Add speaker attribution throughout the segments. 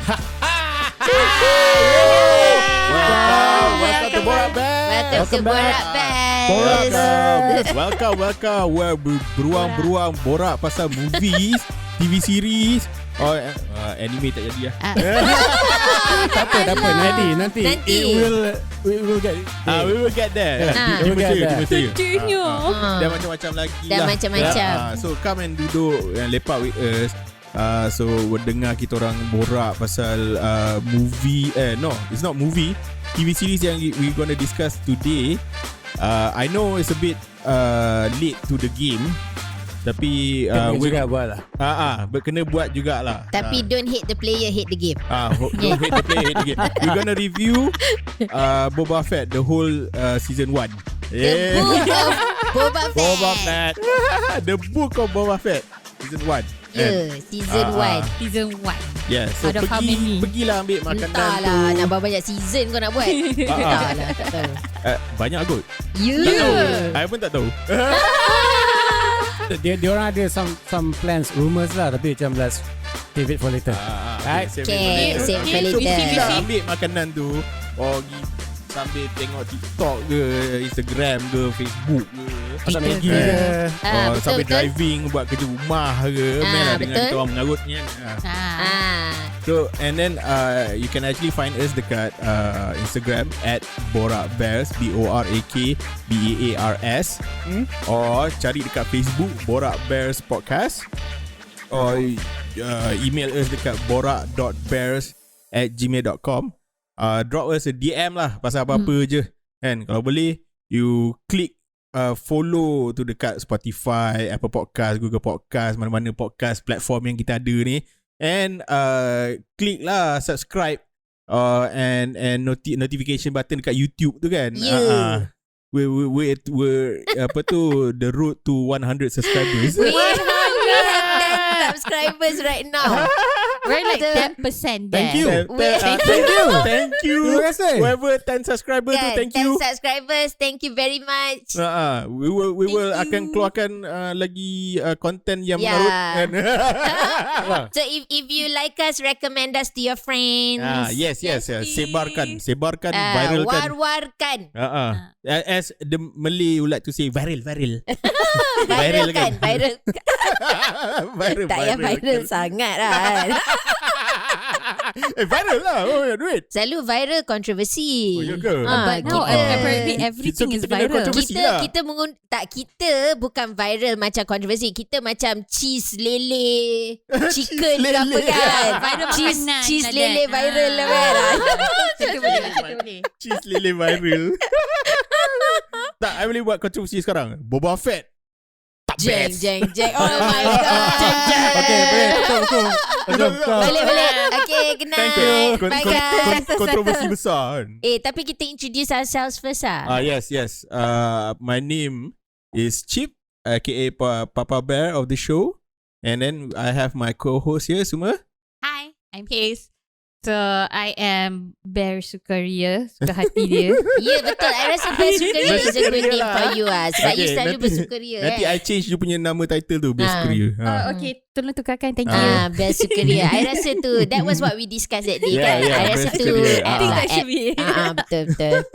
Speaker 1: Welcome to Borak Bears.
Speaker 2: Welcome to Borak Bears.
Speaker 1: Welcome. Well, beruang-beruang borak pasal movies, TV series. Anime tak jadi lah.
Speaker 3: Tak apa. Nanti. We will get.
Speaker 1: We will get there.
Speaker 2: Tentunya.
Speaker 1: Dan macam-macam lagi
Speaker 2: Dan
Speaker 1: lah.
Speaker 2: macam-macam.
Speaker 1: So come and duduk and lepak with us. So dengar kita orang borak pasal movie. No, it's not movie. TV series yang we gonna discuss today. I know it's a bit late to the game. Tapi
Speaker 3: juga buat lah.
Speaker 1: kena buat jugalah.
Speaker 2: Tapi don't hate the player, hate the game.
Speaker 1: Don't hate the play, hate the game. We're gonna review Boba Fett, the whole season 1.
Speaker 2: The Book of Boba Fett.
Speaker 1: Boba Fett. The Book of Boba Fett season 1.
Speaker 2: Season 1.
Speaker 4: Season 1.
Speaker 1: Yeah, so
Speaker 4: Out of how many?
Speaker 1: pergilah ambil makanan
Speaker 2: Entahlah,
Speaker 1: tu.
Speaker 2: nak banyak season kau nak buat. Entahlah, tak tahu.
Speaker 1: Banyak kot.
Speaker 2: You.
Speaker 1: Tak tahu. I pun tak tahu.
Speaker 3: Dia orang ada some plans, rumors lah, tapi macam let's save it for later.
Speaker 2: Okay, save for
Speaker 1: So
Speaker 2: later.
Speaker 1: kita ambil makanan tu, pergi sambil tengok TikTok ke, Instagram ke, Facebook ke,
Speaker 3: Pasal Maggi
Speaker 1: Eh.
Speaker 3: ke.
Speaker 2: Betul,
Speaker 1: sambil
Speaker 2: betul.
Speaker 1: driving buat kerja rumah ke, main lah dengan
Speaker 2: betul.
Speaker 1: kita orang mengarut ni kan. So and then you can actually find us dekat Instagram at Borak Bears, BORAKBEARS, or cari dekat Facebook Borak Bears Podcast, or email us dekat borak.bears@gmail.com. Drop us a DM lah pasal apa-apa je kan. Kalau boleh you click follow tu dekat Spotify, Apple Podcast, Google Podcast, mana-mana podcast platform yang kita ada ni. And click lah subscribe and notification button dekat YouTube tu kan. We're apa tu, the road to 100 subscribers.
Speaker 2: We have 10 subscribers right now.
Speaker 4: We're like 10% there.
Speaker 3: Thank you.
Speaker 1: Thank you.
Speaker 3: Terima kasih.
Speaker 1: Whoever 10 subscribers tu, thank
Speaker 2: 10
Speaker 1: you.
Speaker 2: subscribers, thank you very much.
Speaker 1: We will akan keluarkan lagi content yang mengarut kan.
Speaker 2: So if you like us, recommend us to your friends.
Speaker 1: Yes. Sebarkan, viralkan.
Speaker 2: War-warkan.
Speaker 1: As the Malay would like to say, viral.
Speaker 2: Viralkan. Viral.
Speaker 1: Viral.
Speaker 2: Tak payah viral sangat lah kan.
Speaker 1: Viral lah. Duit.
Speaker 2: Selalu viral kontroversi.
Speaker 1: Oh, ya ke?
Speaker 4: But now apparently everything
Speaker 1: Kita
Speaker 4: is
Speaker 1: kena
Speaker 4: viral.
Speaker 1: kontroversi lah.
Speaker 2: Kita bukan viral macam kontroversi. Kita macam cheese lele chicken ke
Speaker 1: lele.
Speaker 2: apa kan.
Speaker 4: Viral
Speaker 2: cheese
Speaker 4: makanan
Speaker 2: lele
Speaker 4: like that.
Speaker 2: viral lah kan.
Speaker 4: Kita boleh.
Speaker 1: Cheese lele viral. Tak, I boleh buat kontroversi sekarang. Boba Fett tak
Speaker 2: Jeng. Oh my god.
Speaker 3: Okay, boleh. Betul.
Speaker 2: Balik. Okay, good
Speaker 1: Thank you.
Speaker 2: night. Bye guys.
Speaker 1: Kontroversi besar kan.
Speaker 2: Tapi kita introduce ourselves first lah.
Speaker 1: Yes. My name is Chip, aka Papa Bear of the show. And then I have my co-host here semua.
Speaker 4: Hi, I'm Hayes. So I am Bear Sukaria, suka hati dia.
Speaker 2: Ya betul. I rasa Bear Sukaria is a good name for you lah. Sebab you selalu bersukaria
Speaker 1: Nanti I change you punya nama title tu, Bear Sukaria.
Speaker 4: Okay, tolong tukarkan. Thank you.
Speaker 2: Bear Sukaria. I rasa tu, that was what we discussed that day kan.
Speaker 1: Yeah,
Speaker 2: I rasa
Speaker 1: Bear
Speaker 2: tu
Speaker 1: Sukaria.
Speaker 4: I think that should be it.
Speaker 2: Betul.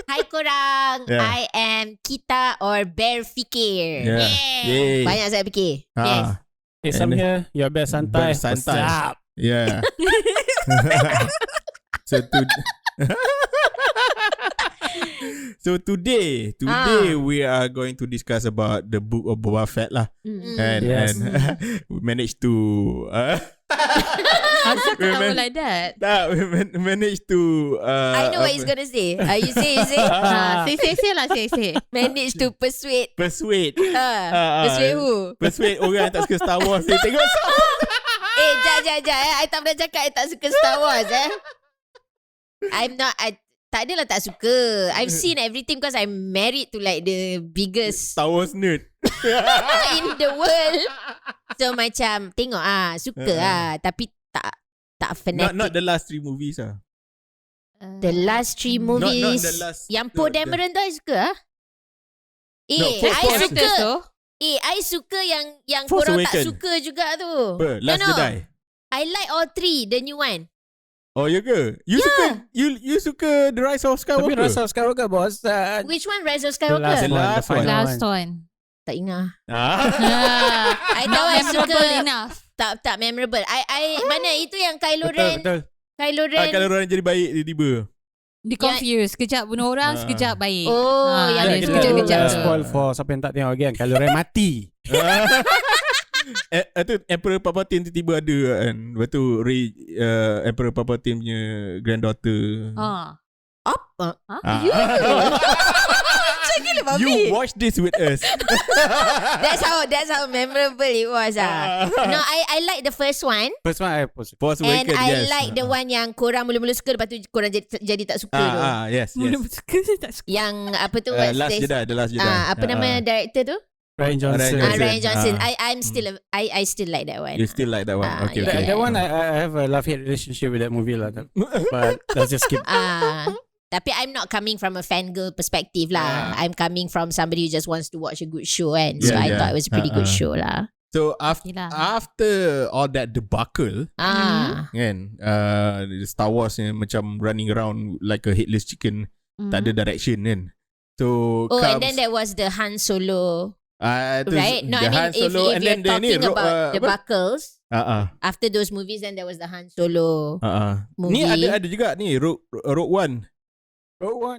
Speaker 2: Hai korang.
Speaker 1: Yeah.
Speaker 2: I am Kita or Bear Fikir.
Speaker 1: Yeah. Yay.
Speaker 2: Banyak saya fikir.
Speaker 4: Yes.
Speaker 3: Hey, Sam here. Your best santai.
Speaker 1: Santai.
Speaker 3: What's up?
Speaker 1: Yeah. So today we are going to discuss about the Book of Boba Fett lah. And
Speaker 3: Yes.
Speaker 1: we managed to
Speaker 4: Asal kau tahu like that?
Speaker 1: we managed to
Speaker 2: I know what he's gonna say. You say.
Speaker 4: Say.
Speaker 2: Manage to persuade.
Speaker 1: persuade
Speaker 2: Persuade who?
Speaker 1: persuade orang yang tak suka Star Wars dia tengok Star Wars.
Speaker 2: Jap. I tak pernah cakap I tak suka Star Wars tak adalah tak suka. I've seen everything because I'm married to like the biggest
Speaker 1: Star Wars nerd
Speaker 2: in the world. So macam tengok suka tapi tak fanatic.
Speaker 1: not the last 3 movies
Speaker 2: The last 3 movies.
Speaker 1: Not the last.
Speaker 2: Yang Poe Dameron tu I suka
Speaker 1: Force
Speaker 2: I suka.
Speaker 4: tu.
Speaker 2: I suka yang
Speaker 1: Force
Speaker 2: korang
Speaker 1: Awakens.
Speaker 2: tak suka juga tu.
Speaker 1: Last Jedi.
Speaker 2: I like all 3, the new one.
Speaker 1: Oh ya ke? You suka you suka The Rise of Skywalker?
Speaker 3: Tapi Rise of Skywalker bos.
Speaker 2: Which one Rise of
Speaker 3: The last
Speaker 2: Skywalker?
Speaker 3: one,
Speaker 1: last
Speaker 3: the final
Speaker 4: Last
Speaker 3: one.
Speaker 4: one.
Speaker 2: Tak ingat.
Speaker 4: Ah,
Speaker 2: I tahu I
Speaker 4: memorable
Speaker 2: suka.
Speaker 4: enough.
Speaker 2: Tak memorable. I mana itu yang Kylo Ren.
Speaker 3: Betul.
Speaker 2: Kylo Ren.
Speaker 1: Kalau orang jadi baik tiba-tiba.
Speaker 4: Dia confused. Sekejap bunuh orang, sekejap baik.
Speaker 2: Oh, yang
Speaker 4: dia
Speaker 2: itu.
Speaker 4: sekejap-kejap
Speaker 3: Dah
Speaker 4: tu.
Speaker 3: spoil for siapa yang tak tengok lagi kan. Kalau Ren mati.
Speaker 1: Itu Emperor Palpatine tiba-tiba ada kan. Lepas tu Emperor Palpatine punya granddaughter.
Speaker 2: Apa?
Speaker 1: Ah.
Speaker 2: Gila babi.
Speaker 1: You watch this with us.
Speaker 2: That's how memorable it was. No, I like the first one.
Speaker 3: First one I post.
Speaker 1: Force
Speaker 2: And
Speaker 1: Awakens,
Speaker 2: I
Speaker 1: yes.
Speaker 2: like the one yang korang mula-mula suka, lepas tu korang jadi tak suka tu.
Speaker 1: Yes.
Speaker 4: Mula suka saya tak suka.
Speaker 2: Yang apa tu? what's
Speaker 1: Last
Speaker 2: this?
Speaker 1: Jedi, The Last Jedi.
Speaker 2: Apa nama director tu?
Speaker 3: Ryan Johnson.
Speaker 1: Johnson.
Speaker 2: Ryan Johnson.
Speaker 1: Ah.
Speaker 2: I'm still I still like that one.
Speaker 1: You still like that one? Okay,
Speaker 2: yeah.
Speaker 1: okay.
Speaker 3: That one I have a love-hate relationship with that movie lah. But let's just skip.
Speaker 2: Tapi I'm not coming from a fangirl perspective lah. I'm coming from somebody who just wants to watch a good show kan. So
Speaker 1: Yeah,
Speaker 2: I
Speaker 1: yeah.
Speaker 2: thought it was a pretty good show lah.
Speaker 1: So
Speaker 4: Okay lah.
Speaker 1: after all that debacle, kan, Star Wars yang macam running around like a headless chicken, tak ada direction kan. So
Speaker 2: And then there was the Han Solo, right? No, I mean if
Speaker 1: and
Speaker 2: you're
Speaker 1: then
Speaker 2: talking about debacles,
Speaker 1: apa?
Speaker 2: after those movies, then there was the Han Solo movie.
Speaker 1: Ni ada juga ni Rogue One.
Speaker 2: Rogue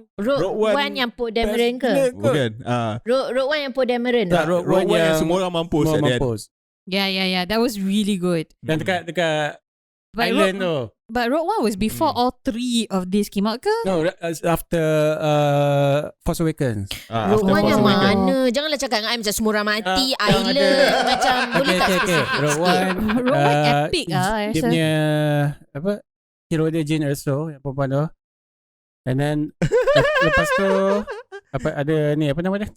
Speaker 2: One yang Poe Dameron ke?
Speaker 1: Bukan.
Speaker 2: Rogue One yang Poe Dameron.
Speaker 3: Tak, Rogue
Speaker 1: Rogue One yang
Speaker 3: yang
Speaker 1: semua orang mampus.
Speaker 3: Semua
Speaker 1: at the end.
Speaker 3: mampus.
Speaker 4: Yeah. That was really good.
Speaker 3: Dan dekat
Speaker 4: But
Speaker 3: island tu.
Speaker 4: But Rogue One was before all three of these came out ke?
Speaker 3: No, after Force Awakens.
Speaker 2: Rogue
Speaker 3: after
Speaker 2: One yang
Speaker 3: Force Awakens.
Speaker 2: mana? Janganlah cakap dengan I macam semua orang mati,
Speaker 3: yang
Speaker 2: island,
Speaker 3: ada-
Speaker 2: macam boleh tak
Speaker 3: Okay.
Speaker 2: spesifik
Speaker 3: Rogue
Speaker 2: sikit?
Speaker 3: One.
Speaker 4: Rogue One epic
Speaker 3: Dia
Speaker 4: rasa.
Speaker 3: punya apa? Hero dia Jyn Erso yang perempuan tu. And then lepas tu ada ni apa nama dia?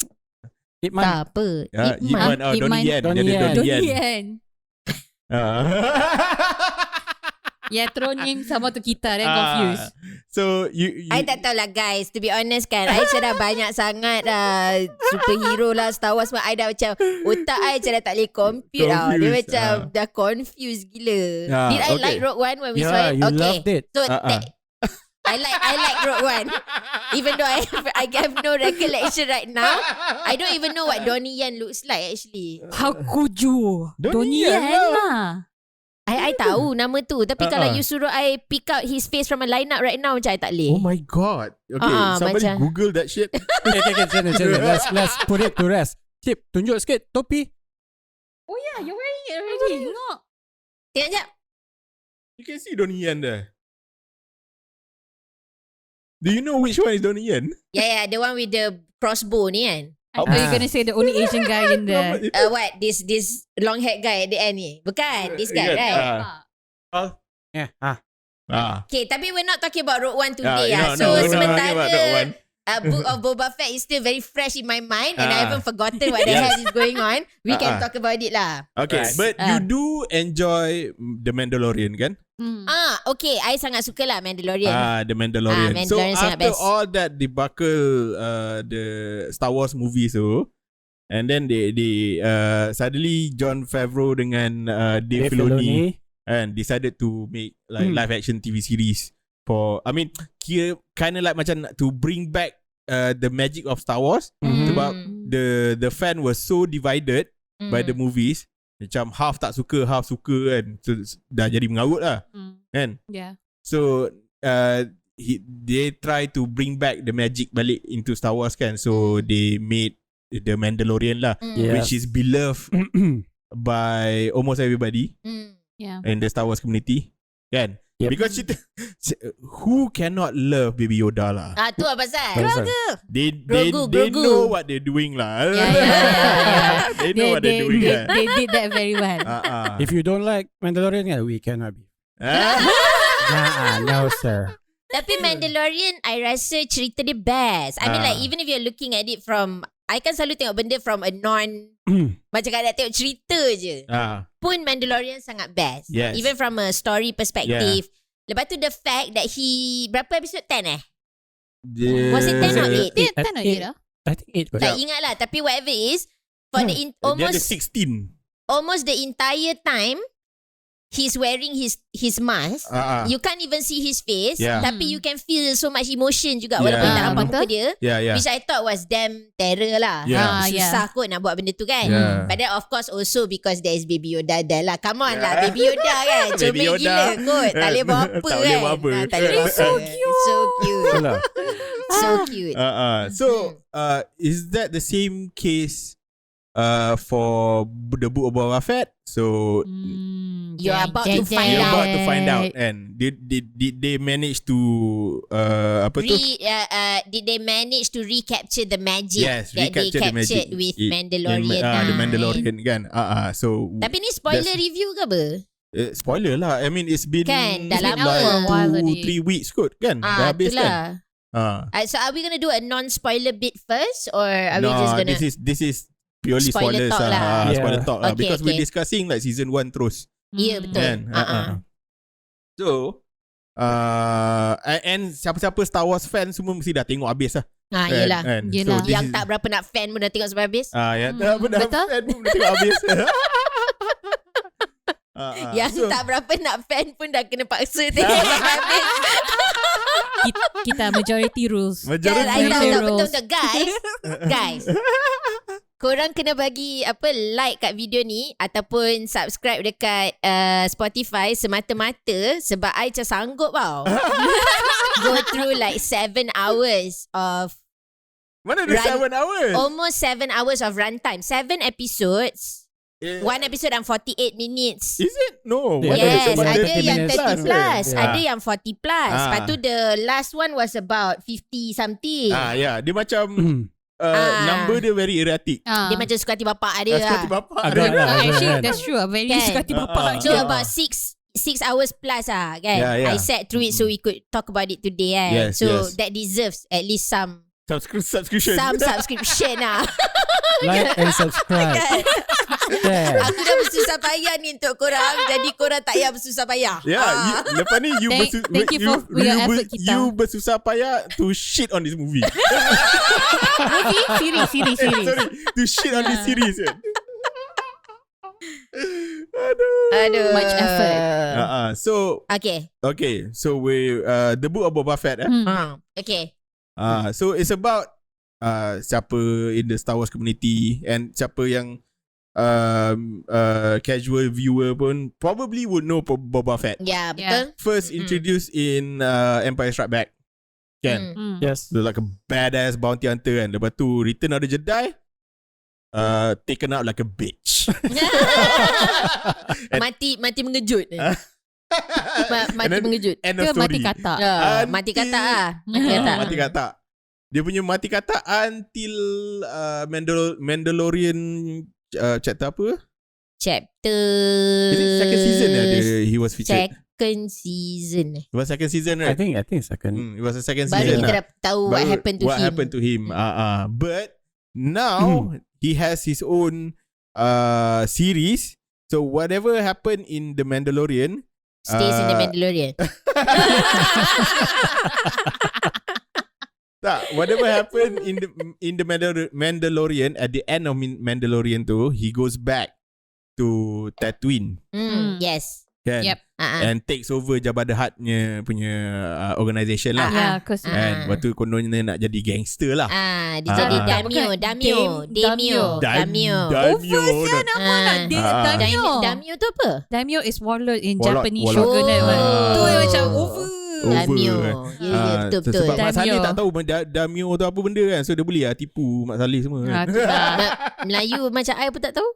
Speaker 3: Ip Man.
Speaker 2: Tak apa.
Speaker 1: Ip
Speaker 2: Ip
Speaker 1: Man.
Speaker 2: Man.
Speaker 1: Donnie Yen.
Speaker 3: Donnie
Speaker 1: Dia ada
Speaker 3: Yen.
Speaker 1: Donnie Yen.
Speaker 4: Donian. Yeah, throw name sama tu kita then confused.
Speaker 1: So you
Speaker 2: I tak tahulah guys. To be honest kan, I macam dah banyak sangat superhero lah, Star Wars semua. I dah macam otak I macam dah tak boleh compute tau. Dia
Speaker 1: Confused,
Speaker 2: macam dah confused gila. Did I
Speaker 1: okay.
Speaker 2: like Rogue One when we saw
Speaker 3: Yeah,
Speaker 2: it?
Speaker 3: you
Speaker 2: Okay.
Speaker 3: loved it.
Speaker 2: So I like Rogue One. Even though I have no recollection right now. I don't even know what Donnie Yen looks like actually.
Speaker 4: How could you?
Speaker 1: Donnie Yen
Speaker 4: Yen lah.
Speaker 2: I tahu nama tu. Tapi kalau you suruh I pick out his face from a lineup right now, macam I tak boleh.
Speaker 1: Oh my god. Okay, somebody
Speaker 2: macam-
Speaker 1: Google that shit.
Speaker 3: Okay, let's put it to rest. Cip, tunjuk sikit topi.
Speaker 4: Oh yeah, you're wearing it already. No.
Speaker 2: Tengok sekejap.
Speaker 1: You can see Donnie Yen there. Do you know which one is Donnie Yen?
Speaker 2: Yeah, the one with the crossbow ni kan.
Speaker 4: I thought you gonna say the only Asian guy in there.
Speaker 2: What? This long haired guy at the end ni? Bukan. This guy, right?
Speaker 3: Yeah.
Speaker 2: Okay, tapi we're not talking about Rogue One today.
Speaker 1: no,
Speaker 2: So
Speaker 1: we're not talking about Rogue One.
Speaker 2: Book of Boba Fett is still very fresh in my mind, and I haven't forgotten what the hell is going on. We can talk about it lah.
Speaker 1: Okay,
Speaker 3: Right.
Speaker 1: but you do enjoy The Mandalorian kan?
Speaker 2: Okay. I sangat suka lah Mandalorian.
Speaker 1: The Mandalorian. So
Speaker 2: Mandalorian sangat
Speaker 1: after
Speaker 2: best.
Speaker 1: all that debacle, the Star Wars movies tu, and then they suddenly Jon Favreau dengan Dave Filoni and decided to make like live action TV series for, I mean, kind of like macam to bring back the magic of Star Wars. Sebab the fan was so divided by the movies. Macam half tak suka, half suka kan. So dah jadi mengarut lah kan.
Speaker 4: Yeah.
Speaker 1: So they try to bring back the magic balik into Star Wars kan. So they made the Mandalorian lah, which is beloved by almost everybody
Speaker 4: Yeah.
Speaker 1: in the Star Wars community kan.
Speaker 3: Yep.
Speaker 1: Because who cannot love Baby Yoda lah.
Speaker 2: Tu apa pasal?
Speaker 1: They
Speaker 2: Grogu.
Speaker 1: know what they're doing lah.
Speaker 2: Yeah.
Speaker 1: They know what they're doing lah.
Speaker 4: They did that very well.
Speaker 3: If you don't like Mandalorian, we cannot be.
Speaker 1: Ah.
Speaker 3: No sir.
Speaker 2: Tapi Mandalorian, I rasa cerita dia best. I mean like even if you're looking at it from, I kan selalu tengok benda from a macam kat nak tengok cerita je. Pun Mandalorian sangat best.
Speaker 1: Yes.
Speaker 2: Even from a story perspective. Lepas tu the fact that he, berapa episode 10 Was it 10 or 8?
Speaker 4: Dia 10 or 8 lah.
Speaker 3: I think 8
Speaker 2: Tak ingat lah. Tapi whatever it is, for the
Speaker 1: Dia ada 16.
Speaker 2: almost the entire time, he's wearing his mask, you can't even see his face, tapi you can feel so much emotion juga walaupun tak nampak muka dia, which I thought was damn terror lah. Susah kot nak buat benda tu kan. But then of course also because there is Baby Yoda dah lah. Come on lah, Baby Yoda kan, comel gila kot, tak boleh buat apa kan. Tak boleh buat apa. So cute. So cute.
Speaker 1: So is that the same case for the Book of Boba Fett? So
Speaker 2: you're about to find out.
Speaker 1: And did they manage to
Speaker 2: did they manage to recapture the magic that they captured with Mandalorian?
Speaker 1: The Mandalorian kan. So
Speaker 2: tapi ni spoiler review ke apa?
Speaker 1: Spoiler lah. I mean it's been
Speaker 2: kan, dah
Speaker 1: like 2-3 weeks kot kan. Dah habis kan.
Speaker 2: So are we gonna do a non-spoiler bit first, or are we just gonna
Speaker 1: this is purely spoilers
Speaker 2: talk lah.
Speaker 1: Spoiler talk lah.
Speaker 2: Okay,
Speaker 1: Because we're discussing like season 1 terus.
Speaker 2: Ya, betul.
Speaker 1: So and siapa-siapa Star Wars fan semua mesti dah tengok habis lah.
Speaker 2: Yelah.
Speaker 1: So
Speaker 2: yang tak berapa nak fan pun dah tengok sampai habis.
Speaker 1: Yang tak berapa nak fan pun dah tengok habis.
Speaker 2: Yang tak berapa nak fan pun dah kena paksa tengok sampai habis.
Speaker 4: Kita majority rules.
Speaker 2: Betul. Guys, korang kena bagi like kat video ni ataupun subscribe dekat Spotify semata-mata sebab I macam sanggup tau. Go through like 7 hours of
Speaker 1: mana ada 7 hours?
Speaker 2: Almost 7 hours of runtime. 7 episodes. One episode and 48 minutes.
Speaker 1: Is it? No.
Speaker 2: Yes, ada yang 30
Speaker 1: 30
Speaker 2: plus, ada yang 40 plus. Lepas tu the last one was about 50 something.
Speaker 1: Dia macam number dia very erratic.
Speaker 2: Dia macam suka hati bapak dia.
Speaker 1: Suka hati bapak.
Speaker 4: Actually that's true. Very suka hati bapak.
Speaker 2: So about 6 hours plus kan. I sat through it so we could talk about it today kan. So that deserves at least some
Speaker 1: subscription.
Speaker 2: Some subscription lah.
Speaker 3: Like and subscribe.
Speaker 2: Aku dah bersusah payah ni untuk korang, jadi korang tak payah bersusah payah.
Speaker 1: Lepas ni you bersusah payah to shit on this movie.
Speaker 4: Series.
Speaker 1: Sorry, to shit on this series.
Speaker 2: Aduh.
Speaker 4: Much effort.
Speaker 1: So Okay. So we the Book of Boba Fett.
Speaker 2: Okay.
Speaker 1: So it's about siapa in the Star Wars community and siapa yang casual viewer pun probably would know Boba Fett.
Speaker 2: Yeah, betul.
Speaker 1: First introduced in Empire Strikes Back. Kan?
Speaker 3: Yes.
Speaker 1: So like a badass bounty hunter kan. Lepas tu Return of the Jedi taken out like a bitch.
Speaker 2: Mati mengejut. Mati mengejut.
Speaker 1: End of story.
Speaker 4: Mati kata.
Speaker 2: Mati kata.
Speaker 1: Mati kata. Dia punya mati kata until Mandalorian chapter apa?
Speaker 2: Chapter
Speaker 1: second season he was featured.
Speaker 2: Second season.
Speaker 1: It was second season, right?
Speaker 3: I think second.
Speaker 1: It was a second
Speaker 2: Baru
Speaker 1: season.
Speaker 2: Baru kita dah tahu what happened to him.
Speaker 1: But now he has his own series. So whatever happened in the Mandalorian
Speaker 2: stays in the Mandalorian.
Speaker 1: Whatever happened in the Mandalorian, at the end of Mandalorian tu, he goes back to Tatooine.
Speaker 2: Yes.
Speaker 1: Kan?
Speaker 4: Yep.
Speaker 1: And takes over Jabba the Hutt punya organisation lah. And lepas tu kononnya nak jadi gangster lah.
Speaker 2: Dia jadi Daimyo. Daimyo tu apa?
Speaker 4: Daimyo is warlord in Japanese shogunate. Tu macam over.
Speaker 2: Daimyo. Betul.
Speaker 1: Sebab Mak Saleh tak tahu Daimyo tu apa benda kan. So dia boleh tipu Mak Saleh semua kan.
Speaker 2: Melayu macam I pun tak tahu.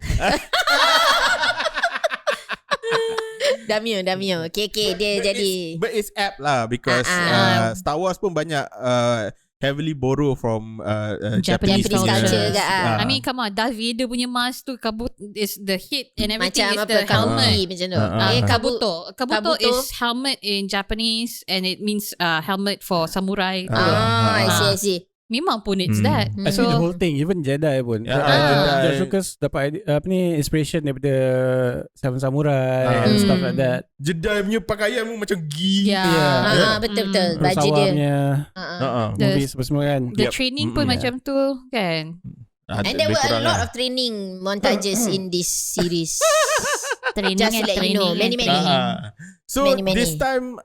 Speaker 2: Daimyo. Okay, dia jadi.
Speaker 1: But it's apt lah because Star Wars pun banyak heavily borrow from Japanese
Speaker 2: culture ke.
Speaker 4: I mean come on, Darth Vader punya mask tu is the head and everything
Speaker 2: macam
Speaker 4: is the helmet.
Speaker 2: Macam tu.
Speaker 4: Kabuto is helmet in Japanese and it means helmet for samurai.
Speaker 2: I see.
Speaker 4: Memang pun it's that.
Speaker 3: Actually the whole thing, even Jedi pun. George Lucas dapat inspiration daripada Seven Samurai and stuff like that.
Speaker 1: Jedi punya pakaian pun macam gila.
Speaker 2: Betul. Baju dia.
Speaker 3: Movies semua kan.
Speaker 4: The training pun macam tu kan.
Speaker 2: And there were a lot of training montages in this series.
Speaker 4: Training
Speaker 2: Just to
Speaker 4: and
Speaker 2: let you
Speaker 4: training.
Speaker 2: know, many, many.
Speaker 1: So
Speaker 2: Many.
Speaker 1: this time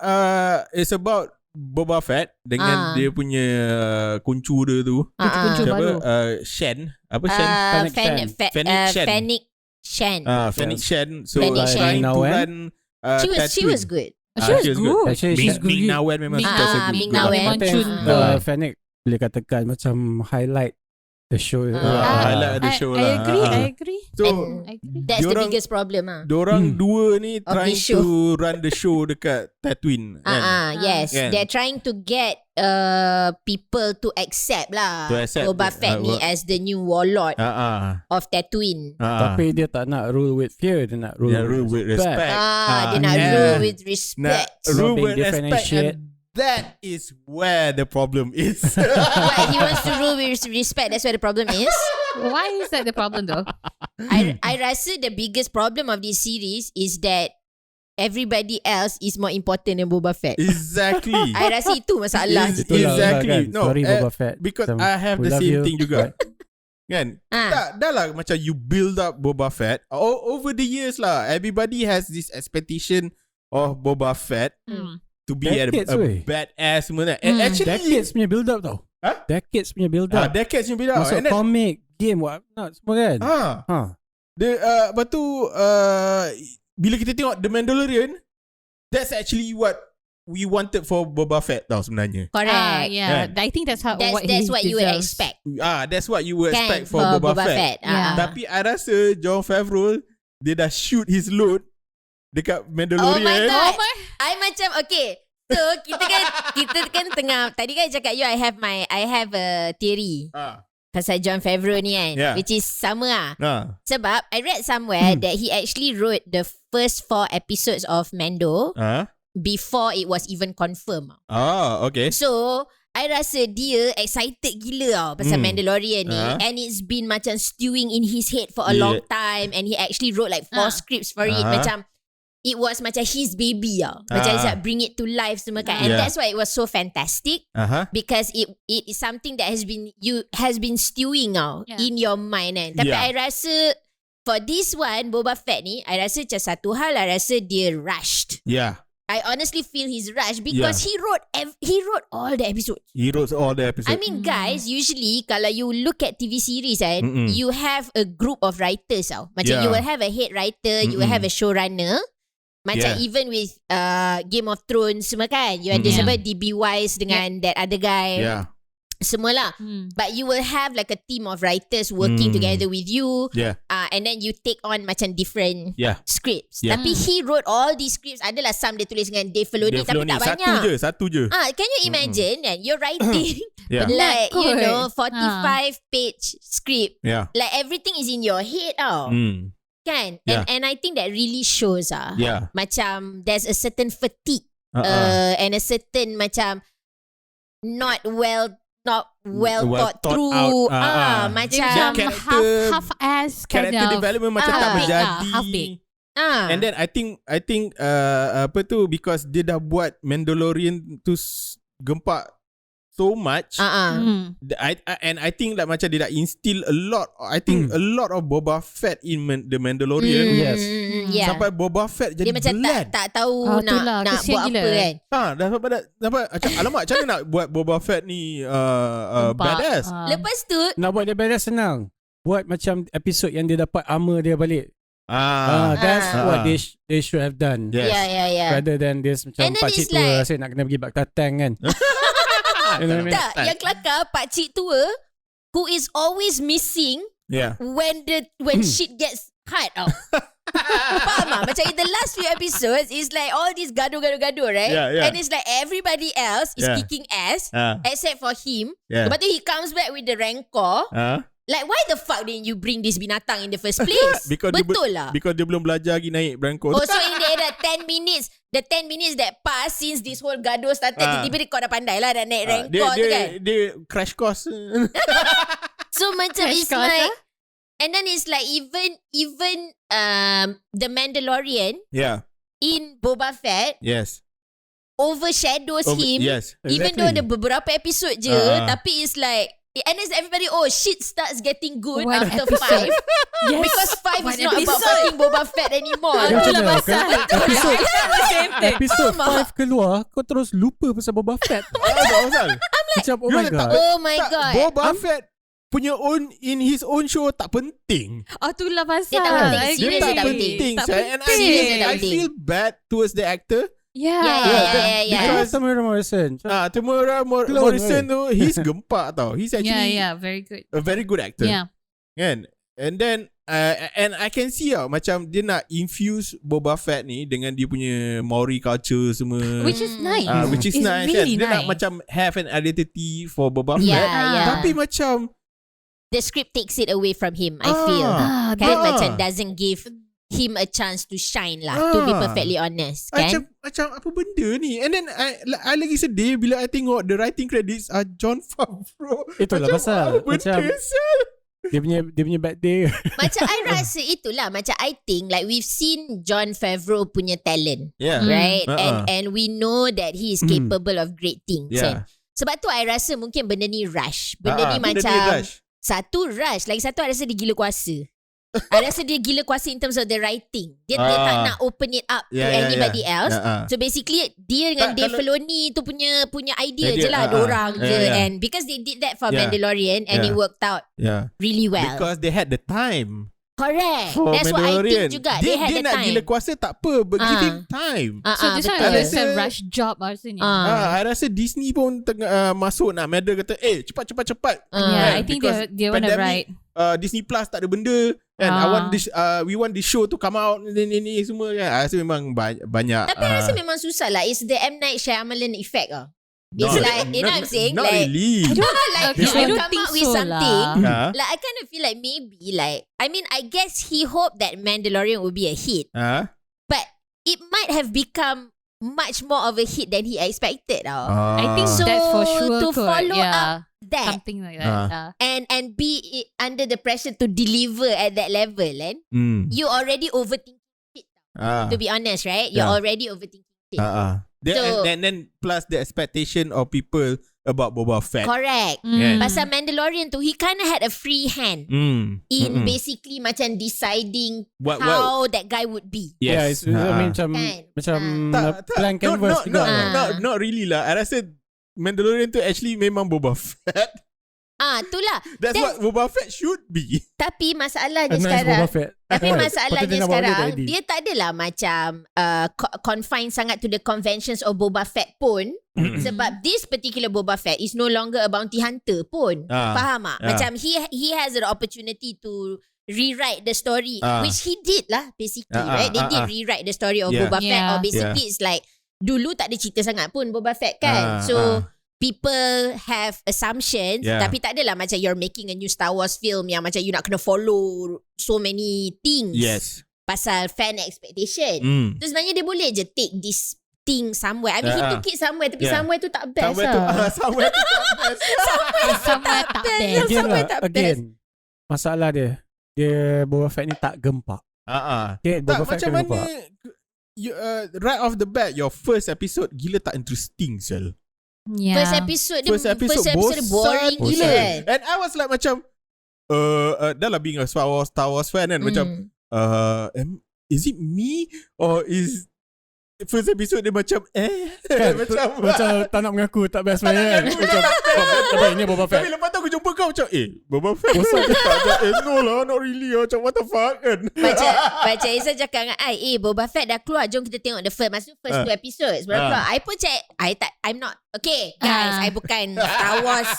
Speaker 1: it's about Boba Fett dengan dia punya kuncu dia tu.
Speaker 4: Kuncu
Speaker 1: Siapa?
Speaker 4: baru.
Speaker 1: Shen. Apa Shen?
Speaker 2: Fennec Shen.
Speaker 1: Fennec Shen. So
Speaker 2: Fennec Shen.
Speaker 1: trying to run
Speaker 2: She was good.
Speaker 4: She was good.
Speaker 3: Actually, she's good.
Speaker 1: Ming Nawen memang suka
Speaker 2: Ming
Speaker 1: good.
Speaker 2: Nawen.
Speaker 3: Fennec boleh katakan macam highlight the show.
Speaker 1: Highlight the show
Speaker 4: I
Speaker 1: lah.
Speaker 4: agree.
Speaker 1: So
Speaker 4: I agree.
Speaker 2: That's the
Speaker 1: diorang-
Speaker 2: biggest problem.
Speaker 1: Diorang dua ni
Speaker 2: Of
Speaker 1: trying
Speaker 2: this show.
Speaker 1: to run the show dekat Tatooine kan?
Speaker 2: Yes,
Speaker 1: Kan?
Speaker 2: they're trying to get people to accept lah
Speaker 1: To accept
Speaker 2: Boba Fett ni as the new warlord of Tatooine.
Speaker 3: Tapi dia tak nak rule with fear, dia nak rule,
Speaker 1: Dia rule with respect.
Speaker 2: Dia nak rule with respect.
Speaker 1: Rule
Speaker 3: being
Speaker 1: with respect,
Speaker 3: differentiate.
Speaker 1: and that is where the problem is.
Speaker 2: What, he wants to rule with respect. That's where the problem is.
Speaker 4: Why is that the problem though?
Speaker 2: I rasa the biggest problem of this series is that everybody else is more important than Boba Fett.
Speaker 1: Exactly.
Speaker 2: I rasa itu masalah.
Speaker 1: Exactly.
Speaker 3: Kan?
Speaker 1: No,
Speaker 3: Sorry Boba Fett.
Speaker 1: because
Speaker 3: Macam,
Speaker 1: I have
Speaker 3: we
Speaker 1: the
Speaker 3: love
Speaker 1: same
Speaker 3: you,
Speaker 1: thing juga. Kan?
Speaker 2: Ah.
Speaker 1: Dah lah macam you build up Boba Fett over the years lah. Everybody has this expectation of Boba Fett to be
Speaker 3: Decades,
Speaker 1: a
Speaker 3: weh.
Speaker 1: badass semua. And actually
Speaker 3: Decades punya build up tau. Decades punya build up.
Speaker 1: decades you build up.
Speaker 3: Masuk
Speaker 1: And then,
Speaker 3: comic, game, what not semua kan.
Speaker 1: lepas tu bila kita tengok The Mandalorian, that's actually what we wanted for Boba Fett tau sebenarnya.
Speaker 2: Correct.
Speaker 4: Yeah, I think that's
Speaker 2: That's what
Speaker 4: he
Speaker 2: you would
Speaker 4: deserves.
Speaker 2: expect.
Speaker 1: That's what you would
Speaker 2: Kan,
Speaker 1: expect for Boba Fett.
Speaker 4: Yeah.
Speaker 1: Tapi I rasa Jon Favreau dia dah shoot his load dekat Mandalorian.
Speaker 2: Oh my god. I macam okay. So kita kan tengah tadi kan cakap you I have a theory pasal Jon Favreau ni kan, which is sama lah. Sebab I read somewhere that he actually wrote the first 4 episodes of Mando before it was even confirmed.
Speaker 1: Okay.
Speaker 2: So I rasa dia excited gila tau pasal Mandalorian ni, and it's been macam stewing in his head for a long time, and he actually wrote like 4 scripts for it. Macam it was macam his baby tau. Macam he's like bring it to life semua kan. And that's why it was so fantastic. Because it is something that has been stewing tau in your mind kan. Tapi I rasa for this one Boba Fett ni, I rasa macam satu hal I rasa dia rushed. I honestly feel he's rushed because he wrote all the episodes.
Speaker 1: He wrote all the episodes.
Speaker 2: I mean guys, usually kalau you look at TV series kan, you have a group of writers tau. Macam you will have a head writer, you will have a showrunner. Macam even with Game of Thrones semua kan, you ada siapa DB Wise dengan that other guy. Semualah. But you will have like a team of writers working together with you. And then you take on macam different scripts. Tapi he wrote all these scripts. Adalah some dia tulis dengan Dave Filoni tapi tak banyak.
Speaker 1: Satu je.
Speaker 2: Can you imagine that you're writing like
Speaker 4: Penat
Speaker 2: you know
Speaker 4: kot.
Speaker 2: 45 page script. Like everything is in your head tau. Kan? And I think that really shows macam there's a certain fatigue and a certain macam not well thought through. Macam
Speaker 4: half-ass kind
Speaker 1: character
Speaker 4: of
Speaker 1: development macam tak berjadi.
Speaker 4: half-baked.
Speaker 1: And then I think apa tu, because dia dah buat Mandalorian tu gempak so much. I think like macam dia dah instill a lot. I think a lot of Boba Fett in The Mandalorian. Sampai Boba Fett jadi
Speaker 2: dia macam
Speaker 1: bland.
Speaker 2: tak tahu nak buat
Speaker 4: gila.
Speaker 2: apa kan.
Speaker 1: Dah macam alamak, macam mana nak buat Boba Fett ni badass.
Speaker 2: Lepas tu
Speaker 3: Nak buat dia badass senang. Buat macam episod yang dia dapat armor dia balik. That's what they should have done. Rather than this macam pakcik tua saya nak kena pergi bakta tank kan.
Speaker 2: Tak, yang kelakar pakcik tua who is always missing when shit gets hard tau. Faham tak? Macam in the last few episodes is like all this gaduh, right? And it's like everybody else is kicking ass except for him. Lepas tu he comes back with the rancor. Like why the fuck didn't you bring this binatang in the first place? Betul lah.
Speaker 1: Because dia belum belajar lagi naik Branko.
Speaker 2: Oh, so in the 10 minutes, the 10 minutes that pass since this whole gaduh started, tiba-tiba kau dah pandai lah dah naik rancor tu kan.
Speaker 1: Dia crash course.
Speaker 2: So macam it's like, and then it's like even the Mandalorian in Boba Fett overshadows him.
Speaker 1: Yes,
Speaker 2: Even though ada beberapa episod je, tapi it's like And as everybody, shit starts getting good
Speaker 4: One
Speaker 2: after
Speaker 4: episode.
Speaker 2: 5.
Speaker 4: Yes.
Speaker 2: Because 5 is
Speaker 4: One
Speaker 2: not about
Speaker 4: episode.
Speaker 2: fucking Boba Fett anymore.
Speaker 4: Itulah pasal.
Speaker 3: Episode 5 keluar, kau terus lupa pasal Boba Fett.
Speaker 1: Pasal
Speaker 3: Macam oh my god.
Speaker 2: Oh my god.
Speaker 1: Boba Fett punya in his own show tak penting.
Speaker 4: Itulah pasal.
Speaker 2: Dia tak penting.
Speaker 1: Dia
Speaker 2: Serius
Speaker 1: tak
Speaker 2: dia tak
Speaker 1: penting.
Speaker 4: Tak
Speaker 1: And
Speaker 2: penting.
Speaker 1: I feel bad towards the actor.
Speaker 2: Yeah.
Speaker 1: Because
Speaker 3: Temuera Morrison.
Speaker 1: Temuera Morrison tu, he's gempak tau. He's actually
Speaker 4: very good.
Speaker 1: a very good actor.
Speaker 4: Yeah.
Speaker 1: Kan? And then and I can see macam dia nak infuse Boba Fett ni dengan dia punya Maori culture semua.
Speaker 4: Which is nice.
Speaker 1: Which is
Speaker 4: It's
Speaker 1: nice.
Speaker 4: really
Speaker 1: Dia nak
Speaker 4: nice.
Speaker 1: macam have an identity for Boba Fett.
Speaker 2: Yeah.
Speaker 1: Tapi macam
Speaker 2: The script takes it away from him, I feel. Kan macam doesn't give him a chance to shine lah, to be perfectly honest, kan?
Speaker 1: Macam apa benda ni? And then I lagi sedih bila I tengok the writing credits are Jon Favreau.
Speaker 3: Itulah
Speaker 1: macam
Speaker 3: pasal.
Speaker 1: apa benda
Speaker 3: Macam dia punya bad day.
Speaker 2: Macam I rasa itulah, macam I think like we've seen Jon Favreau punya talent,
Speaker 1: Yeah.
Speaker 2: right? And we know that he is capable of great things.
Speaker 1: Yeah.
Speaker 2: Kan? Sebab tu I rasa mungkin benda ni rush. Benda ni
Speaker 1: benda
Speaker 2: macam
Speaker 1: ni rush.
Speaker 2: satu rush, lagi satu I rasa dia gila kuasa. I rasa dia gila kuasa in terms of the writing. Dia tak nak open it up to anybody else. So basically dia dengan Dave Filoni tu punya idea je lah, dorang je. And because they did that for Mandalorian and it worked out really well.
Speaker 1: Because they had the time.
Speaker 2: Correct.
Speaker 1: For
Speaker 2: That's what I think juga. They had
Speaker 1: dia
Speaker 2: the
Speaker 1: nak
Speaker 2: time.
Speaker 1: gila kuasa tak apa, but give him time.
Speaker 4: So this one
Speaker 2: betul.
Speaker 4: is a rush job rasanya.
Speaker 1: I rasa Disney pun tengah masuk nak medal kata cepat.
Speaker 4: Yeah, I think they want to write.
Speaker 1: Disney Plus tak ada benda kan. I want this we want this show to come out ni semua kan. I rasa memang banyak.
Speaker 2: Tapi I rasa memang susah lah. It's the M. Night Shyamalan effect lah. It's like, you know what I'm saying?
Speaker 1: Not
Speaker 2: like,
Speaker 1: really.
Speaker 2: I don't come
Speaker 4: think
Speaker 2: up with
Speaker 4: so
Speaker 2: something.
Speaker 4: lah.
Speaker 2: Like I kind of feel like maybe like, I mean, I guess he hoped that Mandalorian would be a hit. But it might have become much more of a hit than he expected.
Speaker 4: I think so. That's for sure.
Speaker 2: To follow up that
Speaker 4: something like that.
Speaker 2: and be under the pressure to deliver at that level, and you already overthinking it. To be honest, right? You're already overthinking it.
Speaker 1: Then plus the expectation of people about Boba Fett.
Speaker 2: Correct. Pasal Mandalorian tu, he kind of had a free hand in basically macam deciding how that guy would be.
Speaker 1: Yes.
Speaker 3: I mean macam blank canvas juga.
Speaker 1: Not really lah. I rasa Mandalorian tu actually memang Boba Fett.
Speaker 2: Itulah.
Speaker 1: That's what Boba Fett should be.
Speaker 2: Tapi masalahnya sekarang, dia tak adalah macam confined sangat to the conventions of Boba Fett pun. Sebab this particular Boba Fett is no longer a bounty hunter pun. Faham tak? Macam he has an opportunity to rewrite the story, which he did lah basically, right? They did rewrite the story of Boba Fett, or basically it's like dulu tak ada cerita sangat pun Boba Fett kan. So people have assumptions, tapi tak adalah macam you're making a new Star Wars film yang macam you nak kena follow so many things.
Speaker 1: Yes.
Speaker 2: Pasal fan expectation. So sebenarnya dia boleh je take this thing somewhere. I mean he took it somewhere, tapi somewhere tu tak best
Speaker 1: Somewhere tu tak best.
Speaker 4: Somewhere tak best.
Speaker 3: Again, masalah dia Boba Fett ni tak gempak.
Speaker 1: Tak macam mana right off the bat, your first episode gila tak interesting sel.
Speaker 2: First episode boring gila kan.
Speaker 1: And I was like macam dah lah being a Star Wars fan kan, macam is it me or is first episode dia macam
Speaker 3: kan, macam tak nak mengaku tak best main kan. Macam ini Boba Fett.
Speaker 1: Tapi lepas tu aku jumpa kau macam Boba Fett no lah, not really macam what the fuck kan.
Speaker 2: Macam Isa cakap dengan Boba Fett dah keluar, jom kita tengok the first 2 episodes baru keluar. I pun check, I'm not okay guys, I bukan Star Wars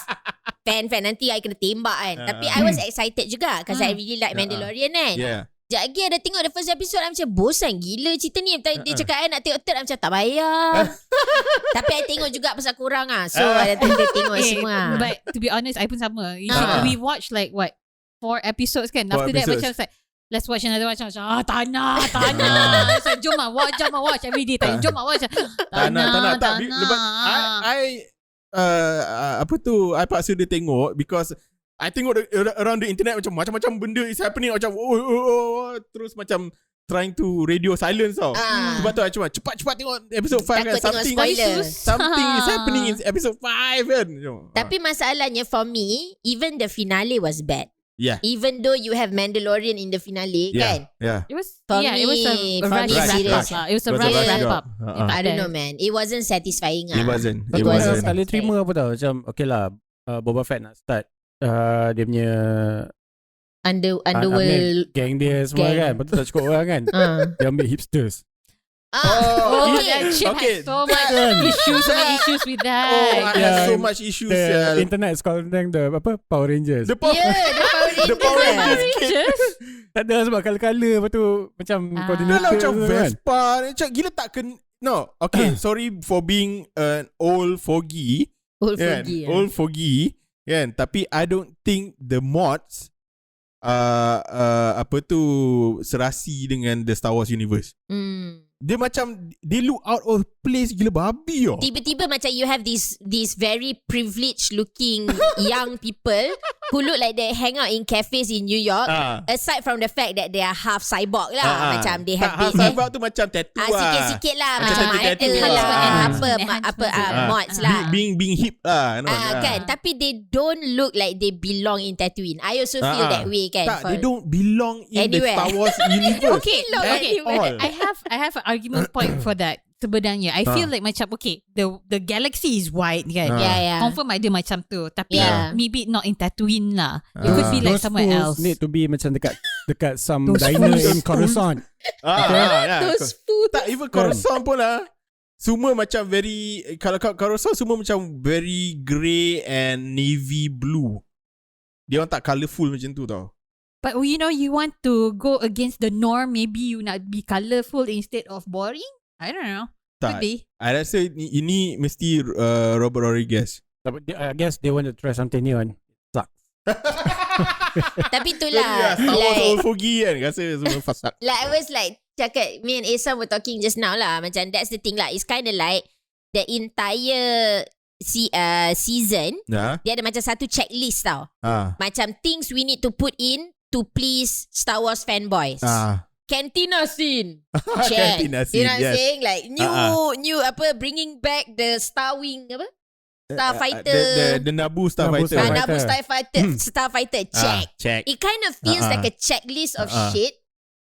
Speaker 2: fan nanti I kena tembak kan. Tapi I was excited juga because I really like Mandalorian kan. Sekejap lagi ada tengok the first episode, I macam bosan gila cerita ni. Dia cakap nak tengok third, macam tak payah. Tapi I tengok juga pasal korang So I tengok semua.
Speaker 4: But to be honest, I pun sama. We watch like what 4 episodes kan. After that macam like let's watch another one. Macam tak nak. So, jom lah watch every day. Jom lah watch. Tak nak.
Speaker 1: I paksa dia tengok because I tengok around the internet macam-macam benda is happening, macam terus macam trying to radio silence tau. Sebab tu cuma cepat-cepat tengok episode 5 kan. Something is happening in episode 5 kan.
Speaker 2: Tapi masalahnya for me, even the finale was bad.
Speaker 1: Yeah.
Speaker 2: Even though you have Mandalorian in the finale, kan?
Speaker 1: Yeah.
Speaker 4: It was
Speaker 2: For
Speaker 4: it was a
Speaker 2: me,
Speaker 4: rush
Speaker 2: serious.
Speaker 4: It was a rush wrap up.
Speaker 2: I don't know, man. It wasn't satisfying.
Speaker 1: It wasn't.
Speaker 3: It wasn't. Tak boleh terima apa tau. Macam okay lah, Boba Fett nak start dia punya
Speaker 2: Underworld
Speaker 3: gang dia semua kan. Betul tak cukup orang kan. Dia ambil hipsters.
Speaker 4: That shit has so much issues with that.
Speaker 1: I have so much issues.
Speaker 3: The internet is calling them the Power Rangers.
Speaker 1: The Power Rangers.
Speaker 3: Tak ada sebab color-color. Lepas tu macam coordinator
Speaker 1: macam
Speaker 3: kan.
Speaker 1: Vespa. Macam gila tak no. Okay, sorry for being an old fogey. Old fogey. Kan? Tapi I don't think the mods serasi dengan the Star Wars universe. Dia macam they look out of place gila babi oh.
Speaker 2: Tiba-tiba macam you have these very privileged looking young people who look like they hang out in cafes in New York. Aside from the fact that they are half cyborg lah. Macam they have
Speaker 1: half cyborg tu macam tattoo lah.
Speaker 2: Sikit-sikit lah. Macam mods lah.
Speaker 1: Being hip lah.
Speaker 2: Kan. Tapi they don't look like they belong in Tatooine. I also feel that way kan.
Speaker 1: Tak, they don't belong in the Star Wars universe.
Speaker 4: Okay. I have an argument point for that. Sebenarnya I feel like macam okay, the galaxy is wide kan. Confirm ada macam tu. Tapi maybe not in Tatooine lah. It could be like somewhere else.
Speaker 3: Need to be macam dekat some diner in Coruscant.
Speaker 2: Those food.
Speaker 1: Tak, even Coruscant pun lah. Semua macam very, kalau Coruscant semua macam very grey and navy blue. Dia orang tak colourful macam tu tau.
Speaker 4: But you know, you want to go against the norm. Maybe you nak be colourful instead of boring. I don't know.
Speaker 1: Tak.
Speaker 4: Could be.
Speaker 1: I rasa ini mesti Robert Rodriguez.
Speaker 3: I guess they want to try something new and sucks.
Speaker 2: Tapi itulah
Speaker 1: Star Wars old fogey kan. Rasa semua fasak.
Speaker 2: Like I was like cakap, me and Asa were talking just now lah. Macam that's the thing lah. It's kind of like the entire season. Dia ada macam satu checklist tau. Macam things we need to put in to please Star Wars fanboys. Cantina scene.
Speaker 1: Cantina scene.
Speaker 2: You know what I'm saying? Like new bringing back the Star Wing Starfighter.
Speaker 1: The Naboo Starfighter.
Speaker 2: Naboo Starfighter. Check. It kind of feels like a checklist of shit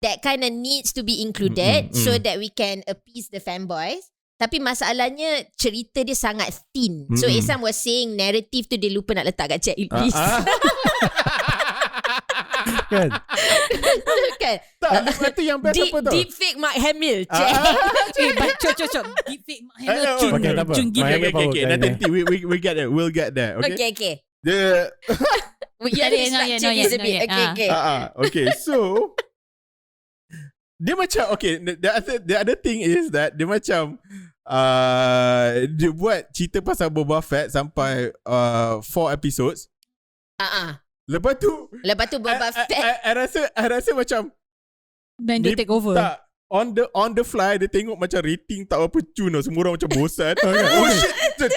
Speaker 2: that kind of needs to be included so that we can appease the fanboys. Tapi masalahnya cerita dia sangat thin. So Isam was saying narrative tu dia lupa nak letak kat checklist.
Speaker 3: Kan?
Speaker 1: Tak, itu yang best apa tau?
Speaker 2: Deepfake Mark Hamill. Check.
Speaker 4: Cok. Deepfake Mark Hamill.
Speaker 1: Okay. Nanti we get there. We'll get there. Okay. Okay. So dia macam the other thing is that dia macam dia buat cerita pasal Boba Fett sampai 4 episodes. Lepas tu
Speaker 2: Boba Fett
Speaker 1: I rasa macam
Speaker 4: Then they take over.
Speaker 1: Tak, on the fly dia tengok macam rating tak apa cun. Semua orang macam bosan. Oh shit,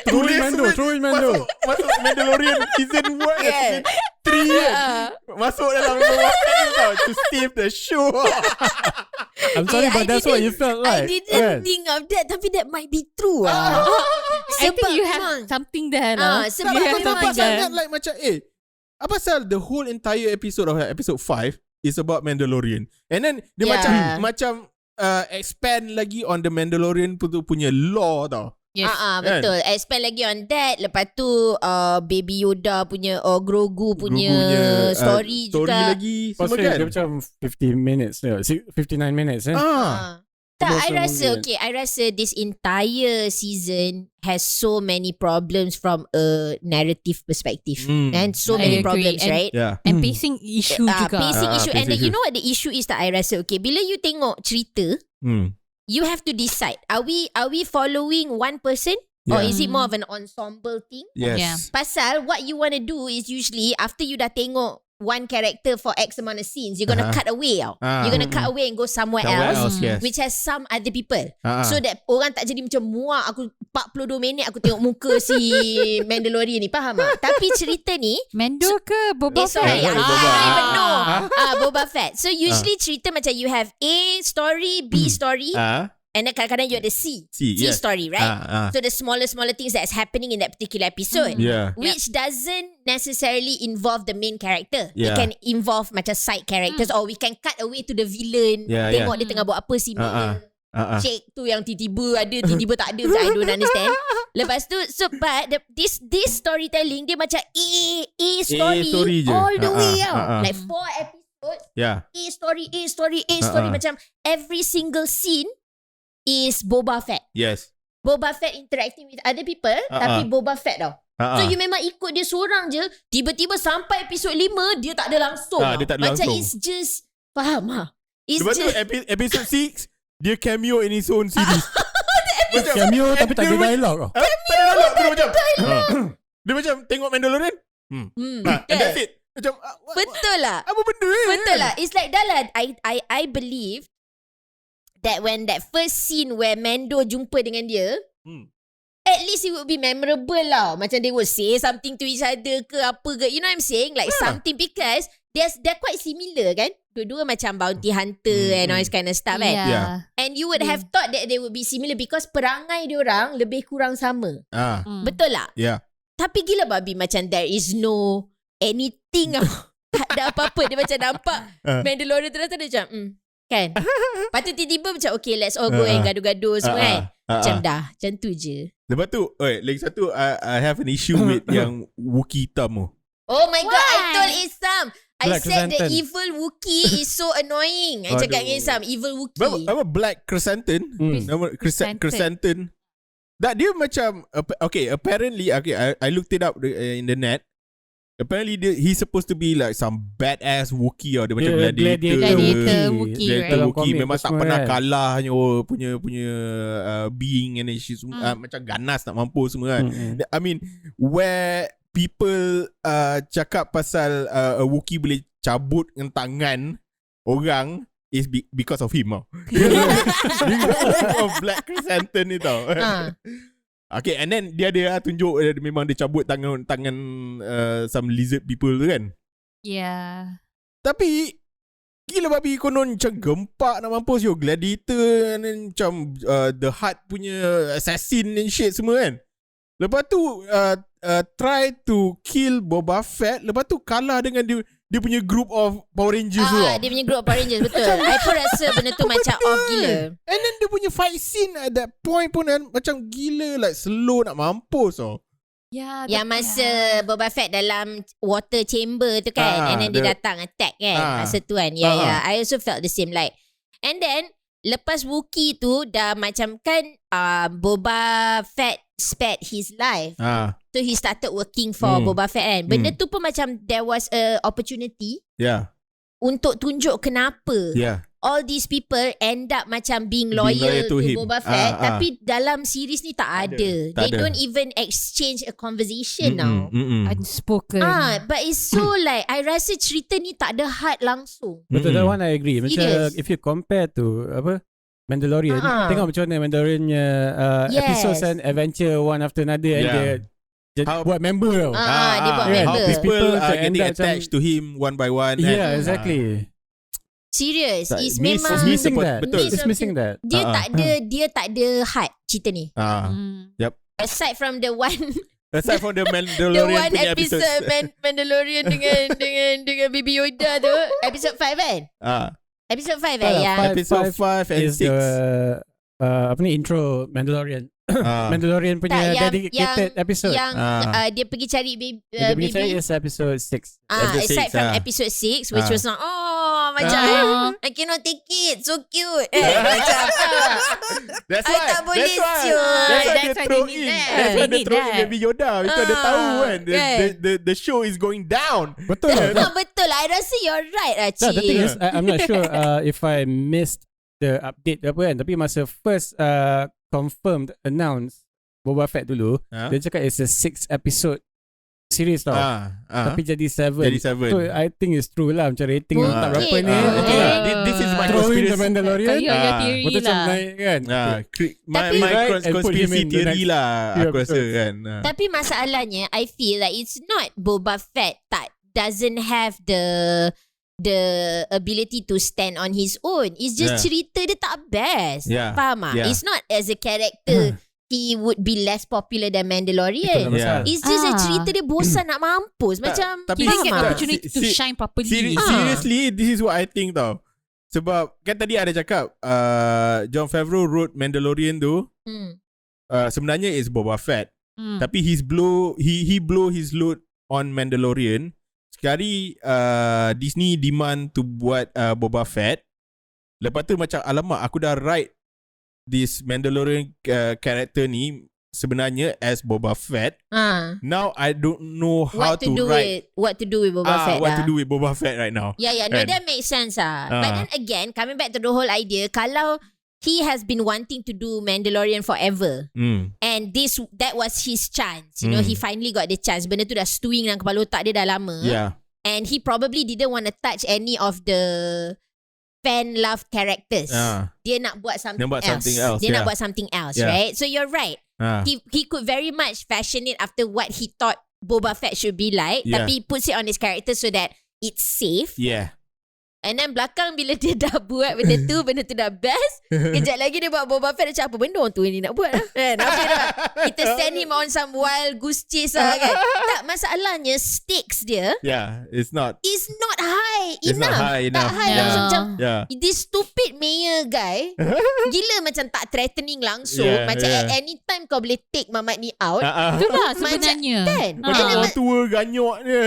Speaker 3: Throw in Mando.
Speaker 1: Masuk Mandalorian season 1 season 3 masuk dalam Boba Fett tau, to save the show.
Speaker 3: I'm sorry, but that's what you felt like.
Speaker 2: I didn't think of that. Tapi that might be true.
Speaker 4: I think you have something there lah.
Speaker 2: Sebab
Speaker 1: you have something there. Like macam apa pasal the whole entire episode of episode 5 is about Mandalorian. And then dia macam expand lagi on the Mandalorian punya lore tau.
Speaker 4: Yes.
Speaker 2: Betul. Expand lagi on that. Lepas tu Baby Yoda punya Grogu punya story juga.
Speaker 1: Lagi
Speaker 3: semua kan. Dia macam 59 minutes.
Speaker 2: Tak, I rasa this entire season has so many problems from a narrative perspective. And so many problems, right?
Speaker 4: And pacing issue juga.
Speaker 2: Pacing issue. And then you know what the issue is that I rasa, okay, bila you tengok cerita, you have to decide, are we following one person? Or is it more of an ensemble thing?
Speaker 1: Yes.
Speaker 2: Pasal what you want to do is usually after you dah tengok one character for X amount of scenes, you're gonna cut away. You're gonna cut away and go somewhere else, which has some other people. So that orang tak jadi macam muak, aku 42 minit aku tengok muka si Mandalorian ni, faham tak? Tapi cerita ni
Speaker 4: Mando ke Boba Fett?
Speaker 2: Sorry, Boba Fett. So usually cerita macam you have A story, B story, and then kadang-kadang you ada C story, right? So the smaller things that's happening in that particular episode, which doesn't necessarily involve the main character. It can involve macam side characters, or we can cut away to the villain. Tengok dia tengah buat apa si Cik tu yang tiba-tiba ada, tiba-tiba tak ada. I don't understand. Lepas tu, so but this storytelling dia macam A story all the way out. Like 4 episodes. A story. Macam every single scene is Boba Fett.
Speaker 1: Yes.
Speaker 2: Boba Fett interacting with other people, tapi Boba Fett tau. So you memang ikut dia seorang je. Tiba-tiba sampai episod 5 dia tak ada langsung.
Speaker 1: Dia tak ada
Speaker 2: macam
Speaker 1: langsung.
Speaker 2: it's just, faham lah.
Speaker 1: Lepas tu episode 6 dia cameo in his own series.
Speaker 3: Cameo tapi tak ada dialog.
Speaker 1: Tak ada dialog. Dia macam tengok Mandalorian. And that's it. Macam
Speaker 2: betul lah.
Speaker 1: Apa benda
Speaker 2: Betul lah. It's like dah lah. I believe that when that first scene where Mando jumpa dengan dia, at least it would be memorable lah. Macam they would say something to each other ke apa ke. You know what I'm saying? Like something, because they're quite similar kan. Dua-dua macam bounty hunter and all this kind of stuff kan. And you would have thought that they would be similar because perangai diorang lebih kurang sama. Betul tak? Tapi gila babi, macam there is no anything. Tak ada apa-apa. Dia macam nampak Mandalorian terus ada macam kan. Lepas tu tiba-tiba macam okay, let's all go and gaduh-gaduh semua kan. Macam dah, macam tu je.
Speaker 1: Lepas tu lagi satu, I have an issue with yang Wookiee hitam tu.
Speaker 2: Oh my god, I told Isam, I said the evil Wookiee is so annoying. I cakap dengan Isam, evil Wookiee.
Speaker 1: Apa Black Chrysanthemum? Nama Chrysanthemum. Dia macam okay, apparently I looked it up in the net. Apparently he's supposed to be like some badass Wookiee. Dia macam gladiator Wookiee. Memang tak pernah kalah punya being and she's macam ganas nak mampu semua kan. I mean, where people cakap pasal Wookiee boleh cabut dengan tangan orang is because of him. Because of Black Chrysanthemum ni tau. Okay, and then dia ada tunjuk memang dia cabut tangan some lizard people tu kan. Tapi gila babi, konon macam gempak nak mampus yo, gladiator and then macam the Hutt punya assassin and shit semua kan. Lepas tu try to kill Boba Fett. Lepas tu kalah dengan dia punya group of Power Rangers tu.
Speaker 2: Dia punya group of Power Rangers, betul. I pun rasa benda tu macam off gila.
Speaker 1: And then dia punya fight scene at that point pun macam gila, like slow nak mampus tau.
Speaker 2: Yang masa Boba Fett dalam water chamber tu kan, and then dia datang attack kan, masa tu kan. I also felt the same like. And then lepas Wookiee tu dah macam kan Boba Fett spared his life. So he started working for Boba Fett kan. Benda tu pun macam there was a opportunity untuk tunjuk kenapa all these people end up macam being loyal to Boba Fett. Tapi dalam series ni tak ada. They don't even exchange a conversation now.
Speaker 4: Unspoken.
Speaker 2: But it's so like, I rasa cerita ni tak ada heart langsung.
Speaker 3: Betul, that one I agree. Macam if you compare to Mandalorian, tengok macam mana Mandalorian episodes and adventure one after another, and dia buat member tau.
Speaker 2: Dia buat member.
Speaker 1: How people are getting attached to him one by one.
Speaker 3: Exactly.
Speaker 2: Serious. It's
Speaker 3: memang missing that.
Speaker 1: Betul.
Speaker 3: It's missing that.
Speaker 2: Dia tak ada heart cerita ni.
Speaker 1: Yep.
Speaker 2: Aside from the
Speaker 1: Mandalorian
Speaker 2: one
Speaker 1: punya
Speaker 2: episode Mandalorian dengan Baby Yoda tu, episode 5 kan? Episode 5
Speaker 1: Episode 5 and 6.
Speaker 3: Apa ni, intro Mandalorian. Mandalorian punya dedicated episode.
Speaker 2: Yang dia pergi cari baby.
Speaker 3: Dia pergi cari is episode 6.
Speaker 2: Aside from episode 6, which was not macam I cannot take it, so cute. Macam
Speaker 1: That's
Speaker 2: I tak boleh siul.
Speaker 1: That's why they throw in Baby Yoda, because dia tahu kan the show is going down.
Speaker 3: Betul.
Speaker 2: Betul. I rasa you're right, Acik.
Speaker 3: The thing is, I'm not sure if I missed the update apa kan, tapi masa first confirmed announced Boba Fett dulu, dia cakap it's a 6 episode series tau. Tapi jadi 7.
Speaker 1: Jadi 7.
Speaker 3: So I think it's true lah. Macam rating tak berapa ni.
Speaker 1: This is my
Speaker 3: throwing
Speaker 1: conspiracy.
Speaker 3: the Mandalorian.
Speaker 4: Your theory
Speaker 3: Betul macam
Speaker 4: lah.
Speaker 3: naik kan.
Speaker 1: My conspiracy theory lah. Aku rasa kan.
Speaker 2: Tapi masalahnya, I feel like it's not Boba Fett doesn't have the ability to stand on his own. It's just cerita dia tak best. Faham tak? It's not as a character he would be less popular than Mandalorian. It's just a cerita dia bosan nak mampus. Macam
Speaker 1: tapi
Speaker 4: he didn't get the opportunity to shine properly.
Speaker 1: Seriously, this is what I think tau. Sebab kan tadi ada cakap Jon Favreau wrote Mandalorian tu. Sebenarnya it's Boba Fett. Tapi he blow his load on Mandalorian. Sekali Disney demand to buat Boba Fett. Lepas tu macam alamak, aku dah write this Mandalorian character ni sebenarnya as Boba Fett. Now I don't know how to write
Speaker 2: what to do with Boba Fett.
Speaker 1: What to do with Boba Fett right now.
Speaker 2: Yeah, no, that makes sense. But then again, coming back to the whole idea, kalau he has been wanting to do Mandalorian forever, and that was his chance. You know, he finally got the chance. Benda tu dah stewing dalam kepala otak dia dah lama. And he probably didn't want to touch any of the fan love characters. Dia nak buat something else. Dia nak buat something else, right? So you're right. He could very much fashion it after what he thought Boba Fett should be like, tapi he puts it on his character so that it's safe. And then belakang bila dia dah buat benda tu dah best. Kejap lagi dia buat Boba Fett, macam apa benda orang tu ni nak buat kan? Kita send him on some wild goose chase lah kan. Tak, masalahnya stakes dia
Speaker 1: it's not
Speaker 2: high
Speaker 1: It's
Speaker 2: enough.
Speaker 1: not high enough.
Speaker 2: Tak high macam this stupid mayor guy gila macam tak threatening langsung. Macam at any time kau boleh take mamat ni out.
Speaker 4: Itulah sebenarnya
Speaker 2: kan?
Speaker 1: Orang tua ganyok dia.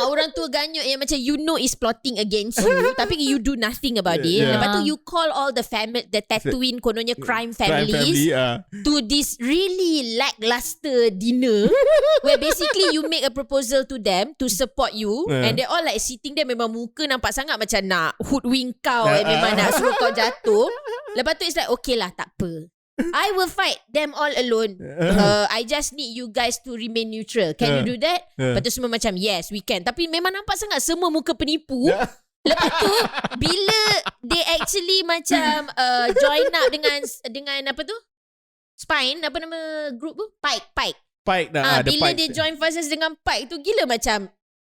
Speaker 2: Orang tua ganyok yang macam you know is plotting against you, tapi you do nothing about it. Lepas tu you call all the Tatooine kononnya crime families to this really lackluster dinner where basically you make a proposal to them to support you, and they all like sitting there, memang muka nampak sangat macam nak hoodwink kau, memang nak suruh kau jatuh. Lepas tu it's like okay lah, tak apa, I will fight them all alone. I just need you guys to remain neutral. Can you do that? Lepas tu semua macam yes we can. Tapi memang nampak sangat semua muka penipu. Lepas tu bila they actually macam join up dengan apa tu? Spine, apa nama group tu? Pike dah. Bila dia join forces dengan Pike tu, gila macam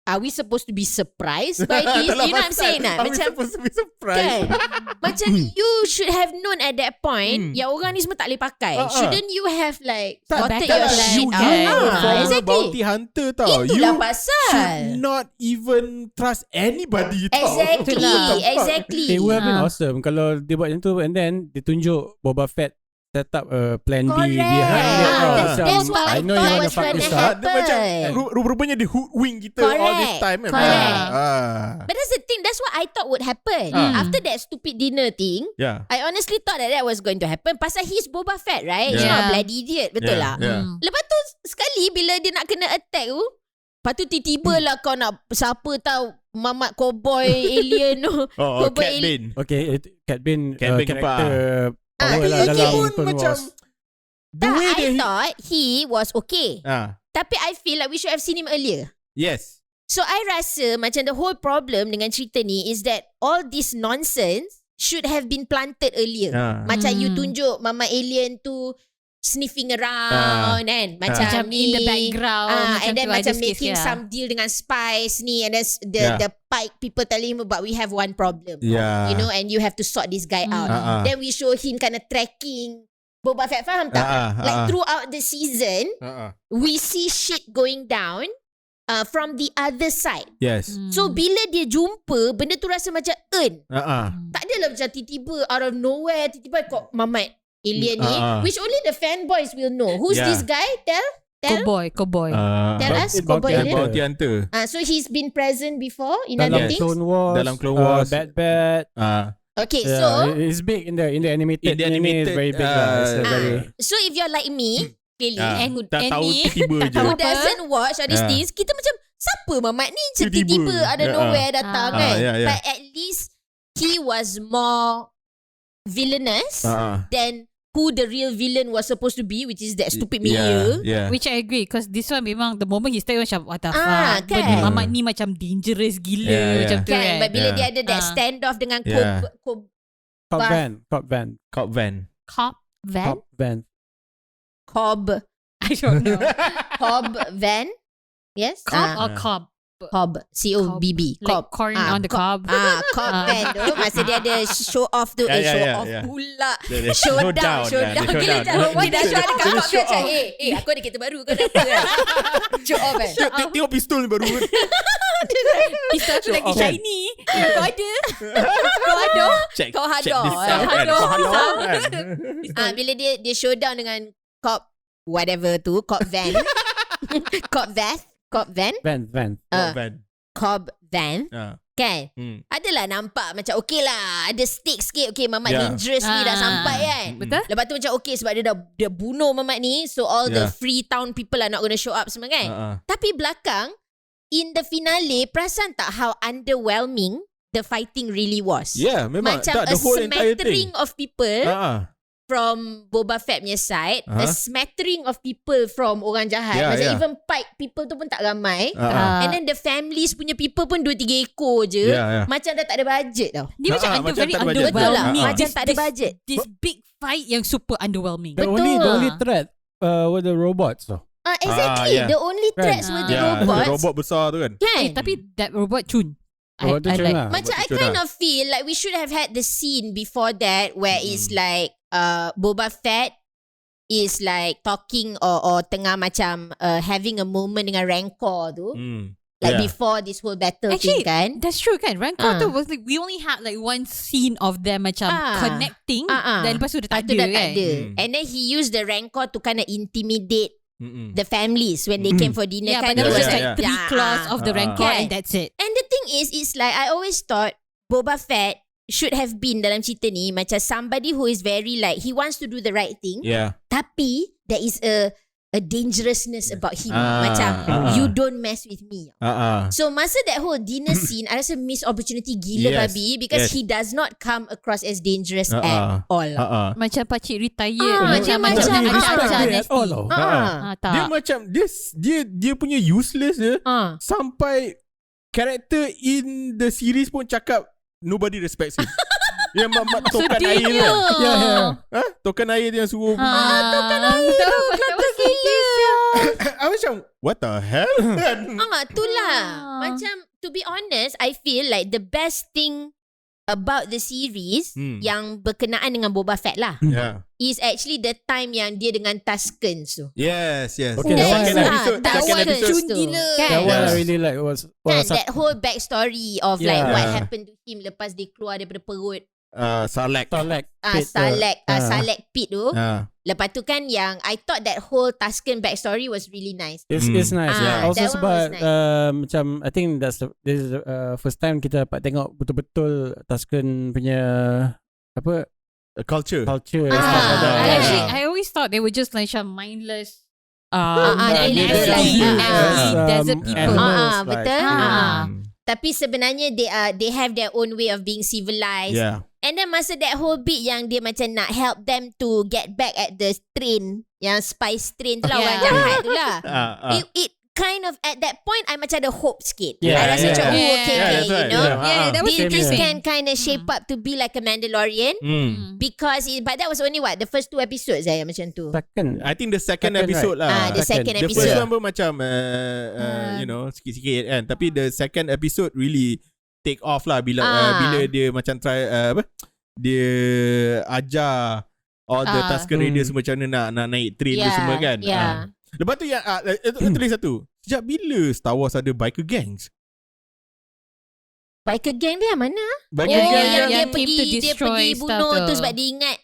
Speaker 2: are we supposed to be surprised by this? You know what I'm saying?
Speaker 1: Are we supposed to be surprised?
Speaker 2: Kan? Macam you should have known at that point yang orang ni semua tak boleh pakai. Shouldn't you have like spotted your shit out?
Speaker 1: Exactly. Bounty hunter tau.
Speaker 2: Itulah
Speaker 1: you
Speaker 2: pasal
Speaker 1: should not even trust anybody tau.
Speaker 2: Exactly.
Speaker 3: It would have been awesome kalau dia buat macam tu, and then dia tunjuk Boba Fett set up a plan B behind it.
Speaker 2: That's what I thought was going to happen.
Speaker 1: Macam rupanya dia hoodwink kita all this time.
Speaker 2: But that's the thing, that's what I thought would happen. After that stupid dinner thing, I honestly thought that was going to happen. Pasal he's Boba Fett, right? He's not a bloody idiot. Betul lah. Lepas tu sekali bila dia nak kena attack tu, lepas tu tiba-tiba lah kau nak siapa tahu mamat cowboy alien tu.
Speaker 1: Cat Bane.
Speaker 3: Okay, Cat Bane character
Speaker 1: tapi
Speaker 3: dalam
Speaker 1: macam
Speaker 2: I thought he was okay. Tapi I feel like we should have seen him earlier.
Speaker 1: Yes.
Speaker 2: So I rasa macam the whole problem dengan cerita ni is that all this nonsense should have been planted earlier. Macam you tunjuk mama alien tu sniffing around kan, macam
Speaker 4: in the background,
Speaker 2: and then macam making some deal dengan spies ni, and then the Pike people telling him about we have one problem, you know, and you have to sort this guy out. Then we show him kind of tracking Boba Fett, faham tak? Like throughout the season we see shit going down from the other side.
Speaker 1: Yes.
Speaker 2: So bila dia jumpa benda tu rasa macam tak adalah macam tiba-tiba out of nowhere tiba-tiba kok mamat alien ni, which only the fanboys will know. Who's this guy? Tell
Speaker 4: Cowboy.
Speaker 2: Tell us, Cowboy alien.
Speaker 1: Bounty hunter.
Speaker 2: So he's been present before in other things.
Speaker 3: Dalam Clone Wars, Bad Bad.
Speaker 2: Okay, so
Speaker 3: it's big in the animated.
Speaker 1: In the animated,
Speaker 3: it's very big.
Speaker 2: So if you're like me, clearly, and
Speaker 1: tahu tiba je.
Speaker 2: who doesn't watch all these things, kita macam siapa mamat ni tiba-tiba ada nowhere datang kan. But at least he was more villainous than who the real villain was supposed to be, which is that stupid Heya.
Speaker 4: Which I agree, because this one memang the moment he start macam what the fuck,
Speaker 2: kan?
Speaker 4: Mamat ni macam dangerous gila macam tu kan.
Speaker 2: But bila dia ada that standoff dengan
Speaker 3: Cop
Speaker 4: I don't know.
Speaker 2: Cobb Van. Yes.
Speaker 4: Cobb or Cobb?
Speaker 2: Cobb. C-O-B-B.
Speaker 4: Like corn on the cob.
Speaker 2: Cobb Van tu. Masa dia ada show off tu. Show off pula. Showdown. Gila jangan. Dia dah show ada Cobb Van macam, aku ada kereta baru. Kau nak apa? Show off kan.
Speaker 1: Tengok pistol ni baru.
Speaker 4: Pistol tu lagi shiny. Kau ada. Kau ada.
Speaker 2: Bila dia showdown dengan Cobb whatever tu, Cobb Van. Cobb Van. Kan? Adalah nampak macam okey lah. Ada stake sikit. Okay, Mamat dangerous ni dah sampai kan.
Speaker 4: Betul.
Speaker 2: Lepas tu macam okay sebab dia bunuh Mamat ni. So all the Freetown people are not going to show up semua kan. Tapi belakang, in the finale, perasan tak how underwhelming the fighting really was?
Speaker 1: Memang
Speaker 2: macam
Speaker 1: the whole entire
Speaker 2: smattering
Speaker 1: thing
Speaker 2: of people from Boba Fett punya side, a smattering of people from orang jahat. Macam even Pike people tu pun tak ramai. And then the families punya people pun 2-3 ekor je. Macam dah tak ada budget tau.
Speaker 4: Dia macam very
Speaker 2: underwhelming. Betul lah. Macam tak ada budget.
Speaker 4: This big fight yang super underwhelming.
Speaker 3: The only threat were the robots though.
Speaker 2: Exactly. The only threats were the robots.
Speaker 1: The robot besar tu kan.
Speaker 4: Tapi that robot cun.
Speaker 2: Macam I kind of feel like we should have had the scene before that where it's like Boba Fett is like talking or tengah macam having a moment dengan Rancor tu. Like before this whole battle thing kan.
Speaker 4: That's true kan. Rancor tu was like, we only had like one scene of them macam connecting. Dan lepas tu dah tak ada kan.
Speaker 2: And then he used the Rancor to kind of intimidate the families when they came for dinner.
Speaker 4: But there was just like 3 claws of the Rancor and that's it.
Speaker 2: And the thing is, it's like I always thought Boba Fett should have been dalam cerita ni macam somebody who is very like he wants to do the right thing. Tapi there is a dangerousness about him. Macam you don't mess with me. So masa that whole dinner scene, I rasa miss opportunity gila babi because he does not come across as dangerous at all.
Speaker 4: Macam pakcik retired.
Speaker 2: Macam
Speaker 1: dia macam dia punya useless dia sampai karakter in the series pun cakap nobody respects him. Yang Mamat tokan air tu kan. Tokan air tu yang suruh
Speaker 2: tokan air tu kelakar gila.
Speaker 1: I macam what the hell.
Speaker 2: Itulah. Macam to be honest, I feel like the best thing about the series yang berkenaan dengan Boba Fett lah is actually the time yang dia dengan Tuskens tu.
Speaker 1: Yes.
Speaker 3: Okay,
Speaker 1: second episode
Speaker 3: that one I really like was
Speaker 2: that whole backstory of like what happened to him lepas dia keluar daripada perut
Speaker 1: Sarlacc
Speaker 2: pit tu. Lepas tu kan yang I thought that whole Tusken backstory was really nice.
Speaker 3: It's nice. Also sebab macam I think this is the first time kita dapat tengok betul-betul Tusken punya apa
Speaker 1: culture.
Speaker 4: Actually, I always thought they were just like some mindless desert people.
Speaker 2: Betul. Tapi sebenarnya they have their own way of being civilized. And then masa that whole bit yang dia macam nak help them to get back at the train, yang spice train tu lah orang jahat tu lah. It kind of at that point I macam ada hope sikit. I rasa macam okay, you know. This can kind of shape up to be like a Mandalorian because but that was only the first 2 episodes macam tu.
Speaker 1: I think the second episode lah.
Speaker 2: The second episode.
Speaker 1: The first one pun macam you know sikit-sikit kan. Tapi the second episode really take off lah bila dia macam try dia ajar all the Tusken Raiders macam mana nak naik train tu semua kan. Lepas tu yang tulis satu, sejak bila Star Wars ada biker gangs?
Speaker 2: Biker gang dia mana?
Speaker 1: Biker gang
Speaker 2: yang dia pergi bunuh tu sebab dia ingat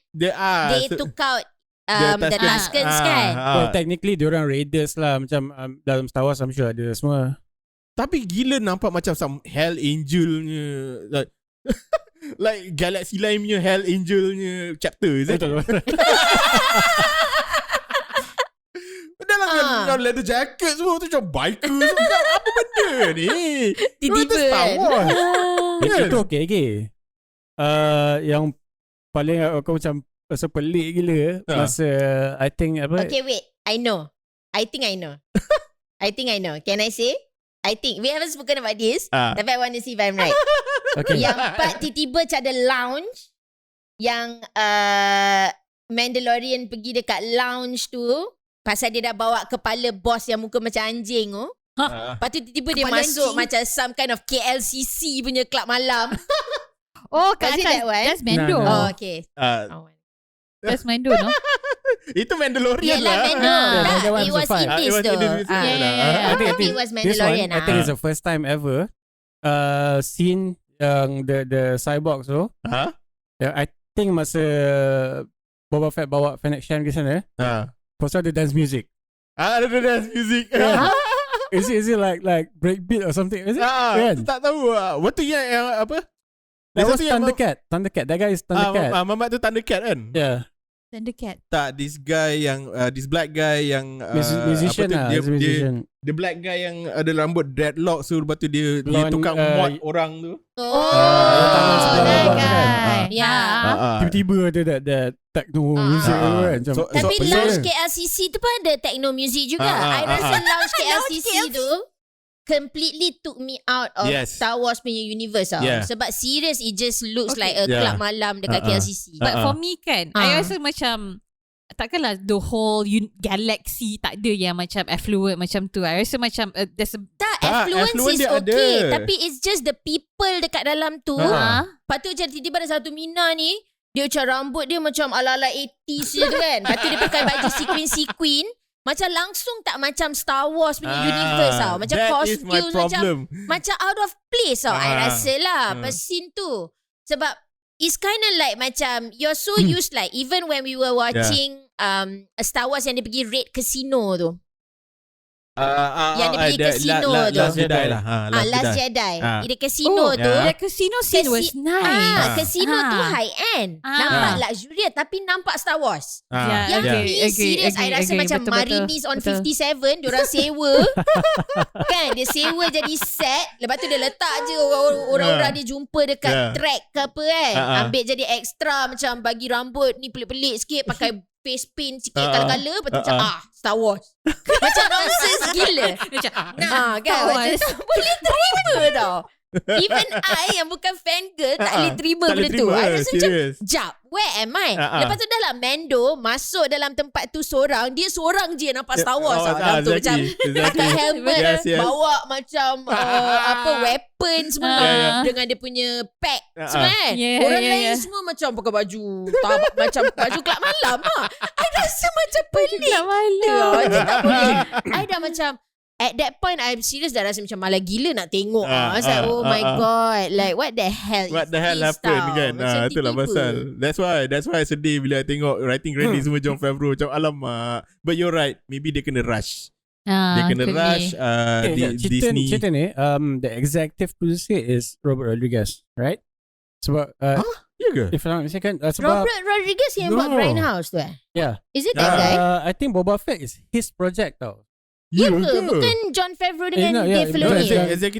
Speaker 2: they took out the Tuskens kan.
Speaker 3: Well, technically diorang Raiders lah. Macam dalam Star Wars I'm sure ada semua.
Speaker 1: Tapi gila nampak macam some Hell Angelnya like Galaxy Line punya Hell Angelnya chapter is it? Dalam leather jacket semua tu macam biker semua. Apa benda ni?
Speaker 2: Tiba-tiba
Speaker 1: Star Wars.
Speaker 3: Itu okay. Yang paling aku macam Pasal pelik gila. Masa I think apa.
Speaker 2: Okay, wait. I know. I think I know. Can I say? I think we haven't spoken about this, tapi I want to see if I'm right.
Speaker 3: Okay.
Speaker 2: Yang part tiba-tiba macam ada lounge, yang Mandalorian pergi dekat lounge tu pasal dia dah bawa kepala bos yang muka macam anjing tu. Lepas tu tiba-tiba dia masuk macam some kind of KLCC punya club malam.
Speaker 4: Oh, kat
Speaker 2: Was it that one?
Speaker 4: That's Mando.
Speaker 2: Oh, okay.
Speaker 4: That's Mando, no?
Speaker 1: Itu Mandalorian
Speaker 2: Yelah,
Speaker 1: lah.
Speaker 2: Mando. It was in this though.
Speaker 4: Yeah.
Speaker 2: I think it was Mandalorian.
Speaker 3: I think it's the first time ever seen yang the cyborg tu. I think masa Boba Fett bawa Fennec Shand ke sana. Pasal ada dance music.
Speaker 1: Ada dance music.
Speaker 3: Is it like breakbeat or something? Is it?
Speaker 1: Tak tahu. Waktu yang apa?
Speaker 3: That was Thundercat. That guy is Thundercat.
Speaker 1: Mamat tu Thundercat kan?
Speaker 3: Yeah.
Speaker 4: Thundercat.
Speaker 1: Tak, this guy yang this black guy yang
Speaker 3: musician lah.
Speaker 1: The black guy yang ada rambut dreadlock, so lepas tu dia tukang mod orang tu.
Speaker 2: That guy.
Speaker 3: Tiba-tiba ada that techno music kan.
Speaker 2: Tapi lounge KLCC tu pun ada techno music juga. I rasa lounge KLCC tu completely took me out of Star Wars punya universe tau. Sebab serious, it just looks like a club malam dekat KLCC.
Speaker 4: But for me kan, I rasa macam takkanlah the whole galaxy tak ada yang macam affluent macam tu. I rasa macam there's a
Speaker 2: affluence is okay, tapi it's just the people dekat dalam tu. Lepas tu macam tiba-tiba ada satu Mina ni, dia macam rambut dia macam ala-ala 80s je tu kan. Lepas tu dia pakai baju sequin. Macam langsung tak macam Star Wars punya universe tau. Macam costume macam out of place tau. I rasa lah pas scene tu. Sebab it's kind of like macam you're so used, like even when we were watching Star Wars yang dia pergi raid casino tu. Yang dia pergi casino tu.
Speaker 1: Last Jedi lah.
Speaker 2: Last Jedi. Dia casino tu.
Speaker 4: The casino scene was nice.
Speaker 2: Casino tu high end. Nampak luxurious tapi nampak Star Wars. Yang ni serious. I rasa macam Marinis on 57. Diorang sewa. Kan, dia sewa jadi set. Lepas tu dia letak je orang-orang dia jumpa dekat track ke apa kan. Ambil jadi extra, macam bagi rambut ni pelik-pelik sikit, pakai face paint sikit kala-kala. Lepas tu macam Star Wars. Macam nonsense gila. Macam kan, macam tak boleh terima tau. Even I yang bukan fan girl tak boleh terima benda tu. I rasa macam jap, where am I? Lepas tu dah lah Mando masuk dalam tempat tu seorang. Dia seorang je nampak Star Wars tau. Dalam tu macam pakai helmet, bawa macam apa weapon semua dengan dia punya pack semua kan. Orang lain semua macam pakai baju macam baju kelab malam lah. I rasa macam pelik. Kelab malam. Macam tak boleh. I dah macam at that point, I'm serious dah rasa macam malah gila nak tengok. I was like, oh my god, like what the hell
Speaker 1: happened kan. Itulah pasal. That's why I sedih bila I tengok writing credit semua Jon Favreau. Macam alamak. But you're right, maybe dia kena rush. Dia kena rush Disney.
Speaker 3: Cerita ni, the executive producer is Robert Rodriguez, right? Sebab
Speaker 1: ya ke?
Speaker 3: If I'm not mistaken,
Speaker 2: Robert Rodriguez yang buat Grindhouse tu
Speaker 3: Yeah.
Speaker 2: Is it that guy?
Speaker 3: I think Boba Fett is his project tau.
Speaker 2: Ya ke? Bukan Jon Favreau dengan Dave Filoni.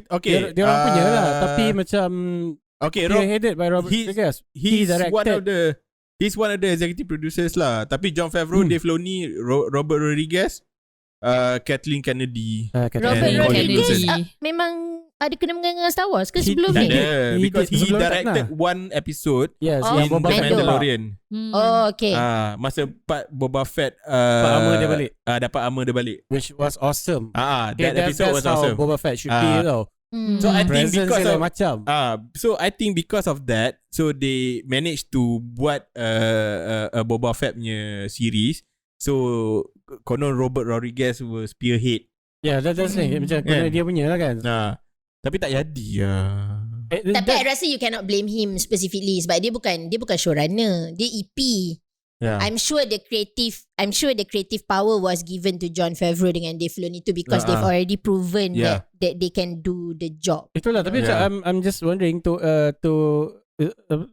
Speaker 1: Okay.
Speaker 3: Dia orang punya lah. Tapi macam headed by Robert Rodriguez.
Speaker 1: He's one of the executive producers lah. Tapi Jon Favreau, Dave Filoni, Robert Rodriguez, Kathleen Kennedy.
Speaker 2: Robert Rodriguez memang ada kena dengan Star Wars ke sebelum ni?
Speaker 1: Because he directed one episode in The Mandalorian.
Speaker 2: Oh, okay.
Speaker 1: Masa part Boba Fett dapat armor dia balik,
Speaker 3: which was awesome.
Speaker 1: That episode was awesome.
Speaker 3: Boba Fett should be tau.
Speaker 1: So I think because of
Speaker 3: macam
Speaker 1: because of that, so they managed to buat a Boba Fett punya series. So konon Robert Rodriguez was spearhead.
Speaker 3: Yeah, that's it. Macam konon dia punya lah kan.
Speaker 1: Tapi tak jadi
Speaker 2: Tapi I rasa you cannot blame him specifically sebab dia bukan showrunner, dia EP. I'm sure the creative power was given to Jon Favreau dengan Dave Filoni tu because they've already proven that they can do the job.
Speaker 3: Itulah, tapi I'm just wondering to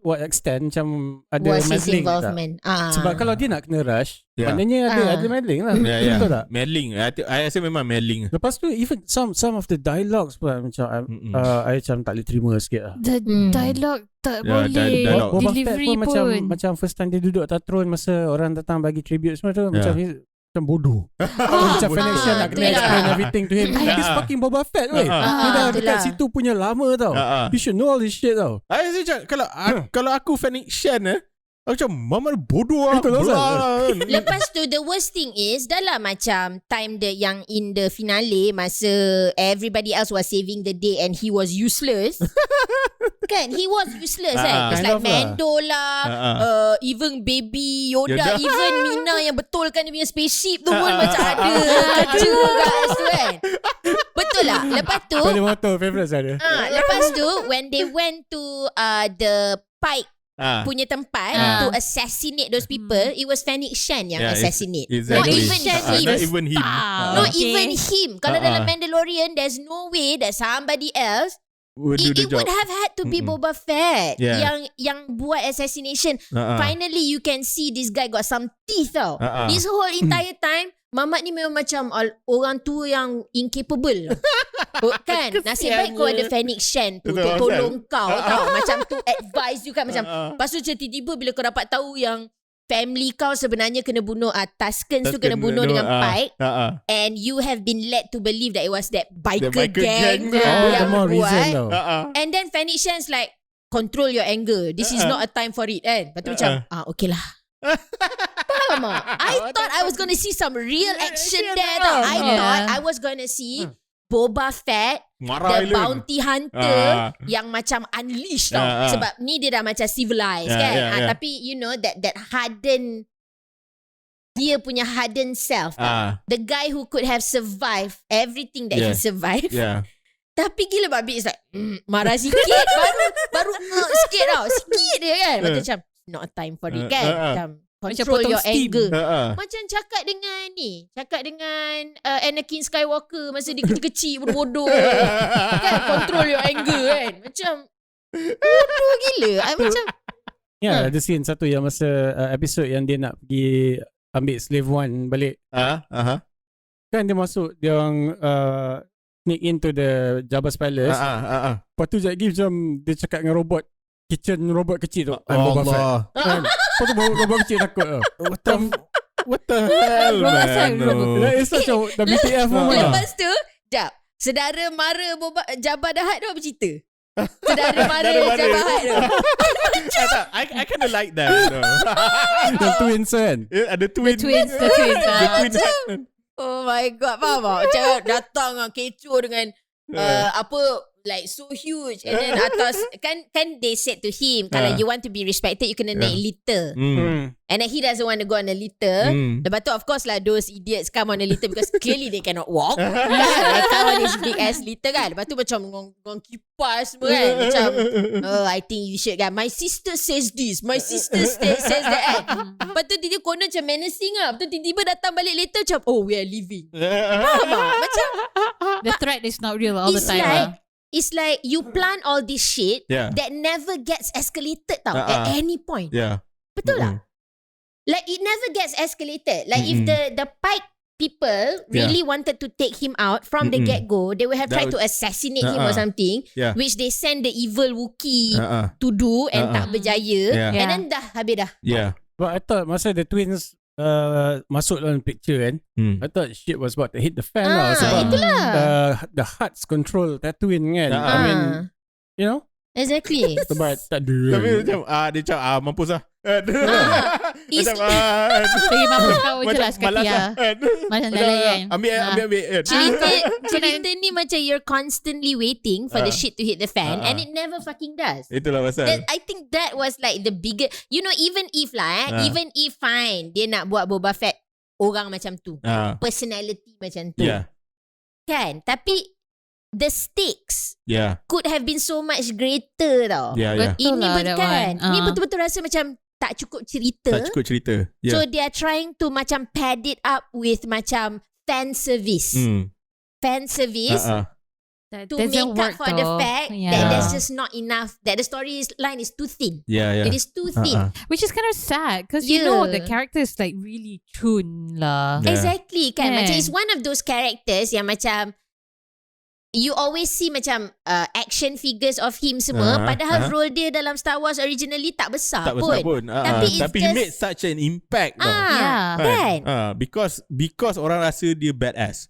Speaker 3: what extent macam ada
Speaker 2: was his
Speaker 3: meddling
Speaker 2: involvement.
Speaker 3: Sebab kalau dia nak kena rush, maknanya ada meddling lah. Betul tak?
Speaker 1: Meddling. I rasa memang meddling.
Speaker 3: Lepas tu even some of the dialogues pun macam I macam tak boleh terima sikit lah.
Speaker 4: The dialogue tak boleh.
Speaker 3: Boba Fett
Speaker 4: Delivery
Speaker 3: pun
Speaker 4: pun
Speaker 3: macam first time dia duduk atas throne masa orang datang bagi tribute semua tu macam bodoh. Macam Fennec nak kena explain everything to him. This fucking Boba Fett weh. Dia dah dekat situ punya lama tau. You should know all this shit tau.
Speaker 1: I rasa kalau aku Fennec aku macam mama bodoh lah.
Speaker 2: Lepas tu the worst thing is dalam macam time yang in the finale masa everybody else was saving the day and he was useless. Kan, he was useless kan. It's like Mando lah, even baby Yoda, even Mina yang betulkan dia punya spaceship tu pun macam ada kerja kat situ kan. Betul lah. Lepas tu
Speaker 3: motor favorite saya.
Speaker 2: Lepas tu when they went to the Pike punya tempat to assassinate those people, it was Fennec Shan yang assassinate. Not even him. Not even him. Kalau dalam Mandalorian, there's no way that somebody else it would have had to be Boba Fett yang buat assassination. Finally you can see this guy got some teeth tau. This whole entire time Mamat ni memang macam orang tua yang incapable. Kan? Nasib baik kau ada Fennec Shan tu untuk tolong kau tau. Macam tu advise you kan. Macam lepas tu tiba-tiba bila kau dapat tahu yang family kau sebenarnya kena bunuh, Tuskens tu kena bunuh dengan Pike, and you have been led to believe that it was that biker gang yang buat. And then Fennec Shan's like, control your anger, this is not a time for it kan. Lepas tu macam okay lah. Faham tak? I thought I was gonna see some real action there tau. I thought I was gonna see Boba Fett, the bounty hunter yang macam unleashed tau. Sebab ni dia dah macam civilized kan. Tapi you know that hardened, dia punya hardened self tau. The guy who could have survived everything that he survived. Tapi gila babi is like marah sikit, baru sikit tau. Sikit dia kan. Macam not a time for it kan. Macam control your anger. Macam cakap dengan Anakin Skywalker masa dia kecil-kecil bodoh kan, control your anger kan. Macam bodoh gila. Macam
Speaker 3: ada scene satu yang masa episode yang dia nak pergi ambil Slave One balik. Kan dia masuk, dia orang sneak into the Jabba's Palace. Lepas tu sekejap lagi macam dia cakap dengan robot kitchen, robot kecil tu, Boba Fett. Lepas tu robot kecil takut tau. What the hell man. It's such a WTF moment.
Speaker 2: Lepas tu sedara mara Jabba dah tu apa cerita? Sedara mara Jabba tu.
Speaker 1: I kind of like that.
Speaker 3: The twins kan.
Speaker 1: Ada twins.
Speaker 4: The twins.
Speaker 2: Oh my god, faham tak? Macam datang kecoh dengan like so huge, and then atas kan they said to him kalau you want to be respected you kena naik litter, and then he doesn't want to go on a litter. Lepas tu of course lah those idiots come on a litter because clearly they cannot walk. They come on this big ass litter kan. Lepas tu macam ngong kipas semua kan. Macam I think you should kan, my sister says this, my sister says that. Lepas tu tiba-tiba konon macam menacing lah. Lepas tu tiba-tiba datang balik later macam we are leaving. Faham tak? Macam
Speaker 4: the threat is not real all the time.
Speaker 2: It's like you plan all this shit that never gets escalated tau at any point. Betul lah. Like it never gets escalated. Like if the Pike people really wanted to take him out from the get-go, they would have tried to assassinate him or something, which they send the evil Wookiee to do and tak berjaya. And then dah habis dah.
Speaker 3: But I thought masa the twins masuk dalam picture kan, I thought shit was about to hit the fan lah. Sebab
Speaker 2: itulah.
Speaker 3: The Hutts control Tatooine kan. I mean, you know.
Speaker 2: Exactly.
Speaker 3: Sebab tak ada.
Speaker 1: Tapi macam dia macam mampus lah. Macam
Speaker 4: Bagi mampus kau je lah sekali lah. Macam layan.
Speaker 1: Ambil.
Speaker 2: Cerita ni macam you're constantly waiting for the shit to hit the fan, and it never fucking does.
Speaker 1: Itulah pasal.
Speaker 2: I think that was like the biggest, you know, even if even if fine dia nak buat Boba Fett orang macam tu, personality macam tu, kan, tapi the stakes could have been so much greater tau. Ini kan, ni betul-betul rasa macam tak cukup cerita. So they are trying to macam pad it up with macam fan service.
Speaker 4: That
Speaker 2: to make
Speaker 4: doesn't
Speaker 2: up
Speaker 4: work
Speaker 2: for the
Speaker 4: though.
Speaker 2: fact that there's just not enough, that the storyline is too thin.
Speaker 1: Yeah.
Speaker 2: It is too thin.
Speaker 4: Which is kind of sad because you know the character is like really chun lah.
Speaker 1: Yeah.
Speaker 2: Exactly kan.
Speaker 4: Yeah.
Speaker 2: Macam it's one of those characters yang macam you always see macam action figures of him semua, padahal role dia dalam Star Wars originally tak besar pun. Tapi
Speaker 1: he made such an impact
Speaker 2: kan?
Speaker 1: Because orang rasa dia badass.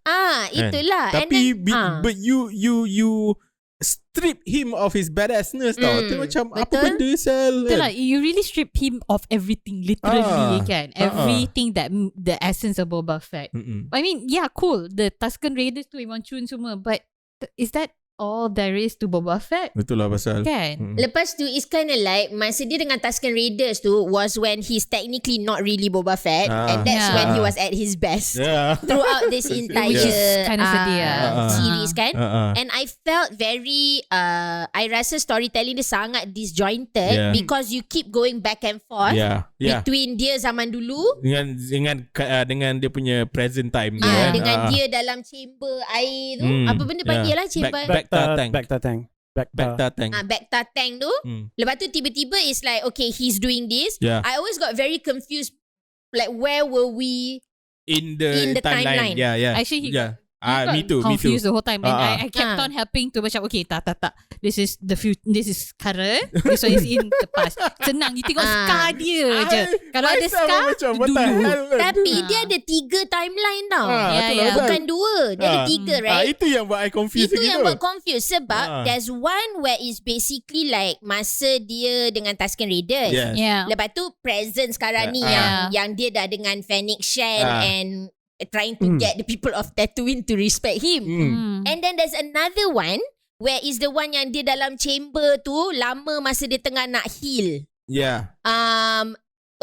Speaker 2: Itulah.
Speaker 1: Tapi but you strip him of his badassness tau. Tu macam apa benda sel.
Speaker 4: Itulah, you really strip him of everything literally kan. Everything that the essence of Boba Fett. I mean, yeah, cool. The Tusken Raiders tu memang cun semua, but is that all there is to Boba Fett?
Speaker 1: Betul lah pasal
Speaker 4: kan.
Speaker 2: Lepas tu it's kind of like masa dia dengan Tusken Raiders tu was when he's technically not really Boba Fett, and that's when he was at his best throughout this entire
Speaker 4: which is kind of sedih
Speaker 2: series kan. And I felt very I rasa storytelling dia sangat disjointed because you keep going back and forth between dia zaman dulu
Speaker 1: dengan dia punya present time
Speaker 2: dengan dia dalam chamber air tu, apa benda panggil lah chamber
Speaker 3: Bacta tank tu.
Speaker 2: Lepas tu tiba-tiba it's like okay, he's doing this. I always got very confused, like where were we
Speaker 1: in the timeline.
Speaker 4: Actually
Speaker 1: me too
Speaker 4: confused the whole time, and I kept on helping to macam okay, tak this is the future, this is current, this one is in the past. Senang you tengok scar dia je. Kalau ada scar dulu,
Speaker 2: tapi dia ada 3 timeline tau. Bukan 2, dia ada 3, right?
Speaker 1: Itu yang buat I confused.
Speaker 2: Itu yang buat confused sebab there's one where is basically like masa dia dengan Tusken Raiders. Lepas tu present sekarang ni yang dia dah dengan Fennec Shan and trying to get the people of Tatooine to respect him. And then there's another one where is the one yang dia dalam chamber tu lama masa dia tengah nak heal.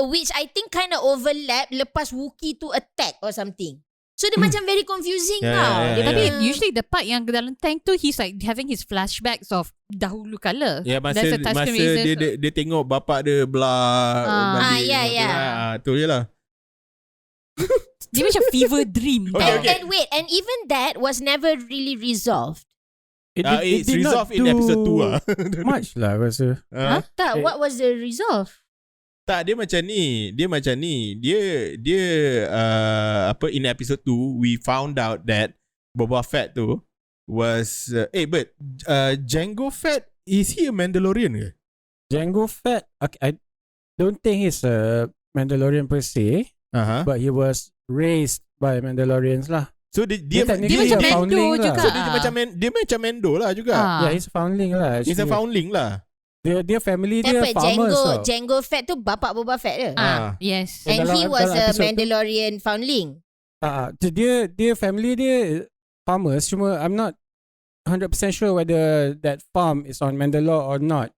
Speaker 2: Which I think kind of overlap lepas Wookiee tu attack or something. So dia macam very confusing tau.
Speaker 4: Tapi usually the part yang dalam tank tu he's like having his flashbacks of dahulu kala.
Speaker 1: Masa dia tengok bapak dia belah. Tu je lah.
Speaker 4: Dia macam fever dream.
Speaker 2: And wait, and even that was never really resolved.
Speaker 1: It's resolved in episode 2
Speaker 3: much lah rasa.
Speaker 2: Tak, what was the resolve?
Speaker 1: Tak, dia macam ni. Dia apa, in episode 2 we found out that Boba Fett tu was but Jango Fett, is he a Mandalorian ke?
Speaker 3: Jango Fett, I don't think he's a Mandalorian per se, but he was raised by Mandalorians lah.
Speaker 1: So dia
Speaker 4: macam Mando juga.
Speaker 1: So dia macam Mando lah juga.
Speaker 3: Yeah, he's a foundling lah.
Speaker 1: He's a foundling lah.
Speaker 3: Dia family dia farmers tau.
Speaker 2: Jango Fett tu bapak Boba Fett ke?
Speaker 4: Yes.
Speaker 2: And he was a Mandalorian foundling.
Speaker 3: Dia family dia farmers, cuma I'm not 100% sure whether that farm is on Mandalore or not.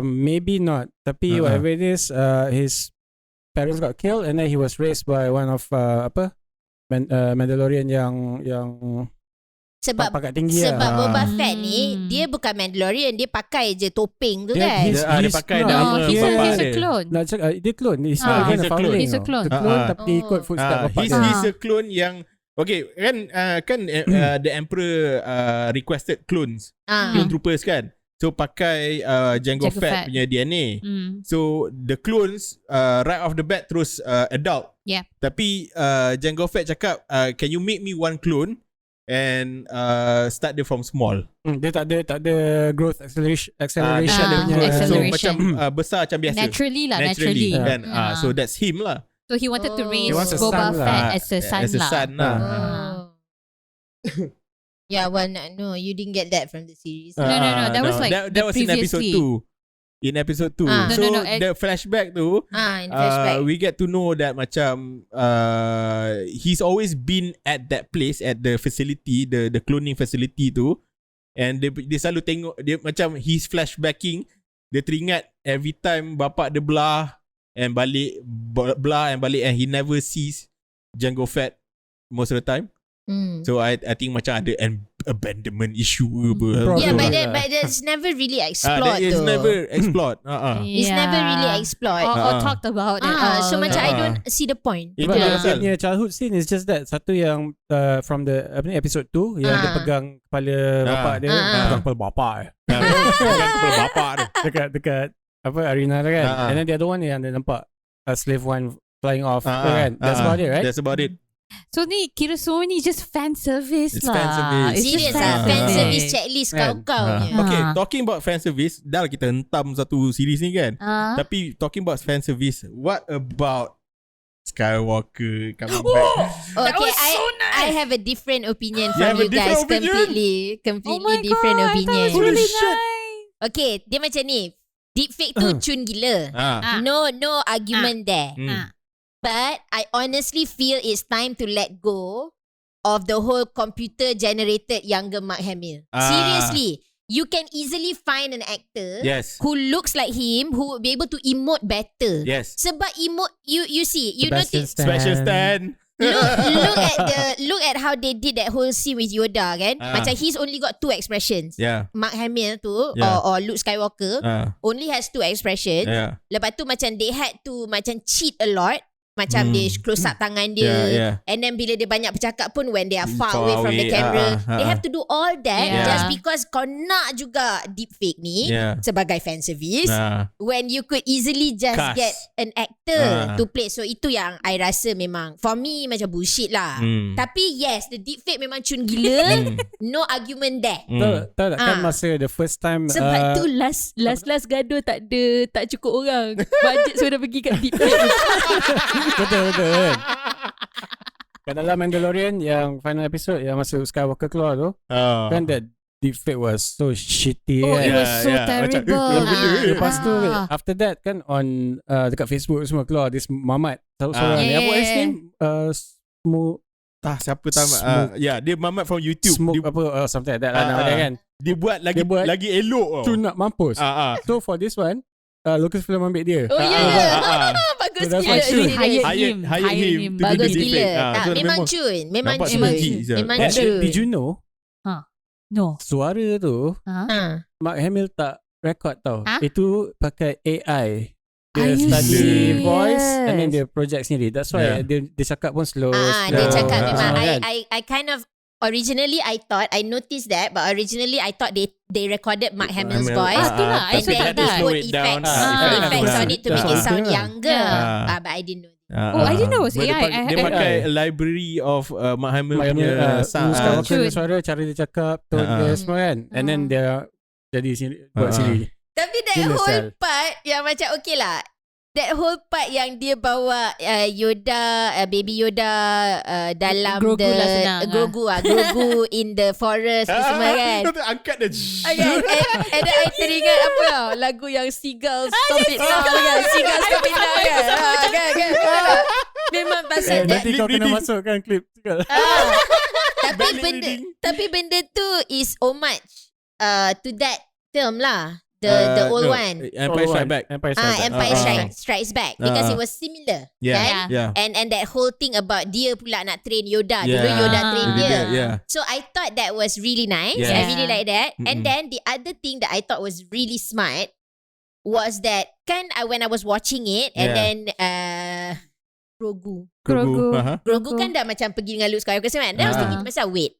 Speaker 3: Maybe not. Tapi whatever it is, his parents got killed and then he was raised by one of Mandalorian yang
Speaker 2: sebab
Speaker 3: pangkat tinggi
Speaker 2: Boba Fett ni dia bukan Mandalorian, dia pakai je topeng tu kan.
Speaker 1: Dia pakai nama bapak
Speaker 4: dia. Clone.
Speaker 3: Dia clone. He's a clone.
Speaker 4: He's a clone.
Speaker 3: Tapi ikut footstep bapak dia.
Speaker 1: He's a clone yang okay kan the Emperor requested clones, clone troopers kan. So pakai Jango Fett punya DNA. So the clones right off the bat terus adult. Tapi Jango Fett cakap can you make me one clone and start dia from small.
Speaker 3: Dia tak ada growth acceleration.
Speaker 1: So macam besar macam biasa.
Speaker 4: Naturally
Speaker 1: kan. So that's him lah.
Speaker 4: So he wanted to raise Boba Fett as a son lah.
Speaker 2: Yeah, well, no, you didn't get that from the series.
Speaker 4: No. That was like
Speaker 1: that was in episode 2. In episode 2. So the flashback tu, we get to know that macam he's always been at that place, at the facility, the cloning facility tu, and dia selalu tengok dia macam he's flashbacking. Dia teringat every time bapak dia belah and balik, and he never sees Jango Fett most of the time. So I think macam ada abandonment issue apa.
Speaker 2: Yeah, but that's never really explored.
Speaker 1: That is never explored.
Speaker 2: It's never really explored.
Speaker 4: Or talked about at all.
Speaker 2: So macam I don't see the point.
Speaker 3: But dia punya childhood scene is just that. Satu yang from the episode 2 yang dia pegang kepala bapak dia, pegang kepala bapak pegang kepala bapak dia dekat apa arena tu kan. And then the other one yang dia nampak slave one flying off kan. That's about it, right?
Speaker 1: That's about it.
Speaker 4: So ni kira so ni just fan service
Speaker 1: It's
Speaker 4: lah.
Speaker 1: fan service.
Speaker 4: It's
Speaker 2: Serious
Speaker 4: just
Speaker 2: fan service checklist kau-kau ni.
Speaker 1: Okay, talking about fan service, dah lah kita hentam satu series ni kan. Tapi talking about fan service, what about Skywalker coming back?
Speaker 2: Okay, I have a different opinion from you guys. Completely different opinion.
Speaker 4: That was really nice.
Speaker 2: Okay, dia macam ni. Deepfake tu cun gila. No argument there. But I honestly feel it's time to let go of the whole computer generated younger Mark Hamill. Seriously, you can easily find an actor who looks like him, who would be able to emote better. Sebab emote, you see, you notice
Speaker 1: Special stand.
Speaker 2: Look at how they did that whole scene with Yoda kan. Macam he's only got 2 expressions. Mark Hamill tu or Luke Skywalker only has 2 expressions. Lepas tu macam they had to macam cheat a lot. Macam dia close up tangan dia. And then bila dia banyak bercakap pun, when they are far away from the camera, they have to do all that just because kau nak juga deepfake ni sebagai fan service, when you could easily just get an actor to play. So itu yang I rasa memang for me macam bullshit lah. Tapi yes, the deepfake memang cun gila. No argument there.
Speaker 3: Tahu tak kan masa the first time
Speaker 2: sebab tu last gaduh tak cukup orang. Budget sudah pergi kat deepfake.
Speaker 3: Betul kan. Kat dalam Mandalorian yang final episode yang masa Skywalker keluar tu, kan that deepfake was so shitty.
Speaker 4: It was so terrible.
Speaker 3: Lepas tu after that kan on dekat Facebook semua keluar this Mamat seorang ni, apa his name,
Speaker 1: siapa tahu dia Mamat from YouTube.
Speaker 3: Smoke apa something like that lah kan.
Speaker 1: Dia buat lagi elok
Speaker 3: tu nak mampus. So for this one Lucasfilm ambil dia.
Speaker 2: Bagus
Speaker 3: so
Speaker 2: gila.
Speaker 1: Hire him
Speaker 2: Bagus gila. Memang cun.
Speaker 3: Did you know?
Speaker 4: No.
Speaker 3: Suara tu Mark Hamill tak record tau. Itu pakai AI. Dia study voice and then dia project sendiri. That's why dia cakap pun slow.
Speaker 2: Dia cakap memang I kind of originally I noticed that, but originally I thought they recorded Mark Hamill's voice and then they put effects on it to make it sound younger. But I didn't know.
Speaker 4: I didn't know it was AI.
Speaker 1: Dia pakai a library of Mark Hamill punya sound.
Speaker 3: Suara, cara dia cakap, tone dia semua kan. And then dia jadi buat sendiri.
Speaker 2: Tapi that whole part yang macam okay lah. That whole part yang dia bawa Yoda, baby Yoda dalam
Speaker 4: Grogu
Speaker 2: the
Speaker 4: lah
Speaker 2: Grogu in the forest semua kan.
Speaker 1: Angkat dia.
Speaker 2: And then I teringat apa tau, lagu yang Seagull Stop It Now kan. Seagull Stop It Now kan. Memang pasal
Speaker 3: nanti kau kena masukkan klip.
Speaker 2: Tapi benda tu is homage to that film lah. The old one.
Speaker 1: Empire Strikes Back.
Speaker 2: Empire Strikes Back. Because it was similar. Kan? And that whole thing about dia pula nak train Yoda. Dulu Yoda train dia. So I thought that was really nice. I really like that. And then the other thing that I thought was really smart was that kan when I was watching it and then Grogu kan dah macam pergi dengan Luke Skywalker kan. Then I was thinking pasal wait,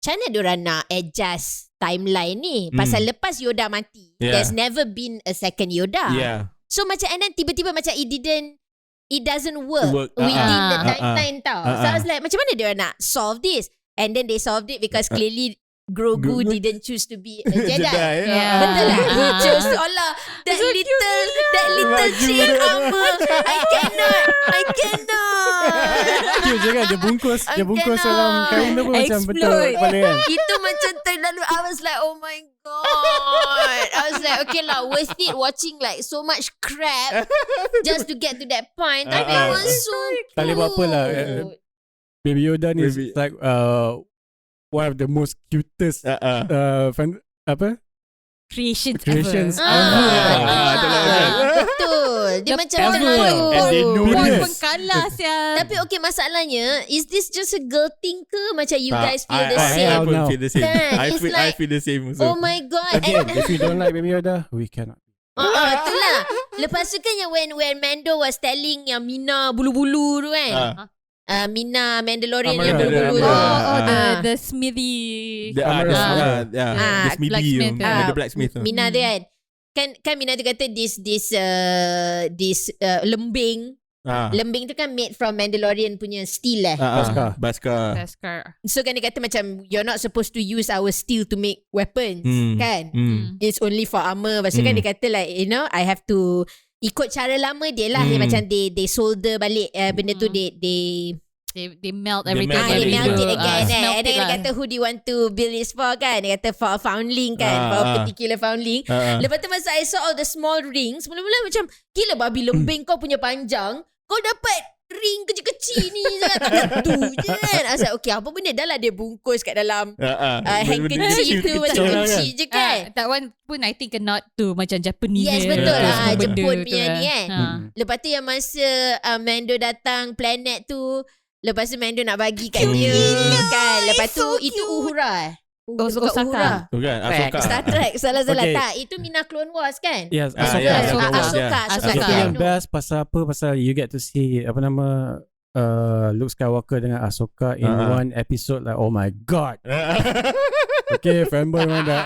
Speaker 2: macam mana diorang nak adjust timeline ni? Pasal lepas Yoda mati, there's never been a second Yoda. So macam and then tiba-tiba macam it doesn't work within the timeline tau. So I was like, macam mana diorang nak solve this? And then they solved it because clearly Grogu didn't choose to be a Jedi. Betul lah. He chose Allah. That little chain armor. I cannot.
Speaker 3: Cute je kan. Dia bungkus dalam kain tu pun macam betul kepala kan.
Speaker 2: Itu macam terlalu. I was like, oh my god. I was like, okay lah, worth it watching like so much crap just to get to that point. Tapi it was so cool.
Speaker 3: Tak boleh buat apa lah. Baby Yoda ni is like one of the most cutest creations
Speaker 2: ever. Betul. Betul. Dia macam
Speaker 1: And they know
Speaker 4: Boy
Speaker 1: this.
Speaker 4: pun kalah sial.
Speaker 2: Tapi okay, masalahnya, is this just a girl thing ke? Macam you guys feel the
Speaker 1: I
Speaker 2: same?
Speaker 1: pun feel the same.
Speaker 2: Kan?
Speaker 1: I
Speaker 2: It's
Speaker 1: feel the same also.
Speaker 2: Oh my god.
Speaker 3: Again, if you don't like Baby Yoda, we cannot.
Speaker 2: Itulah. Lepas tu kan yang when Mando was telling yang Mina bulu-bulu tu kan. Mina Mandalorian yang bulu-bulu tu.
Speaker 4: The smithy.
Speaker 1: The Smithy, the blacksmith.
Speaker 2: Mina tu kan Mina tu kata this lembing. Lembing tu kan made from Mandalorian punya steel
Speaker 1: Baskar.
Speaker 2: So kan dia kata macam you're not supposed to use our steel to make weapons kan. It's only for armor. Lepas tu kan dia kata like you know I have to ikut cara lama dia lah. Dia macam they solder balik benda tu
Speaker 4: They melt everything.
Speaker 2: They melt it again. And then dia
Speaker 4: lah.
Speaker 2: kata who do you want to build this for kan. Dia kata for a foundling kan. For a particular foundling. Lepas tu masa I saw all the small rings, mula-mula macam gila babi lembing kau punya panjang, kau dapat ring kecil-kecil ni tak tu je kan. I was like okay, apa benda dah lah dia bungkus kat dalam handkerchief tu macam kecil je kan.
Speaker 4: That one pun I think not to macam Japanese.
Speaker 2: Yes betul lah.
Speaker 4: benda
Speaker 2: Jepun
Speaker 4: tu
Speaker 2: punya ni kan. Lepas tu yang masa Mando datang planet tu, lepas tu Mando nak bagi kat dia kan. Lepas tu itu Uhura
Speaker 4: Osaka.
Speaker 1: Bukan, Ahsoka.
Speaker 2: Star Trek. Salah
Speaker 3: Okay.
Speaker 2: Tak, itu Mina Clone Wars kan.
Speaker 3: Yes,
Speaker 2: Ahsoka.
Speaker 3: Itu yang best pasal apa? Pasal you get to see apa nama Luke Skywalker dengan Ahsoka in one episode. Like oh my god. Okay, fanboy memang dah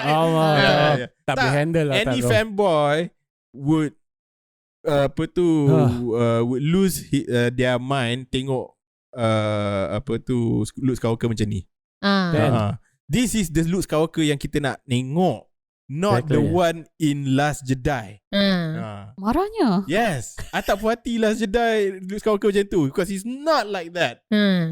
Speaker 3: tak boleh handle lah.
Speaker 1: Any fanboy would would lose their mind tengok Luke Skywalker macam ni. This is the Luke Skywalker yang kita nak tengok, not the one in Last Jedi.
Speaker 4: Marahnya.
Speaker 1: Yes, I tak puas hati Last Jedi Luke Skywalker macam tu because he's not like that.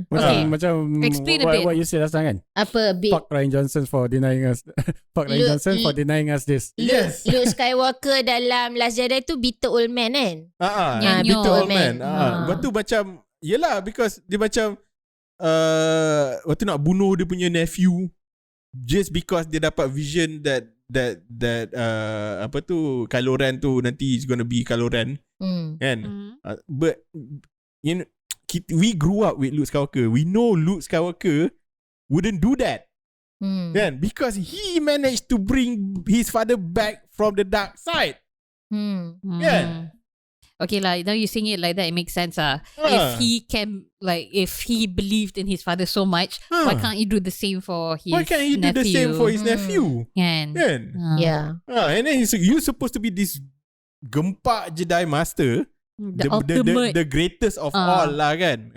Speaker 3: Macam
Speaker 4: Explain a bit.
Speaker 3: what you said last time kan.
Speaker 2: Apa bit?
Speaker 3: Fuck Ryan Johnson for denying us. Fuck Ryan Johnson for denying us this.
Speaker 1: Yes.
Speaker 2: Luke Skywalker dalam Last Jedi tu bitter old man kan.
Speaker 1: Bitter old man.
Speaker 2: man.
Speaker 1: Lepas tu macam yelah because dia macam waktu nak bunuh dia punya nephew just because dia dapat vision that Kylo Ren tu nanti is gonna be Kylo Ren kan. But you know, we grew up with Luke Skywalker. We know Luke Skywalker wouldn't do that kan, because he managed to bring his father back from the dark side kan.
Speaker 4: Okay lah, now you saying it like that, it makes sense If he can, like, if he believed in his father so much, why can't he do the same for his nephew?
Speaker 1: Why can't he do the same for his nephew?
Speaker 4: Kan?
Speaker 2: Yeah.
Speaker 1: And then you supposed to be this gempak Jedi Master, the greatest of all lah kan.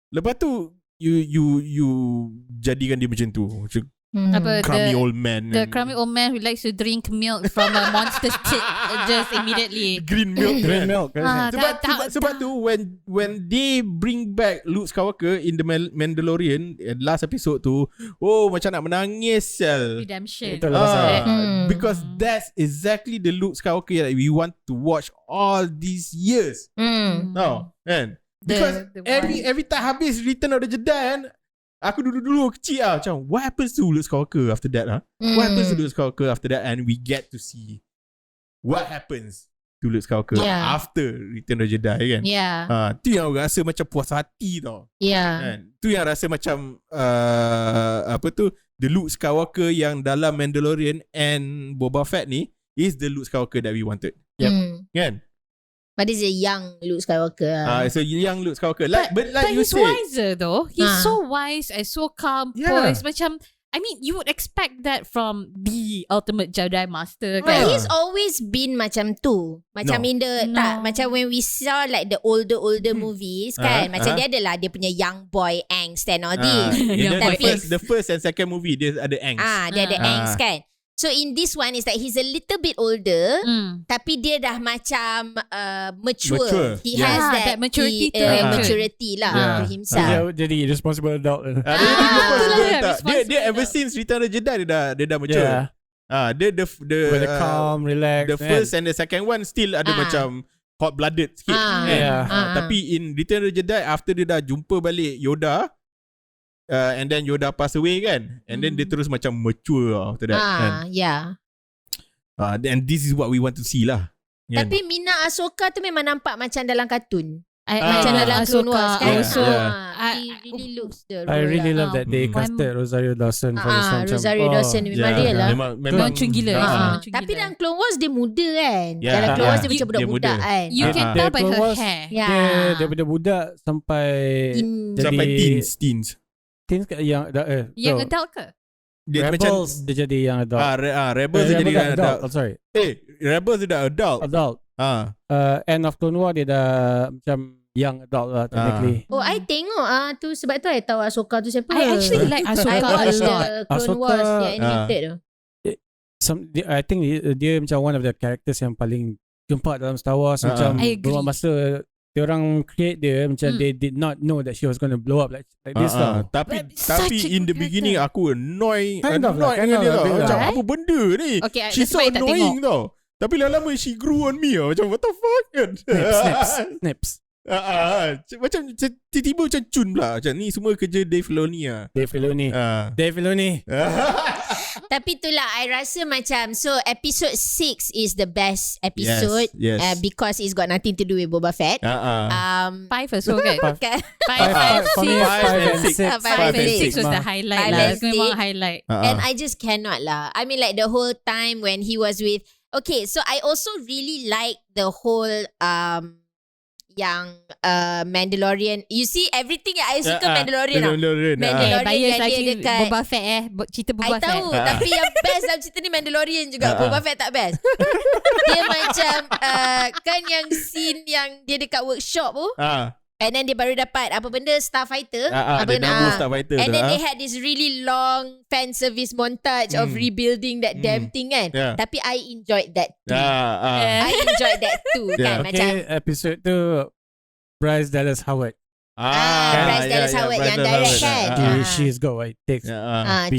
Speaker 1: Lepas tu you jadikan dia macam tu. Crummy old man.
Speaker 4: The crummy old man who likes to drink milk from a monster's tit just immediately.
Speaker 1: Green milk. Sebab tu when they bring back Luke Skywalker in the Mandalorian last episode tu, macam nak menangis sel.
Speaker 4: Redemption.
Speaker 1: Because that's exactly the Luke Skywalker that we want to watch all these years. No, kan? Because every time habis Return of the Jedi kan, aku dulu kecil macam what happens to Luke Skywalker after that What happens to Luke Skywalker after that, and we get to see what happens to Luke Skywalker after Return of the Jedi kan. Tu yang aku rasa macam puas hati tau. Kan? Tu yang rasa macam the Luke Skywalker yang dalam Mandalorian and Boba Fett ni is the Luke Skywalker that we wanted. Kan?
Speaker 2: But it's a young Luke Skywalker.
Speaker 1: It's a young Luke Skywalker. But you
Speaker 4: he's
Speaker 1: said,
Speaker 4: wiser though. He's so wise and so calm. Poised. Macam, I mean, you would expect that from the ultimate Jedi Master.
Speaker 2: But he's always been macam tu. Macam in the macam when we saw like the older movies kan, macam dia adalah dia punya young boy angst and all this.
Speaker 1: The first and second movie dia ada angst.
Speaker 2: Dia ada angst kan. So in this one is that he's a little bit older, tapi dia dah macam mature. He has that maturity lah to himself.
Speaker 3: Jadi responsible adult.
Speaker 1: Dia ever since Return of the Jedi dia dah mature. Dia calm, relax. The first and the second one still ada macam hot-blooded sikit. Tapi in Return of the Jedi, after dia dah jumpa balik Yoda, and then Yoda pass away kan, and then dia terus macam mature after that kan. And this is what we want to see lah.
Speaker 2: Tapi Mina Ahsoka tu memang nampak macam dalam kartun.
Speaker 4: Macam
Speaker 2: dalam Clone Wars kan.
Speaker 4: He
Speaker 2: really looks the role.
Speaker 3: I really love that they casted Rosario Dawson for this macam.
Speaker 2: Rosario Dawson memang real lah.
Speaker 4: Memang cun gila.
Speaker 2: Tapi dalam Clone Wars dia muda kan. Dalam Clone Wars dia macam budak-budak kan.
Speaker 4: You can tell by her hair.
Speaker 3: Dia daripada budak sampai
Speaker 1: teens.
Speaker 3: Teens yang
Speaker 4: adult ke?
Speaker 3: Rebels dia jadi yang adult.
Speaker 1: Rebels dia jadi adult.
Speaker 3: Sorry.
Speaker 1: Rebels dia dah adult.
Speaker 3: End of Clone Wars dia dah macam young adult lah technically.
Speaker 2: I tengok tu sebab tu I tahu Ahsoka tu siapa.
Speaker 4: I actually like Ahsoka a lot.
Speaker 2: Clone Wars yang animated tu.
Speaker 3: I think dia macam one of the characters yang paling gempak dalam Star Wars. Macam masa diorang create dia macam they did not know that she was going to blow up like this lah.
Speaker 1: Tapi in the beginning aku annoyed dengan dia tau. Macam apa benda ni? She's so annoying tau. Tapi lama-lama she grew on me macam what the fuck kan.
Speaker 3: Snaps.
Speaker 1: Macam tiba-tiba macam cun pula. Macam ni semua kerja Dave Filoni.
Speaker 2: Tapi itulah I rasa macam so episode 6 is the best episode because it's got nothing to do with Boba Fett.
Speaker 4: 5 also kan? 5 and 6 was the highlight lah. Memang highlight.
Speaker 2: And I just cannot lah. I mean like the whole time when he was with so I also really like the whole yang Mandalorian. You see everything I suka Mandalorian.
Speaker 4: Bias lagi Boba Fett cerita Boba Fett.
Speaker 2: I tahu tapi yang best dalam cerita ni Mandalorian juga. Boba Fett tak best. Dia macam kan yang scene yang dia dekat workshop tu. And then dia baru dapat apa benda Starfighter.
Speaker 1: Starfighter.
Speaker 2: And then they had this really long fan service montage of rebuilding that damn thing kan. Tapi I enjoyed that too. I enjoyed that too kan. Macam
Speaker 3: episode tu Bryce Dallas Howard.
Speaker 2: Bryce Dallas Howard yang direct kan.
Speaker 3: She's got what it takes be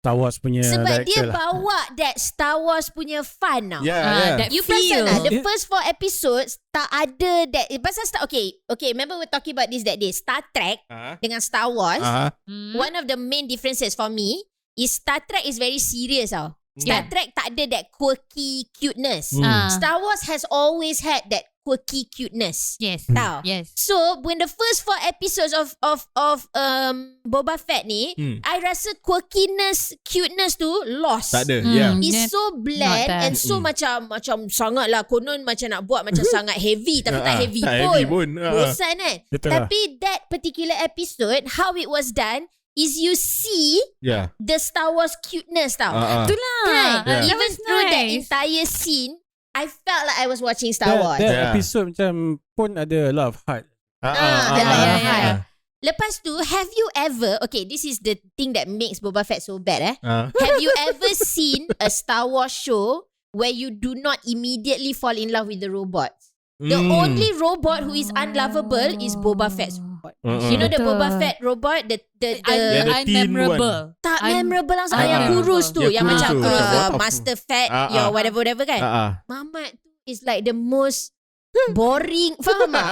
Speaker 3: Star Wars punya
Speaker 2: sebab dia
Speaker 3: lah.
Speaker 2: bawa that Star Wars punya fun tau.
Speaker 4: That
Speaker 2: you perasan lah the first 4 episodes tak ada that pasal okay remember we're talking about this that day Star Trek dengan Star Wars. One of the main differences for me is Star Trek is very serious tau. Star Trek tak ada that quirky cuteness. Star Wars has always had that quirky cuteness.
Speaker 4: Yes.
Speaker 2: Tau.
Speaker 4: Yes.
Speaker 2: So when the first 4 episodes of Boba Fett ni, I rasa quirkiness, cuteness tu lost.
Speaker 1: Tak ada.
Speaker 2: It's so bland and so macam sangat lah konon macam nak buat macam sangat heavy tapi tak heavy pun. Bosan kan. Tapi that particular episode, how it was done is you see the Star Wars cuteness tau.
Speaker 4: Itulah.
Speaker 2: Kan? Even through that entire scene, I felt like I was watching Star Wars.
Speaker 3: That episode macam pun ada a lot of heart.
Speaker 2: Lepas tu, have you ever, this is the thing that makes Boba Fett so bad have you ever seen a Star Wars show where you do not immediately fall in love with the robots? The only robot who is unlovable is Boba Fett's robot. You know the Boba Fett robot, the
Speaker 4: unmemorable.
Speaker 2: Tak memorable langsung yang kurus tu, yang macam Master Fett, your whatever kan. Mamat tu is like the most boring. Faham tak?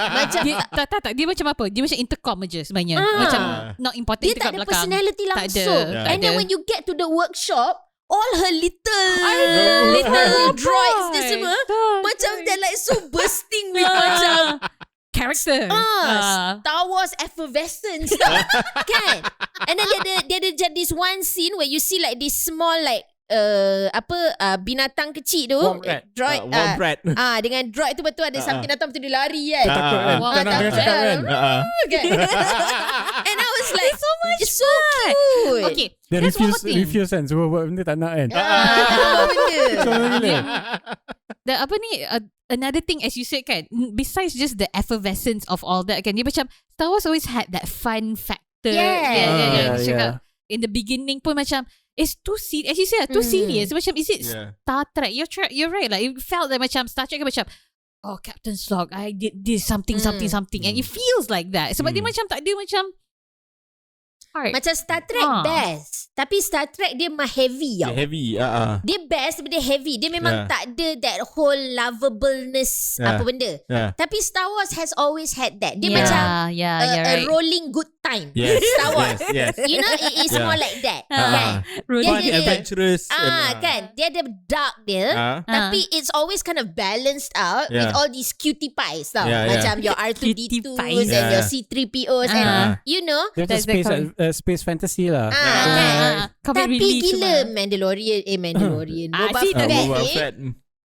Speaker 2: Macam
Speaker 4: tak dia macam apa? Dia macam intercom je sebenarnya. Macam not important
Speaker 2: dia tak ada personality langsung. And then when you get to the workshop, all her little droids dia semua macam they're like so bursting with macam
Speaker 4: character.
Speaker 2: Star Wars effervescence kan. And then dia ada this one scene where you see like this small like binatang kecil tu droid dengan droid tu betul ada something datang betul dia lari kan.
Speaker 3: Takut kan.
Speaker 2: And I was like so much it's so cute.
Speaker 4: Okay,
Speaker 3: dia refuse kan. Semua buat benda tak nak kan.
Speaker 2: Tak buat benda.
Speaker 4: Apa ni another thing as you said kan, besides just the effervescence of all that kan, dia macam Star Wars always had that fun factor. In the beginning pun macam it's too serious. As you said, too serious. Macam is it Star Trek? You're right. Like it felt like macam Star Trek macam Captain Slog, I did this something, and it feels like that. Sebab dia macam tak ada macam heart.
Speaker 2: Macam Star Trek best, tapi Star Trek dia mah heavy tau. Dia best tapi dia heavy. Dia memang tak ada that whole lovableness apa benda. Tapi Star Wars has always had that. Dia macam a rolling good time time.
Speaker 1: Yes.
Speaker 2: Star Wars.
Speaker 1: Yes.
Speaker 2: You know, it is more like that.
Speaker 1: Fun, adventurous.
Speaker 2: Kan, dia ada dark dia, tapi it's always kind of balanced out with all these cutie pies tau. Macam your R2D2s and your C3POs and you know.
Speaker 3: There's space fantasy lah.
Speaker 2: Tapi gila Mandalorian. Boba Fett.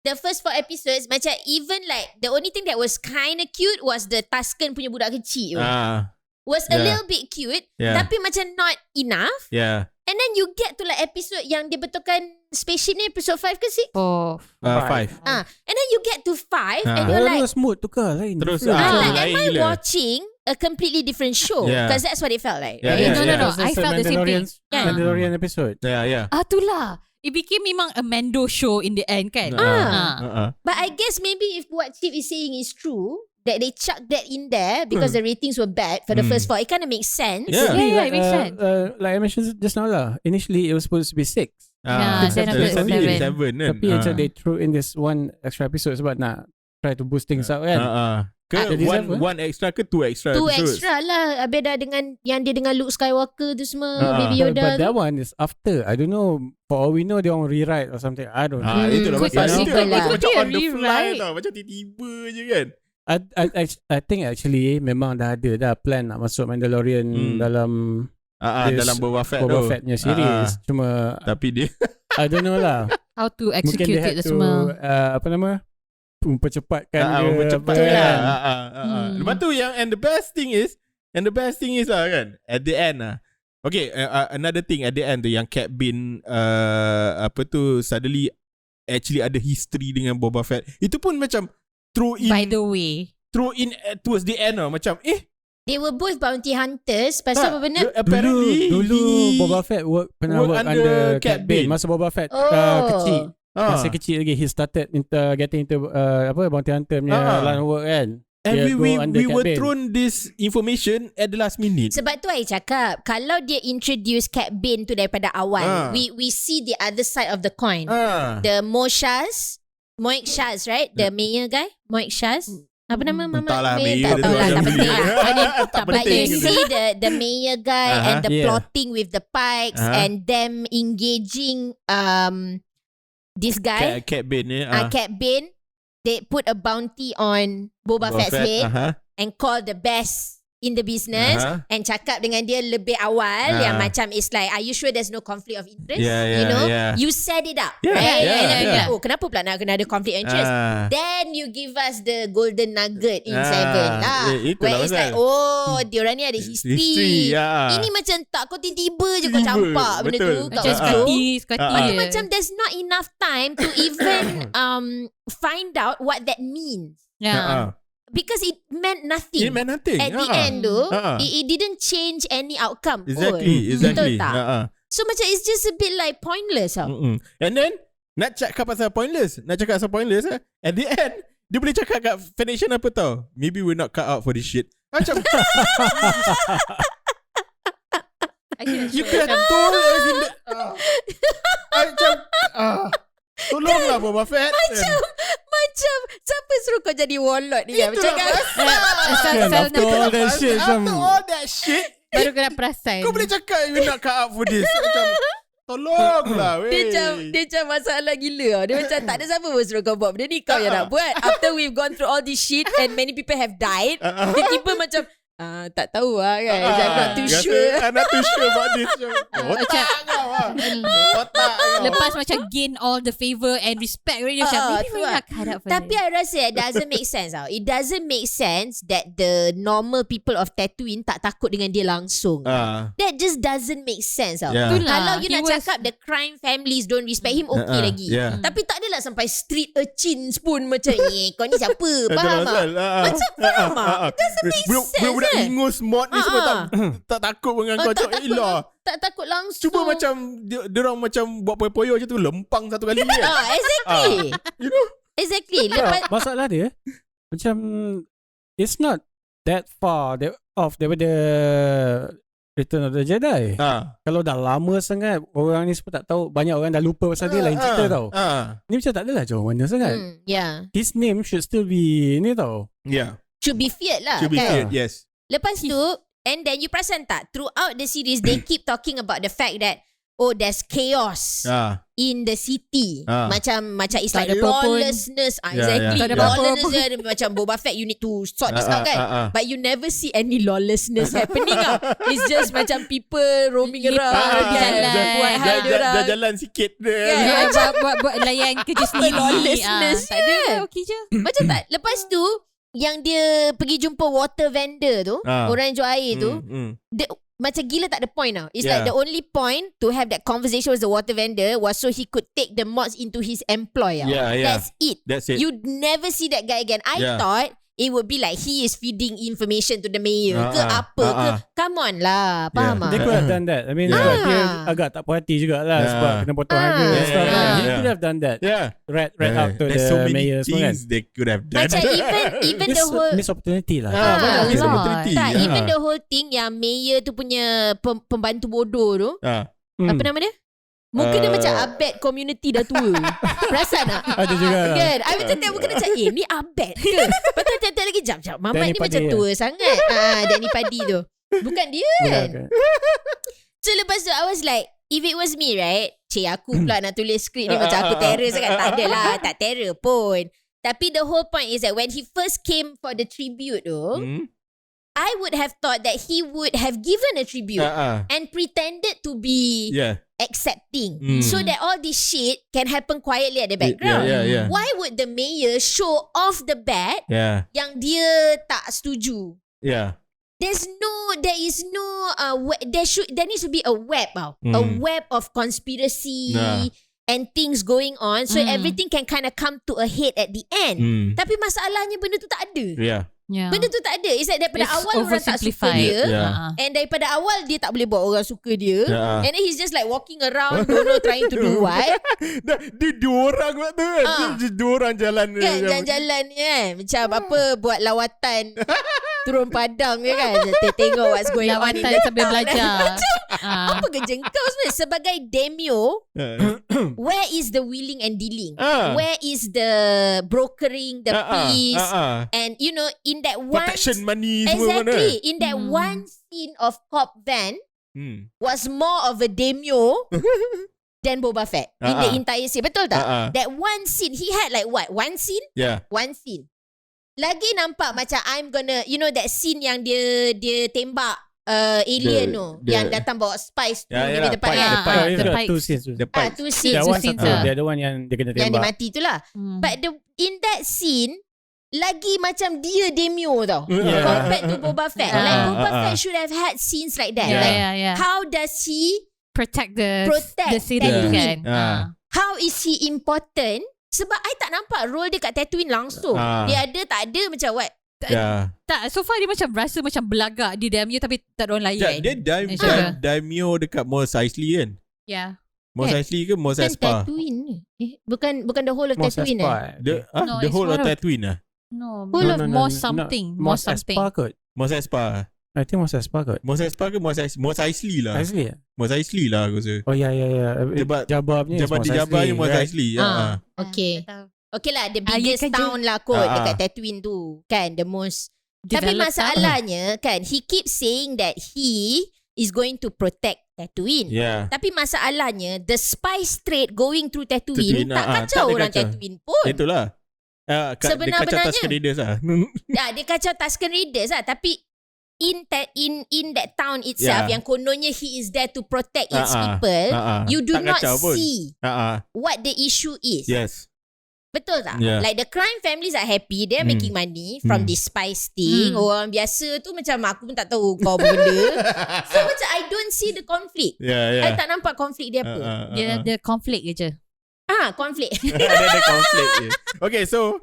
Speaker 2: The first 4 episodes, macam even like the only thing that was kind of cute was the Tusken punya budak kecil. Was a little bit cute, tapi macam not enough. And then you get to like episode yang dia betulkan spaceship ni, episode 5 ke 6?
Speaker 1: 5.
Speaker 2: And then you get to 5 and you're like,
Speaker 3: smooth tukar lain.
Speaker 1: Terus
Speaker 2: am I watching a completely different show? Because that's what it felt like. Right?
Speaker 4: No. I felt the same thing.
Speaker 3: Mandalorian episode.
Speaker 4: Itulah. It became memang a Mando show in the end kan.
Speaker 2: But I guess maybe if what Steve is saying is true, that they chucked that in there because the ratings were bad for the first 4, it kind of makes sense.
Speaker 4: Yeah, it makes sense.
Speaker 3: Like I mentioned just now lah, initially it was supposed to be 6.
Speaker 4: Then after 7.
Speaker 3: Tapi macam they threw in this one extra episode sebab nak try to boost things out kan.
Speaker 1: Ke one extra ke 2 extra
Speaker 2: 2
Speaker 1: episodes?
Speaker 2: extra lah. Habis dah dengan yang dia dengan Luke Skywalker tu semua, Baby Yoda.
Speaker 3: But that one is after. I don't know. For all we know, they want rewrite or something. I don't know.
Speaker 1: Itulah
Speaker 2: Could
Speaker 1: pasal
Speaker 2: possible lah.
Speaker 1: macam on the fly
Speaker 4: Rewrite.
Speaker 1: tau. Macam tiba-tiba je kan.
Speaker 3: I think actually memang dah ada dah plan nak masuk Mandalorian dalam
Speaker 1: dalam Boba Fett
Speaker 3: punya series. Cuma
Speaker 1: tapi dia
Speaker 3: I don't know lah.
Speaker 4: How to execute
Speaker 3: mungkin they
Speaker 4: it
Speaker 3: had
Speaker 4: semua.
Speaker 3: apa nama? Mempercepatkan
Speaker 1: Lepas tu yang and the best thing is lah kan, at the end lah. Okay, another thing at the end tu yang Cat Bane suddenly actually ada history dengan Boba Fett. Itu pun macam throw in towards the end lah. Macam
Speaker 2: they were both bounty hunters. Pasal apa benda?
Speaker 1: Apparently
Speaker 3: dulu Boba Fett pernah work under Cat Bane. Masa Boba Fett kecil. Masa kecil lagi, he started getting into bounty hunter punya line of work kan.
Speaker 1: And we were thrown this information at the last minute.
Speaker 2: Sebab tu I cakap, kalau dia introduce Cat Bane tu daripada awal, we see the other side of the coin. The Moik Shaz, right? The mayor guy, Moik Shaz. Apa nama mama?
Speaker 1: Entahlah,
Speaker 2: mayor tak
Speaker 1: penting.
Speaker 2: But you see the mayor guy and the plotting with the Pikes and them engaging this guy
Speaker 1: Cat Bane
Speaker 2: Cat Bane. They put a bounty on Boba Fett's head and call the best in the business and cakap dengan dia lebih awal yang macam it's like, are you sure there's no conflict of interest? You know, you set it up, right? Oh, kenapa pula nak kena ada conflict of interest? Then you give us the golden nugget in 7 where it's like, oh, diorang ni ada history. Ini macam tak, kau tiba-tiba je kau campak benda tu kat
Speaker 4: sekati
Speaker 2: macam there's not enough time to even find out what that means. Because it meant nothing.
Speaker 1: It meant nothing.
Speaker 2: At the end though, it didn't change any outcome.
Speaker 1: Exactly.
Speaker 2: Betul tak? So macam it's just a bit like pointless.
Speaker 1: And then nak cakap pasal pointless, at the end dia boleh cakap kat Foundation apa tau? Maybe we're not cut out for this shit. Macam you could have told us in the macam tolonglah Boba Fett.
Speaker 2: Macam siapa suruh kau jadi warlord ni kan? Macam
Speaker 3: after all that shit
Speaker 4: baru kena perasan.
Speaker 1: Kau boleh cakap you not cut out for this. Macam tolonglah weh.
Speaker 2: Dia macam masalah gila. Dia macam tak ada siapa pun suruh kau buat benda ni, kau yang nak buat. After we've gone through all this shit and many people have died, tiba-tiba macam tak tahu lah kan. I'm not too sure.
Speaker 1: I'm not too sure about this. Otak kau
Speaker 4: lepas macam gain all the favour and respect already, macam maybe we're not cut out for this.
Speaker 2: Tapi I rasa it doesn't make sense tau. It doesn't make sense that the normal people of Tatooine tak takut dengan dia langsung. That just doesn't make sense tau. Kalau you nak cakap the crime families don't respect him, okay lagi. Tapi tak adalah sampai street urchins pun macam kau ni siapa? Faham tak? Macam faham tak? It doesn't make sense.
Speaker 1: Budak ingus mod ni semua tak takut dengan kau.
Speaker 2: Tak takut langsung.
Speaker 1: Cuba macam diorang macam buat poyo-poyo je tu, lempang satu kali kan.
Speaker 2: Exactly.
Speaker 1: You know?
Speaker 2: Exactly.
Speaker 3: Masalah dia macam it's not that far off daripada Return of the Jedi. Kalau dah lama sangat, orang ni semua tak tahu, banyak orang dah lupa pasal dia, lain cerita tau. Ni macam tak adalah jauh mana sangat. His name should still be ni tau.
Speaker 2: Should be feared lah.
Speaker 1: Should be feared, yes.
Speaker 2: Lepas tu And then you perasan tak, throughout the series they keep talking about the fact that there's chaos in the city. Macam it's
Speaker 4: tak
Speaker 2: like
Speaker 4: ada
Speaker 2: lawlessness. Exactly.
Speaker 4: Tak ada
Speaker 2: Lawlessness macam Boba Fett, you need to sort this out kan. But you never see any lawlessness happening It's just macam people roaming around
Speaker 4: jalan,
Speaker 2: buat hal diorang.
Speaker 1: Jalan sikit
Speaker 4: buat layan kerja sendiri.
Speaker 2: Lawlessness
Speaker 4: Tak ada, okey je.
Speaker 2: Macam tak. Lepas tu yang dia pergi jumpa water vendor tu, orang yang jual air tu, dia, macam gila tak ada point tau. It's like the only point to have that conversation with the water vendor was so he could take the mods into his employ. That's it. You never see that guy again. I thought it would be like he is feeding information to the mayor ke apa ke. Come on lah. Faham tak?
Speaker 3: They could have done that. I mean dia agak tak puas hati jugalah sebab kena potong harga and stuff. He could have done that. Rat out to the
Speaker 1: so many
Speaker 3: mayor semua kan.
Speaker 1: they could have done.
Speaker 2: Macam even the whole
Speaker 3: miss opportunity lah.
Speaker 1: Miss opportunity.
Speaker 2: Tak, even the whole thing yang mayor tu punya pembantu bodoh tu. Apa nama dia? Muka dia macam Abed community dah tua. Perasan tak?
Speaker 3: Ada juga.
Speaker 2: Kan? I macam tengok muka dia macam ni Abed ke? Lepas tu tengok lagi jap Mamat
Speaker 3: Danny
Speaker 2: ni macam
Speaker 3: Padi
Speaker 2: tua sangat. Danny Padi tu. Bukan dia kan? So lepas tu I was like, if it was me right, aku pula nak tulis skrip ni macam aku terror sangat. Tak adalah, tak terror pun. Tapi the whole point is that when he first came for the tribute tu, I would have thought that he would have given a tribute and pretended to be accepting so that all this shit can happen quietly at the background. Why would the mayor show off the bat yang dia tak setuju? There needs to be a web, a web of conspiracy and things going on, so everything can kind of come to a head at the end. Tapi masalahnya benda tu tak ada. Benda tu tak ada. It's like daripada awal orang tak suka dia, and daripada awal dia tak boleh buat orang suka dia, and then he's just like walking around don't know trying to do what.
Speaker 1: Dia dua orang buat tu kan. Dua orang jalan
Speaker 2: jalan kan. Macam apa, buat lawatan turun padang je kan. Tengok what's going on
Speaker 4: lawatan sambil belajar.
Speaker 2: Apa kerja kau sebenarnya sebagai daimyo? Where is the wheeling and dealing? Where is the brokering, the peace, and you know, in that one
Speaker 1: protection money semua mana?
Speaker 2: Exactly. In that one scene of Cop Van was more of a daimyo than Boba Fett in the entire scene. Betul tak? That one scene, he had like what? One scene? One scene. Lagi nampak macam I'm gonna, you know that scene yang dia tembak alien tu yang datang bawa spice tu di depan kan.
Speaker 3: Two scenes.
Speaker 2: Two scenes.
Speaker 3: The other one yang dia kena tembak.
Speaker 2: Yang dia mati tu lah. But in that scene lagi macam dia daimyo tau, compared to Boba Fett. Like Boba Fett should have had scenes like that. How does he protect the city kan? How is he important? Sebab I tak nampak role dia kat Tatooine langsung. Dia ada tak ada macam what?
Speaker 4: Tak, so far dia macam rasa macam belagak di daimyo tapi tak ada orang layan.
Speaker 1: Dia daimyo dekat Mos Eisley kan? Mos Eisley ke Mos Espa?
Speaker 2: Tatooine bukan the whole of Tatooine
Speaker 1: The whole of Tatooine lah.
Speaker 4: No, whole of Mos something. Mos
Speaker 3: Espa kot.
Speaker 1: Mos Espa.
Speaker 3: I think Mos Espa kot.
Speaker 1: Mos Espa ke Mos Eisley lah. Mos Eisley lah aku rasa.
Speaker 3: Oh ya. Jabbar punya
Speaker 1: Mos Eisley.
Speaker 2: Okay. Okay lah, the biggest town lah kot dekat Tatooine tu kan, the most. Tapi masalahnya kan, he keeps saying that he is going to protect Tatooine. Tapi masalahnya the spice trade going through Tatooine tak kacau orang Tatooine pun.
Speaker 1: Itulah. Dia kacau Tusken Raiders lah.
Speaker 2: Dia kacau Tusken Raiders lah. Tapi in that town itself, yang kononnya he is there to protect its people, you do not see what the issue is. Betul tak? Like the crime families are happy, they're making money from this spice thing. Orang biasa tu macam aku pun tak tahu kau apa benda. So macam I don't see the conflict. I tak nampak konflik dia apa.
Speaker 4: Dia ada konflik je.
Speaker 2: Konflik.
Speaker 1: Ada konflik je. Okay, so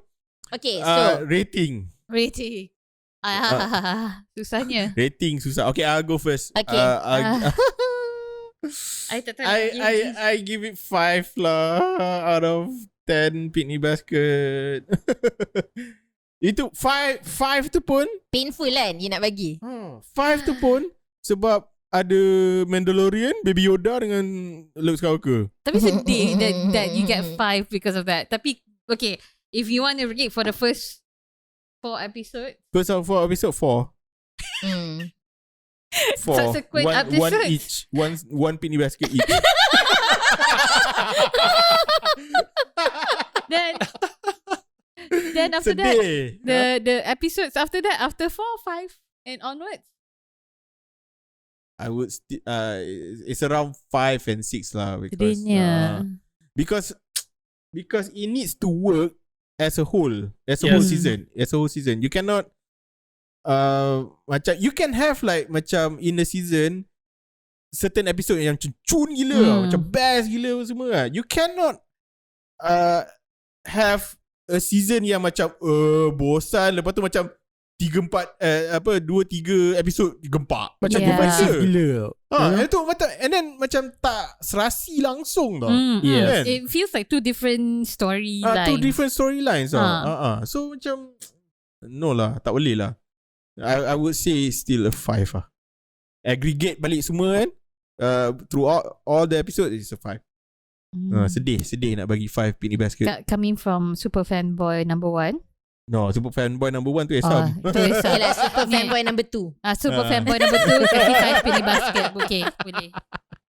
Speaker 1: rating.
Speaker 4: Susahnya.
Speaker 1: Rating susah. Okay, I'll go first.
Speaker 2: Okay.
Speaker 1: I give it 5 lah out of 10 picnic basket. Itu 5 tu pun
Speaker 2: painful kan you nak bagi.
Speaker 1: 5 tu pun sebab ada Mandalorian, Baby Yoda dengan Luke Skywalker.
Speaker 4: Tapi sedih that you get 5 because of that. Tapi okay, if you want to rate for the first 4 episodes.
Speaker 1: First of 4 episode 4. For
Speaker 4: subsequent
Speaker 1: one
Speaker 4: episodes.
Speaker 1: each. One penny basket each.
Speaker 4: Then after
Speaker 1: Sedih.
Speaker 4: that, the episodes after that, after 4, 5 and onwards.
Speaker 1: I would it's around 5 and 6 lah, because it needs to work as a whole, whole season. You cannot macam you can have like macam in a season certain episode yang cun gila, macam best gila semua lah. You cannot have a season yang macam bosan, lepas tu macam 2-3 episod gempak.
Speaker 3: Macam divisive gila.
Speaker 1: Itu macam, and then macam tak serasi langsung tau.
Speaker 3: Yes.
Speaker 4: It feels like two different storylines.
Speaker 1: Two different storylines tau. So macam no lah, tak boleh lah. I would say still a 5 lah. Aggregate balik semua kan, throughout all the episodes, it's a 5. Sedih nak bagi 5 penny basket.
Speaker 4: Coming from super fanboy number 1.
Speaker 1: No, super fanboy number 1 tu Esam.
Speaker 2: Yalah, super fanboy number 2.
Speaker 4: Super fanboy number 2 kasi 5 penny basket. Okay, boleh.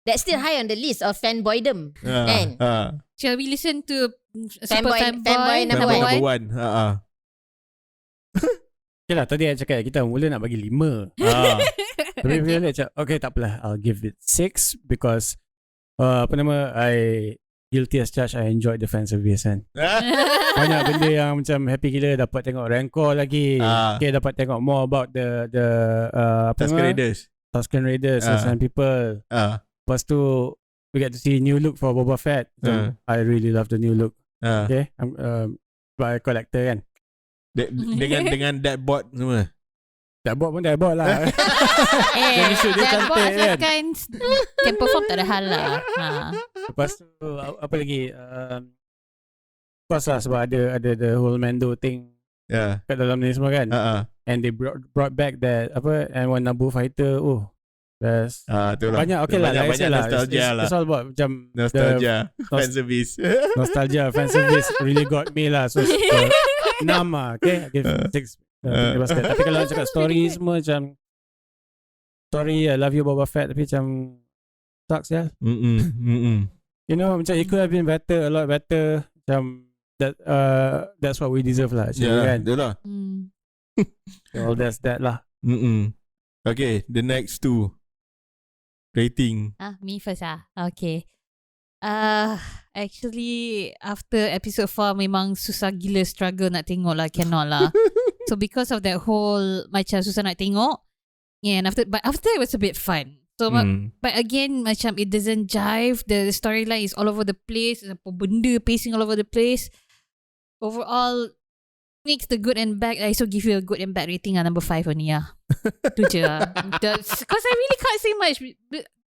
Speaker 2: That's still high on the list of fanboydom. Kan?
Speaker 4: Shall we listen to super
Speaker 2: fanboy number 1?
Speaker 3: Okay lah, tadi I cakap kita mula nak bagi 5. Tapi bila cakap, okay tak apalah, I'll give it 6 because I guilty as charged, I enjoyed the fan service kan. Banyak benda yang macam happy gila, dapat tengok Rancor lagi. Okay, dapat tengok more about the Tusken Raiders and people. Lepas tu we get to see new look for Boba Fett. I really love the new look. Okay, I'm by collector kan.
Speaker 1: Dengan that bot semua.
Speaker 3: Dashboard pun dashboard lah.
Speaker 4: Dashboard asalkan can perform tak ada hal lah.
Speaker 3: Lepas tu apa lagi, of course lah, sebab ada the whole Mando thing kat dalam ni semua kan. And they brought back that N1 Naboo fighter. There's banyak banyak nostalgia lah. It's all about macam
Speaker 1: nostalgia fan service.
Speaker 3: Nostalgia fan service really got me lah. So 6 lah. Okay, I give 6 basket. Tapi kalau cakap story semua macam story I love you Boba Fett, tapi macam sucks ya. You know, macam it could have been better, a lot better. Macam that's what we deserve lah actually, kan.
Speaker 1: Itulah.
Speaker 3: All that's that lah.
Speaker 1: Okay, the next 2 rating.
Speaker 4: Me first Okay. Actually after episode 4 memang susah gila, struggle nak tengok lah, cannot lah. So because of that whole macam susah nak tengok, and after it was a bit fun. So but again macam it doesn't jive, the storyline is all over the place, apa benda pacing all over the place. Overall mix the good and bad. I also give you a good and bad rating number 5 only tu je because I really can't say much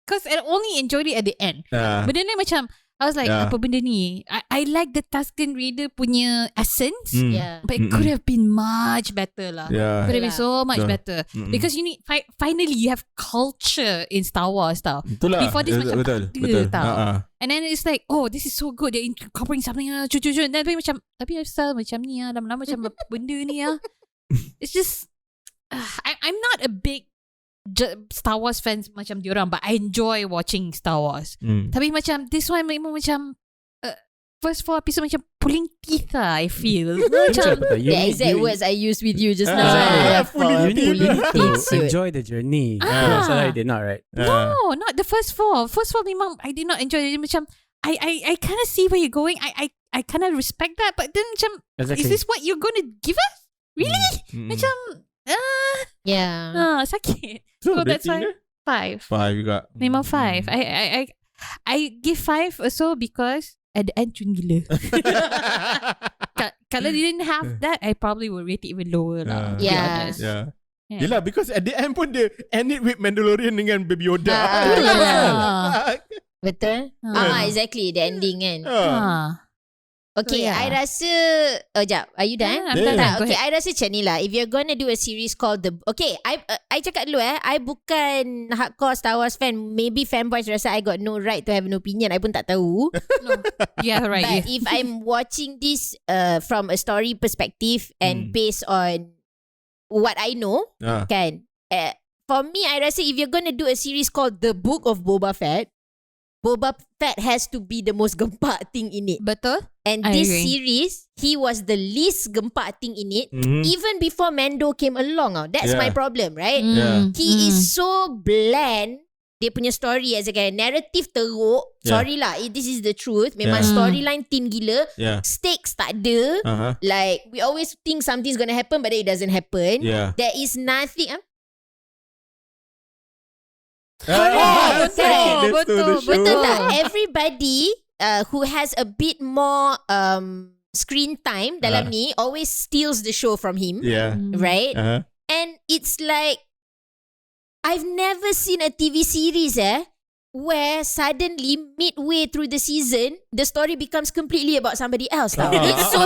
Speaker 4: because I only enjoyed it at the end. But then macam I was like, apa benda ni? I like the Tusken Raider punya essence, but it could have been much better lah. Could have been so much better because you need finally you have culture in Star Wars tau. Before this macam betul tau. And then it's like, oh, this is so good, they're incorporating something cucu. Dan tapi macam asal macam ni lama-lama macam benda ni It's just I'm not a big Star Wars fans macam diorang, but I enjoy watching Star Wars. Tapi macam this one memang macam first 4 episode macam pulling teeth I feel. Macam
Speaker 2: the exact words I used with you just now.
Speaker 3: You need to enjoy the journey. So I did not, right?
Speaker 4: No, not the first 4. First 4 memang I did not enjoy it. Macam I kind of see where you're going. I kind of respect that, but then macam is this what you're going to give us? Really? Macam sakit. So that's why 5.
Speaker 1: 5 juga.
Speaker 4: Memang 5. I give 5 also because at the end cun gila. Kalau they didn't have that, I probably would rate it even lower lah.
Speaker 1: Yelah, because at the end pun dia end it with Mandalorian dengan Baby Yoda.
Speaker 2: Betul. Exactly, the ending kan. Okay, I rasa jap, are you done?
Speaker 4: I'm done.
Speaker 2: Okay, I rasa macam ni lah. If you're gonna do a series called okay, I cakap dulu I bukan hardcore Star Wars fan. Maybe fanboys rasa I got no right to have an opinion. I pun tak tahu.
Speaker 4: No. Yeah, right.
Speaker 2: But if I'm watching this from a story perspective and based on what I know, kan, for me, I rasa if you're gonna do a series called The Book of Boba Fett has to be the most gempak thing in it.
Speaker 4: Betul.
Speaker 2: And
Speaker 4: I
Speaker 2: this
Speaker 4: agree.
Speaker 2: series, he was the least gempak thing in it, even before Mando came along. That's my problem, right? He is so bland. Dia punya story as a guy, narrative teruk. Sorry lah, this is the truth. Memang storyline thin gila. Stakes tak ada. Like, we always think something's gonna happen, but then it doesn't happen. There is nothing. Betul tak? Everybody who has a bit more screen time dalam ni always steals the show from him. Right? And it's like, I've never seen a TV series where suddenly midway through the season the story becomes completely about somebody else lah. It's so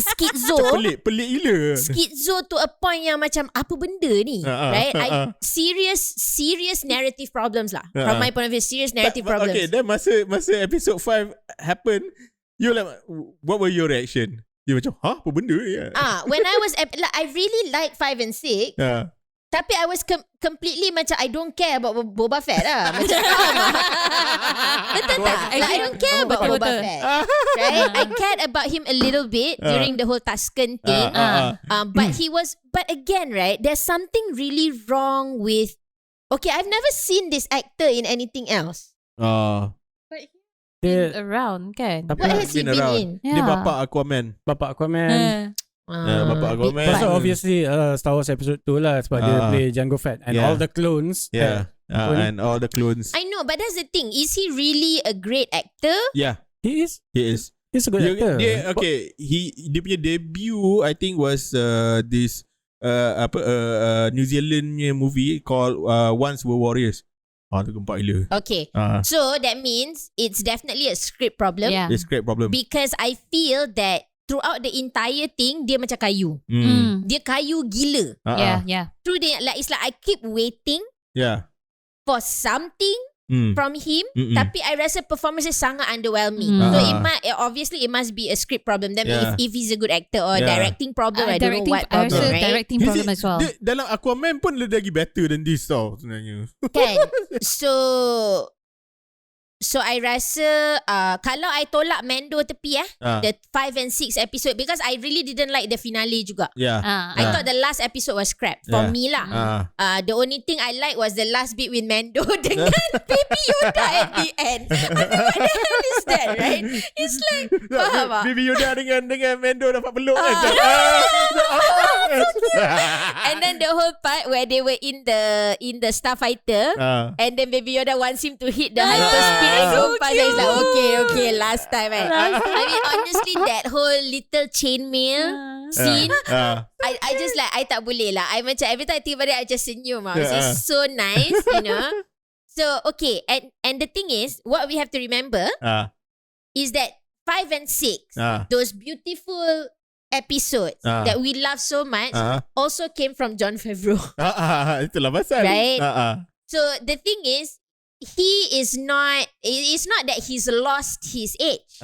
Speaker 2: schizo.
Speaker 1: Pelik gila.
Speaker 2: Schizo to a point yang macam apa benda ni, right? Serious narrative problems lah. From my point of view, serious narrative problems.
Speaker 1: Okay, then masa episode 5 happen, you like, what were your reaction? You macam, apa benda ni?
Speaker 2: When I was I really like 5 and 6. Tapi I was completely macam I don't care about Boba Fett lah. Macam betul tak? Like, I don't care about Boba Fett. Right? I cared about him a little bit during the whole Tusken thing. But again, right? There's something really wrong with. Okay, I've never seen this actor in anything else.
Speaker 4: But he's been around, kan?
Speaker 2: What has he been in?
Speaker 1: Dia bapa Aquaman.
Speaker 3: Bapak Aquaman.
Speaker 1: Bapak Aquaman.
Speaker 3: So obviously Star Wars episode 2 lah, sebab dia play Jango Fett and all the clones.
Speaker 1: And all the clones.
Speaker 2: I know, but that's the thing. Is he really a great actor?
Speaker 1: Yeah,
Speaker 3: He is.
Speaker 1: He's
Speaker 3: a good actor.
Speaker 1: Dia punya debut I think was this New Zealand movie called Once Were Warriors. Tu gempak gila.
Speaker 2: Okay. So that means it's definitely a script problem.
Speaker 1: A script problem.
Speaker 2: Because I feel that throughout the entire thing, dia macam kayu. Dia kayu gila. Through it's like I keep waiting for something from him, tapi I rasa performance dia sangat underwhelming. So obviously it must be a script problem. Then if he's a good actor or directing problem, I don't know what problem, right?
Speaker 4: Directing problem as well.
Speaker 1: Dia, dalam Aquaman pun lagi better than this tau sebenarnya.
Speaker 2: Kan? So I rasa kalau I tolak Mando tepi the 5 and 6 episode, because I really didn't like the finale juga. I thought the last episode was crap for me lah. The only thing I like was the last bit with Mando dengan Baby Yoda at the end. What the hell is that, right? It's like, faham tak?
Speaker 1: Baby Yoda dengan Mando dapat peluk kan.
Speaker 2: And then the whole part where they were in the Starfighter, and then Baby Yoda wants him to hit the hyperspeed. So it's like okay, last time. I mean, honestly, that whole little chainmail scene, I just like, I tak boleh lah. I macam every time I think about it, I just senyum. It's so nice, you know. So okay, and the thing is, what we have to remember is that 5 and 6, those beautiful episodes that we love so much, also came from Jon Favreau.
Speaker 1: Itulah pasal.
Speaker 2: Right? So the thing is, it's not that he's lost his edge.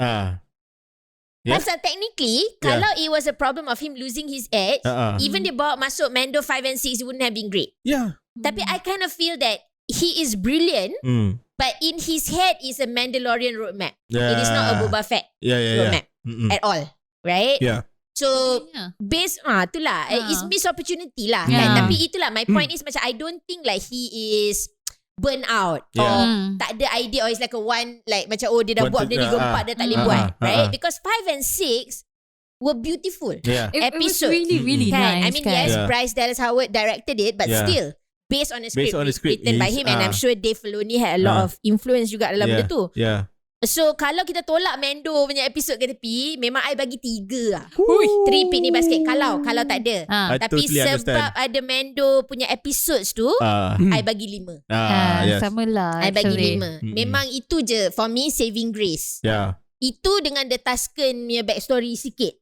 Speaker 2: Pasal technically, kalau it was a problem of him losing his edge, even dia bawa masuk Mando 5 and 6, it wouldn't have been great. Tapi I kind of feel that he is brilliant, but in his head is a Mandalorian roadmap. It is not a Boba Fett roadmap at all, right? So based itulah, it's missed opportunity lah. Kan? Tapi itulah my point is macam I don't think like he is burn out or tak ada idea, or it's like a one, like macam dia dah buat benda ni gempak, dia tak boleh buat, right? Because 5 and 6 were beautiful
Speaker 4: It was
Speaker 2: episode.
Speaker 4: really, really nice.
Speaker 2: I mean, yes, Bryce Dallas Howard directed it, but still based on a script written by him, and I'm sure Dave Filoni had a lot of influence juga dalam benda tu. So kalau kita tolak Mando punya episode ke tepi, memang I bagi 3 lah. 3 picnic basket kalau tak ada. Tapi
Speaker 1: totally
Speaker 2: sebab ada Mando punya episodes tu, I bagi 5.
Speaker 4: Sama lah.
Speaker 2: I bagi 5. Memang itu je for me saving grace. Itu dengan the Tusken punya backstory sikit.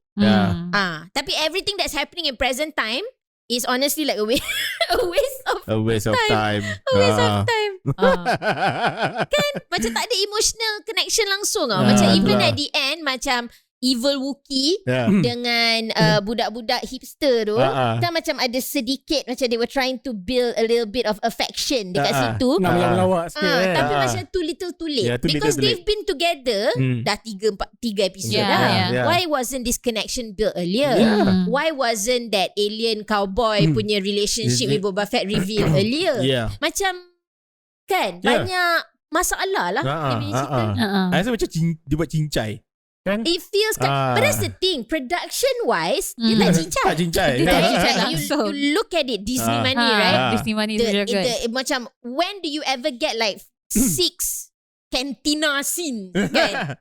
Speaker 2: Tapi everything that's happening in present time is honestly like a waste of time. Kan macam tak ada emotional connection langsung. Macam even at the end, macam evil Wookiee dengan budak-budak hipster tu kan macam ada sedikit macam they were trying to build a little bit of affection dekat situ.
Speaker 3: Nak melawak sikit
Speaker 2: tapi macam too little too late because they've been together dah 3 episode dah. Why wasn't this connection built earlier? Why wasn't that alien cowboy punya relationship with Boba Fett revealed earlier? Macam kan banyak masalah lah dia punya cerita.
Speaker 1: Rasa macam dia buat cincai.
Speaker 2: It feels but that's the thing, production wise dia tak cincai. You look at it, Disney money, right?
Speaker 4: Disney money is real good.
Speaker 2: Macam when do you ever get like 6 cantina scene kan?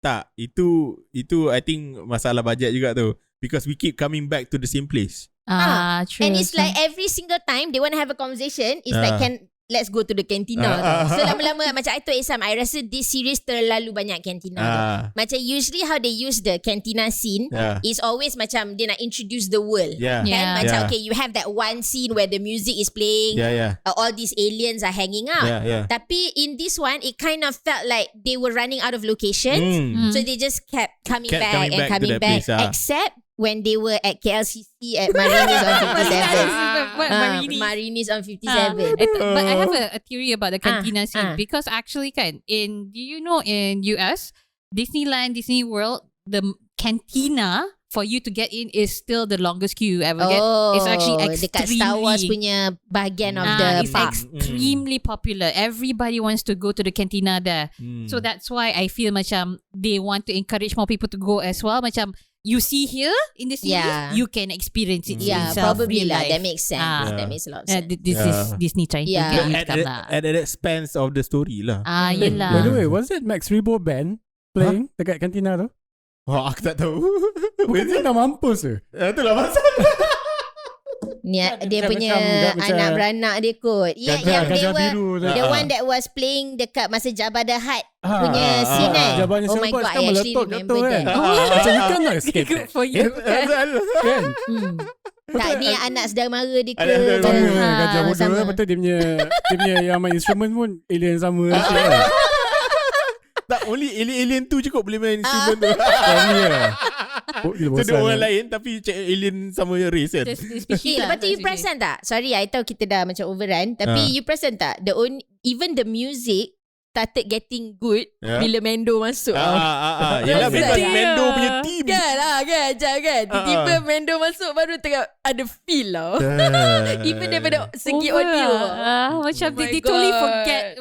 Speaker 1: Tak itu I think masalah budget juga tu, because we keep coming back to the same place.
Speaker 4: True.
Speaker 2: And it's like every single time they want to have a conversation, it's like let's go to the cantina. So lama-lama macam I told Isam, I rasa this series terlalu banyak cantina. Macam usually how they use the cantina scene is always macam dia nak introduce the world. Kan? Macam okay, you have that one scene where the music is playing, all these aliens are hanging out. Tapi in this one, it kind of felt like they were running out of locations. So they just kept coming back and coming back. Except when they were at KLCC at Marinis on 57. Marinis on 57.
Speaker 4: But I have a theory about the cantina scene because actually kan, in US, Disneyland, Disney World, the cantina for you to get in is still the longest queue you ever get. It's actually extremely...
Speaker 2: dekat Star Wars punya bahagian of the
Speaker 4: it's
Speaker 2: park.
Speaker 4: extremely popular. Everybody wants to go to the cantina there. So that's why I feel macam they want to encourage more people to go as well. Macam you see here in the series, you can experience it yourself.
Speaker 2: Probably lah.
Speaker 4: Life.
Speaker 2: That makes sense. That makes a lot of sense.
Speaker 4: This is Disney trying to get you to come lah.
Speaker 1: At the expense of the story lah.
Speaker 4: Yelah.
Speaker 3: By the way, was it Max Rebo band playing dekat kantina tu?
Speaker 1: Aku tak tahu.
Speaker 3: Dia dah mampus ke?
Speaker 1: Itulah masalah.
Speaker 2: Dia punya anak beranak dia kot. Yang they were the one that was playing dekat masa Jabba the Hutt punya scene kan. Oh my god, I actually remember that.
Speaker 3: Macam you kan nak escape.
Speaker 4: Good for you.
Speaker 3: Kan?
Speaker 2: Tak, ni anak sedang mara dia ke.
Speaker 3: Gajah bodoh lah. Betul dia punya yang main instrument pun alien sama.
Speaker 1: Tak, only alien tu cukup boleh main instrument tu. So dia orang lain tapi alien sama race kan.
Speaker 2: Lepas tu you perasan tak? Sorry, I tahu kita dah macam overrun. Tapi you perasan tak? Even the music started getting good bila Mando masuk.
Speaker 1: Yelah, because Mando punya team.
Speaker 2: Kan, jangan. Tiba-tiba Mando masuk baru tengah ada feel lah. Even daripada segi audio.
Speaker 4: Macam they totally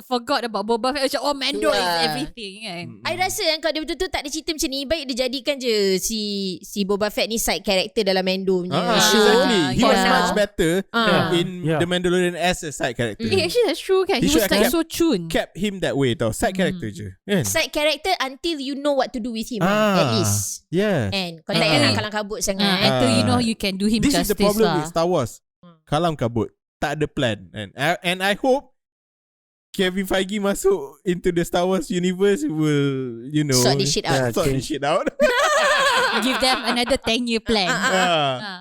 Speaker 4: forgot about Boba Fett. Macam Mando is everything kan.
Speaker 2: I rasa yang kalau dia betul-betul tak ada cerita macam ni, baik dia jadikan je si Boba Fett ni side character dalam Mando punya show.
Speaker 1: Exactly. He was much better in The Mandalorian as a side character.
Speaker 4: Actually that's true kan. He was like so tuned.
Speaker 1: Kept him that way tau. Side character je kan?
Speaker 2: Side character until you know what to do with him at least. And kau tak payah nak kalang kabut sangat.
Speaker 4: Until you know you can do him justice lah.
Speaker 1: This is the problem with Star Wars. Kalang kabut. Tak ada plan. And I hope Kevin Feige masuk into the Star Wars universe will,
Speaker 2: sort this shit out.
Speaker 1: Sort this shit out.
Speaker 4: Give them another 10-year plan.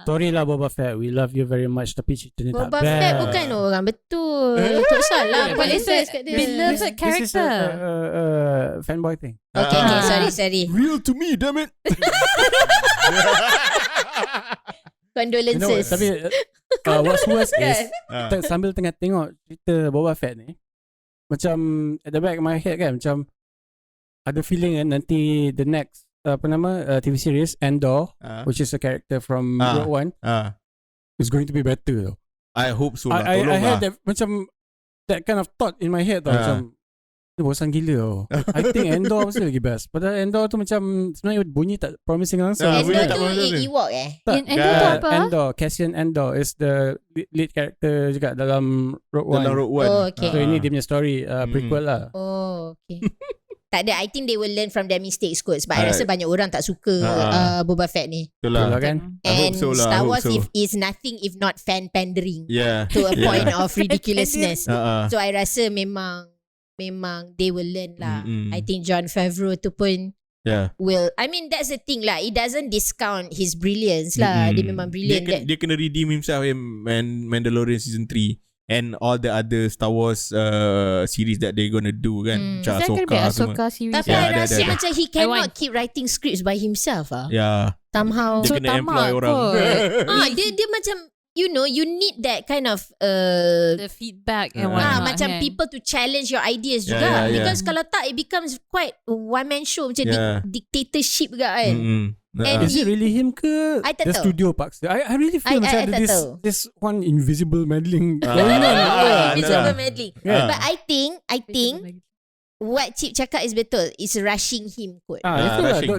Speaker 3: Sorry lah Boba Fett, we love you very much, tapi cerita ni tak best.
Speaker 2: Boba Fett bukan orang betul. Tak salah.
Speaker 4: But it's a beloved character.
Speaker 3: This is a fanboy thing.
Speaker 2: Okay, sorry.
Speaker 1: Real to me, damn it.
Speaker 2: Condolences.
Speaker 3: Tapi what's worse is sambil tengah tengok cerita Boba Fett ni, macam at the back of my head kan, macam ada feeling kan nanti the next TV series Andor, which is a character from Rogue One, is going to be better though.
Speaker 1: I hope so.
Speaker 3: I had that macam that kind of thought in my head tau, macam dia bosan gila tau. I think Andor mesti lagi best. Padahal Andor tu macam sebenarnya bunyi tak promising langsung.
Speaker 2: Andor tu Ewok
Speaker 4: Andor tu apa?
Speaker 3: Andor, Cassian Andor is the lead character juga dalam Rogue One.
Speaker 2: Okay.
Speaker 3: So ini dia punya story prequel lah.
Speaker 2: Okay. Tak ada, I think they will learn from their mistakes kot. Sebab I rasa banyak orang tak suka Boba Fett ni.
Speaker 1: Itulah
Speaker 3: kan.
Speaker 2: And Star Wars is nothing if not fan pandering to a point of ridiculousness. So I rasa memang they will learn lah. I think Jon Favreau tu pun will, I mean that's the thing lah, it doesn't discount his brilliance lah. Dia memang brilliant.
Speaker 1: Dia kena redeem himself in Mandalorian season 3. and all the other Star Wars series that they're gonna do kan. Macam
Speaker 4: Is that gonna be
Speaker 1: Ahsoka semua.
Speaker 4: Ahsoka series?
Speaker 2: Tapi
Speaker 1: Yeah,
Speaker 2: I
Speaker 1: ada,
Speaker 2: rasa
Speaker 1: ada.
Speaker 2: macam he cannot keep writing scripts by himself
Speaker 1: Yeah.
Speaker 2: somehow.
Speaker 1: Dia kena employ
Speaker 4: tamat
Speaker 1: orang.
Speaker 4: kot.
Speaker 2: Dia macam you need that kind of
Speaker 4: The feedback and whatnot.
Speaker 2: macam
Speaker 4: kan?
Speaker 2: people to challenge your ideas
Speaker 1: Yeah,
Speaker 2: juga.
Speaker 1: yeah, yeah.
Speaker 2: Because kalau tak, it becomes quite one man show, macam dictatorship juga kan. And
Speaker 3: Is it really him ke?
Speaker 2: I tak
Speaker 3: The
Speaker 2: tahu.
Speaker 3: studio paksa. I really feel
Speaker 2: I
Speaker 3: macam
Speaker 2: tak
Speaker 3: ada
Speaker 2: tahu.
Speaker 3: this one invisible meddling.
Speaker 2: Invisible meddling.
Speaker 3: Yeah.
Speaker 2: But I think what Cip cakap is betul. It's rushing him kot.
Speaker 3: Rushing.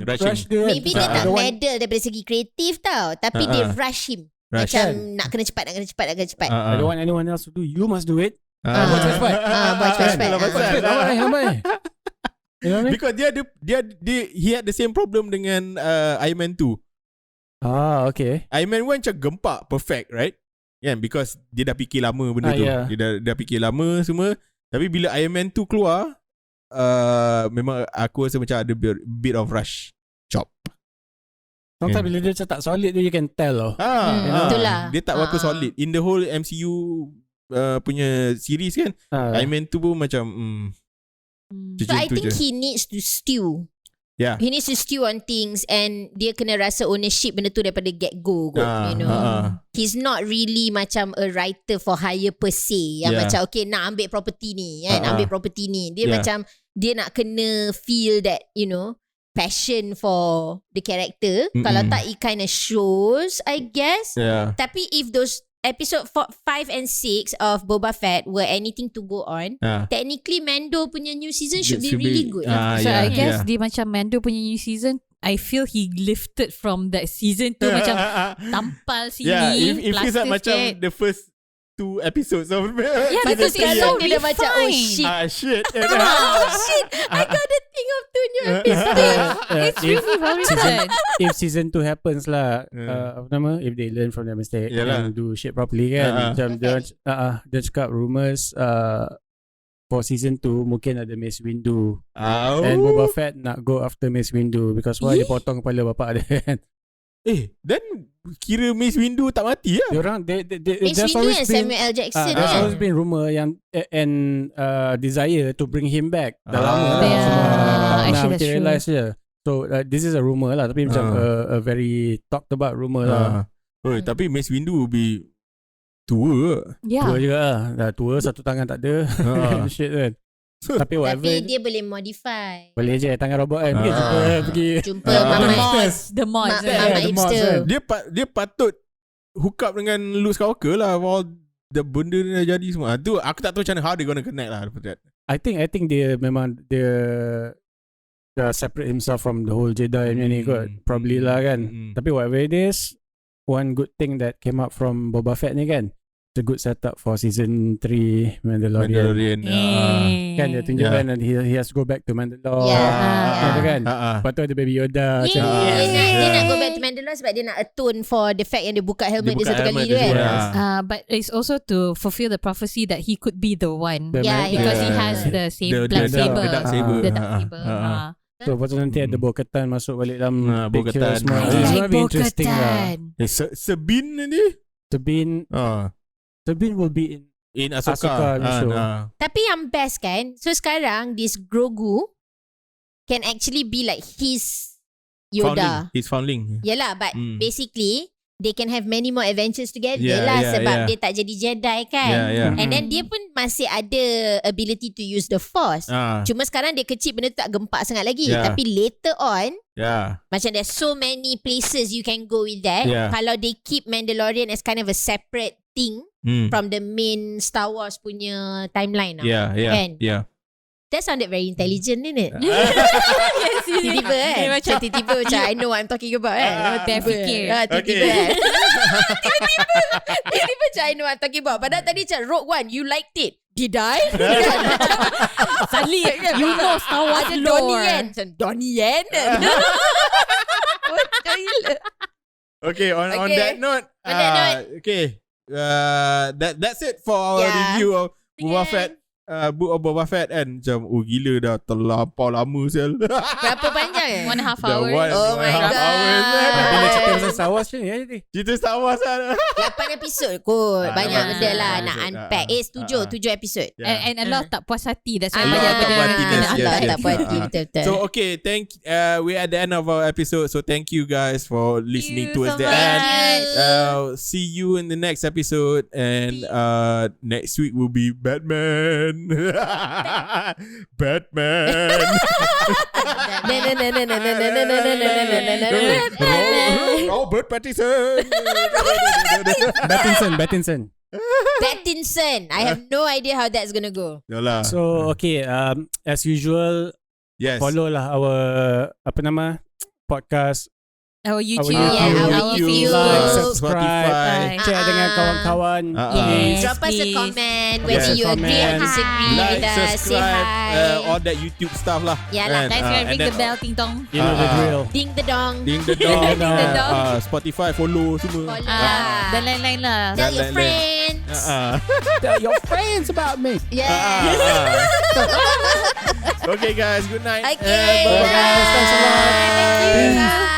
Speaker 2: Maybe dia tak meddle daripada segi kreatif tau, tapi dia rush him. Macam nak kena cepat.
Speaker 3: I don't want anyone else to do. You must do it.
Speaker 2: Buat cepat.
Speaker 3: Lambat. You know what I mean?
Speaker 1: Because he had the same problem dengan Iron Man 2.
Speaker 3: Okay.
Speaker 1: Iron Man 1 macam gempak perfect, right? Because dia dah fikir lama benda tu.
Speaker 3: Yeah.
Speaker 1: Dia dah fikir lama semua. Tapi bila Iron Man 2 keluar, memang aku rasa macam ada bit of rush job.
Speaker 3: Sometimes bila dia macam tak solid tu, you can tell
Speaker 2: Itulah.
Speaker 1: Dia tak berapa solid. In the whole MCU punya series kan, Iron Man 2 pun macam
Speaker 2: So I think he needs to stew.
Speaker 1: Yeah.
Speaker 2: He needs to stew on things, and dia kena rasa ownership benda tu daripada get go kot, you know. He's not really macam a writer for hire per se yang macam okay nak ambil property ni kan, ambil property ni. Dia macam dia nak kena feel that, you know, passion for the character. Kalau tak, it kind of shows, I guess. Tapi if those episode 5 and 6 of Boba Fett were anything to go on, technically Mando punya new season should be really good.
Speaker 4: So I guess dia macam Mando punya new season, I feel he lifted from that season tu macam tampal sini,
Speaker 1: if he's
Speaker 4: plaster
Speaker 1: macam
Speaker 4: sikit.
Speaker 1: the first 2 episodes of
Speaker 2: Lepas tu sekarang dia dah macam oh shit.
Speaker 1: shit.
Speaker 2: Shit, I gotta think of 2 new episodes.
Speaker 4: It's really well written.
Speaker 3: If season 2 happens lah, apa nama, if they learn from their mistake and do shit properly kan, macam dia cakap rumors for season 2 mungkin ada Mace Windu, and Boba Fett nak go after Mace Windu because why dia potong kepala bapak dia kan.
Speaker 1: Then kira Mace Windu tak mati lah.
Speaker 3: Diorang
Speaker 2: Mace Windu and Samuel L. Jackson
Speaker 3: there's
Speaker 2: kan.
Speaker 3: always been rumor yang and desire to bring him back. Dah lama
Speaker 4: Yeah.
Speaker 3: semua tak
Speaker 4: Actually, that's
Speaker 3: materialize je. So this is a rumor lah, tapi macam a very talked about rumor lah.
Speaker 1: Tapi Mace Windu will be tua.
Speaker 4: Yeah.
Speaker 3: Tua juga lah. Dah tua, satu tangan tak ada. Shit kan. Tapi whatever,
Speaker 2: Tapi dia boleh modify.
Speaker 3: boleh je tangan robot kan. Pergi
Speaker 2: Jumpa
Speaker 3: Mama
Speaker 2: Mama
Speaker 4: The mods.
Speaker 2: Mama
Speaker 3: the mods
Speaker 2: hipster.
Speaker 3: kan.
Speaker 1: Dia patut hook up dengan Luke Skywalker lah, all the benda ni dah jadi semua. Tu aku tak tahu macam mana how they gonna connect lah after that.
Speaker 3: I think dia memang dia separate himself from the whole Jedi ni kot. Probably lah kan. Tapi whatever it is, one good thing that came out from Boba Fett ni kan, it's a good setup for season 3 Mandalorian. Kan dia tunjukkan and he has to go back to Mandalore. Kan? Lepas tu ada Baby Yoda.
Speaker 2: Dia nak go back to Mandalore sebab dia nak atone for the fact yang dia buka helmet dia satu kali tu kan.
Speaker 4: But it's also to fulfill the prophecy that he could be the one.
Speaker 3: Yeah,
Speaker 4: Because he has the same black saber.
Speaker 1: The dark saber.
Speaker 4: The dark saber.
Speaker 3: So lepas tu nanti ada Bo-Katan masuk balik dalam
Speaker 1: Bo-Katan.
Speaker 3: semua. It's gonna be interesting lah.
Speaker 1: Sabine ni?
Speaker 3: Sabine will be
Speaker 1: in Ahsoka
Speaker 3: show.
Speaker 2: Tapi yang best kan, so sekarang this Grogu can actually be like his Yoda.
Speaker 1: His foundling.
Speaker 2: Yalah, but basically they can have many more adventures together sebab dia tak jadi Jedi kan. And then dia pun masih ada ability to use the Force. Cuma sekarang dia kecil, benda tu tak gempak sangat lagi. Tapi later on, macam there's so many places you can go with that. Kalau they keep Mandalorian as kind of a separate thing from the main Star Wars punya timeline. Kan? That sounded very intelligent, didn't it?
Speaker 4: Yes,
Speaker 2: Tiba-tiba kan? Macam tiba-tiba macam I know what I'm talking about kan?
Speaker 4: Tiba-tiba
Speaker 2: Tiba-tiba kan? Tiba-tiba macam I know what I'm talking about. Padahal tadi macam Rogue One, you liked it. Did I?
Speaker 4: Suddenly you know Star Wars
Speaker 2: Ada
Speaker 4: lore.
Speaker 2: Donnie Yen. Macam Donnie Yen.
Speaker 1: Okay, on that note. Okay. That's it for our review of Boba Fett. Book of Boba Fett kan, macam gila dah terlampau lama sel.
Speaker 2: Berapa panjang
Speaker 4: 1.5 hours.
Speaker 2: Oh my god.
Speaker 3: Bila cerita pasal Star Wars ni
Speaker 1: Cerita Star Wars kan.
Speaker 2: 8 episod kot. Banyak
Speaker 1: lapan
Speaker 2: benda lah nak
Speaker 1: episod.
Speaker 2: unpack. 7 episod.
Speaker 4: And a lot tak puas hati. That's why
Speaker 1: A lot
Speaker 4: banyak
Speaker 1: tak
Speaker 4: benda
Speaker 1: puas hati,
Speaker 4: kena
Speaker 1: yes,
Speaker 4: unpack.
Speaker 2: Tak puas hati betul-betul.
Speaker 1: So okay, we're at the end of our episode. So thank you guys for listening
Speaker 4: you
Speaker 1: towards
Speaker 4: so
Speaker 1: the
Speaker 4: much.
Speaker 1: end. See you in the next episode, and next week will be Batman. Batman. Robert Pattinson.
Speaker 2: Pattinson. I have no idea how that's gonna go.
Speaker 1: Yalah.
Speaker 3: So okay, as usual,
Speaker 1: Yes.
Speaker 3: follow lah our podcast,
Speaker 4: Our YouTube.
Speaker 3: Our
Speaker 1: YouTube,
Speaker 3: like,
Speaker 2: YouTube.
Speaker 3: subscribe, share dengan kawan-kawan.
Speaker 2: Yes. Drop us a
Speaker 4: please.
Speaker 2: comment whether you
Speaker 3: comment.
Speaker 2: agree or disagree
Speaker 1: Like,
Speaker 2: with us. Say
Speaker 1: subscribe,
Speaker 2: hi.
Speaker 1: all that YouTube stuff lah.
Speaker 2: Yeah lah.
Speaker 4: Thanks for
Speaker 1: and
Speaker 4: ring
Speaker 1: then-
Speaker 4: the bell, ting tong.
Speaker 3: You know the drill.
Speaker 2: Ding the dong.
Speaker 1: Ding the dong.
Speaker 4: Ding the dong.
Speaker 1: Spotify follow semua.
Speaker 4: Dan lain-lain lah.
Speaker 2: Tell
Speaker 1: Dan
Speaker 2: your
Speaker 1: lain-lain.
Speaker 2: friends.
Speaker 3: Tell your friends about me.
Speaker 2: Yes.
Speaker 1: Okay guys, good night.
Speaker 2: Okay.
Speaker 1: Bye guys. Thanks a lot.
Speaker 2: Thank you. Bye.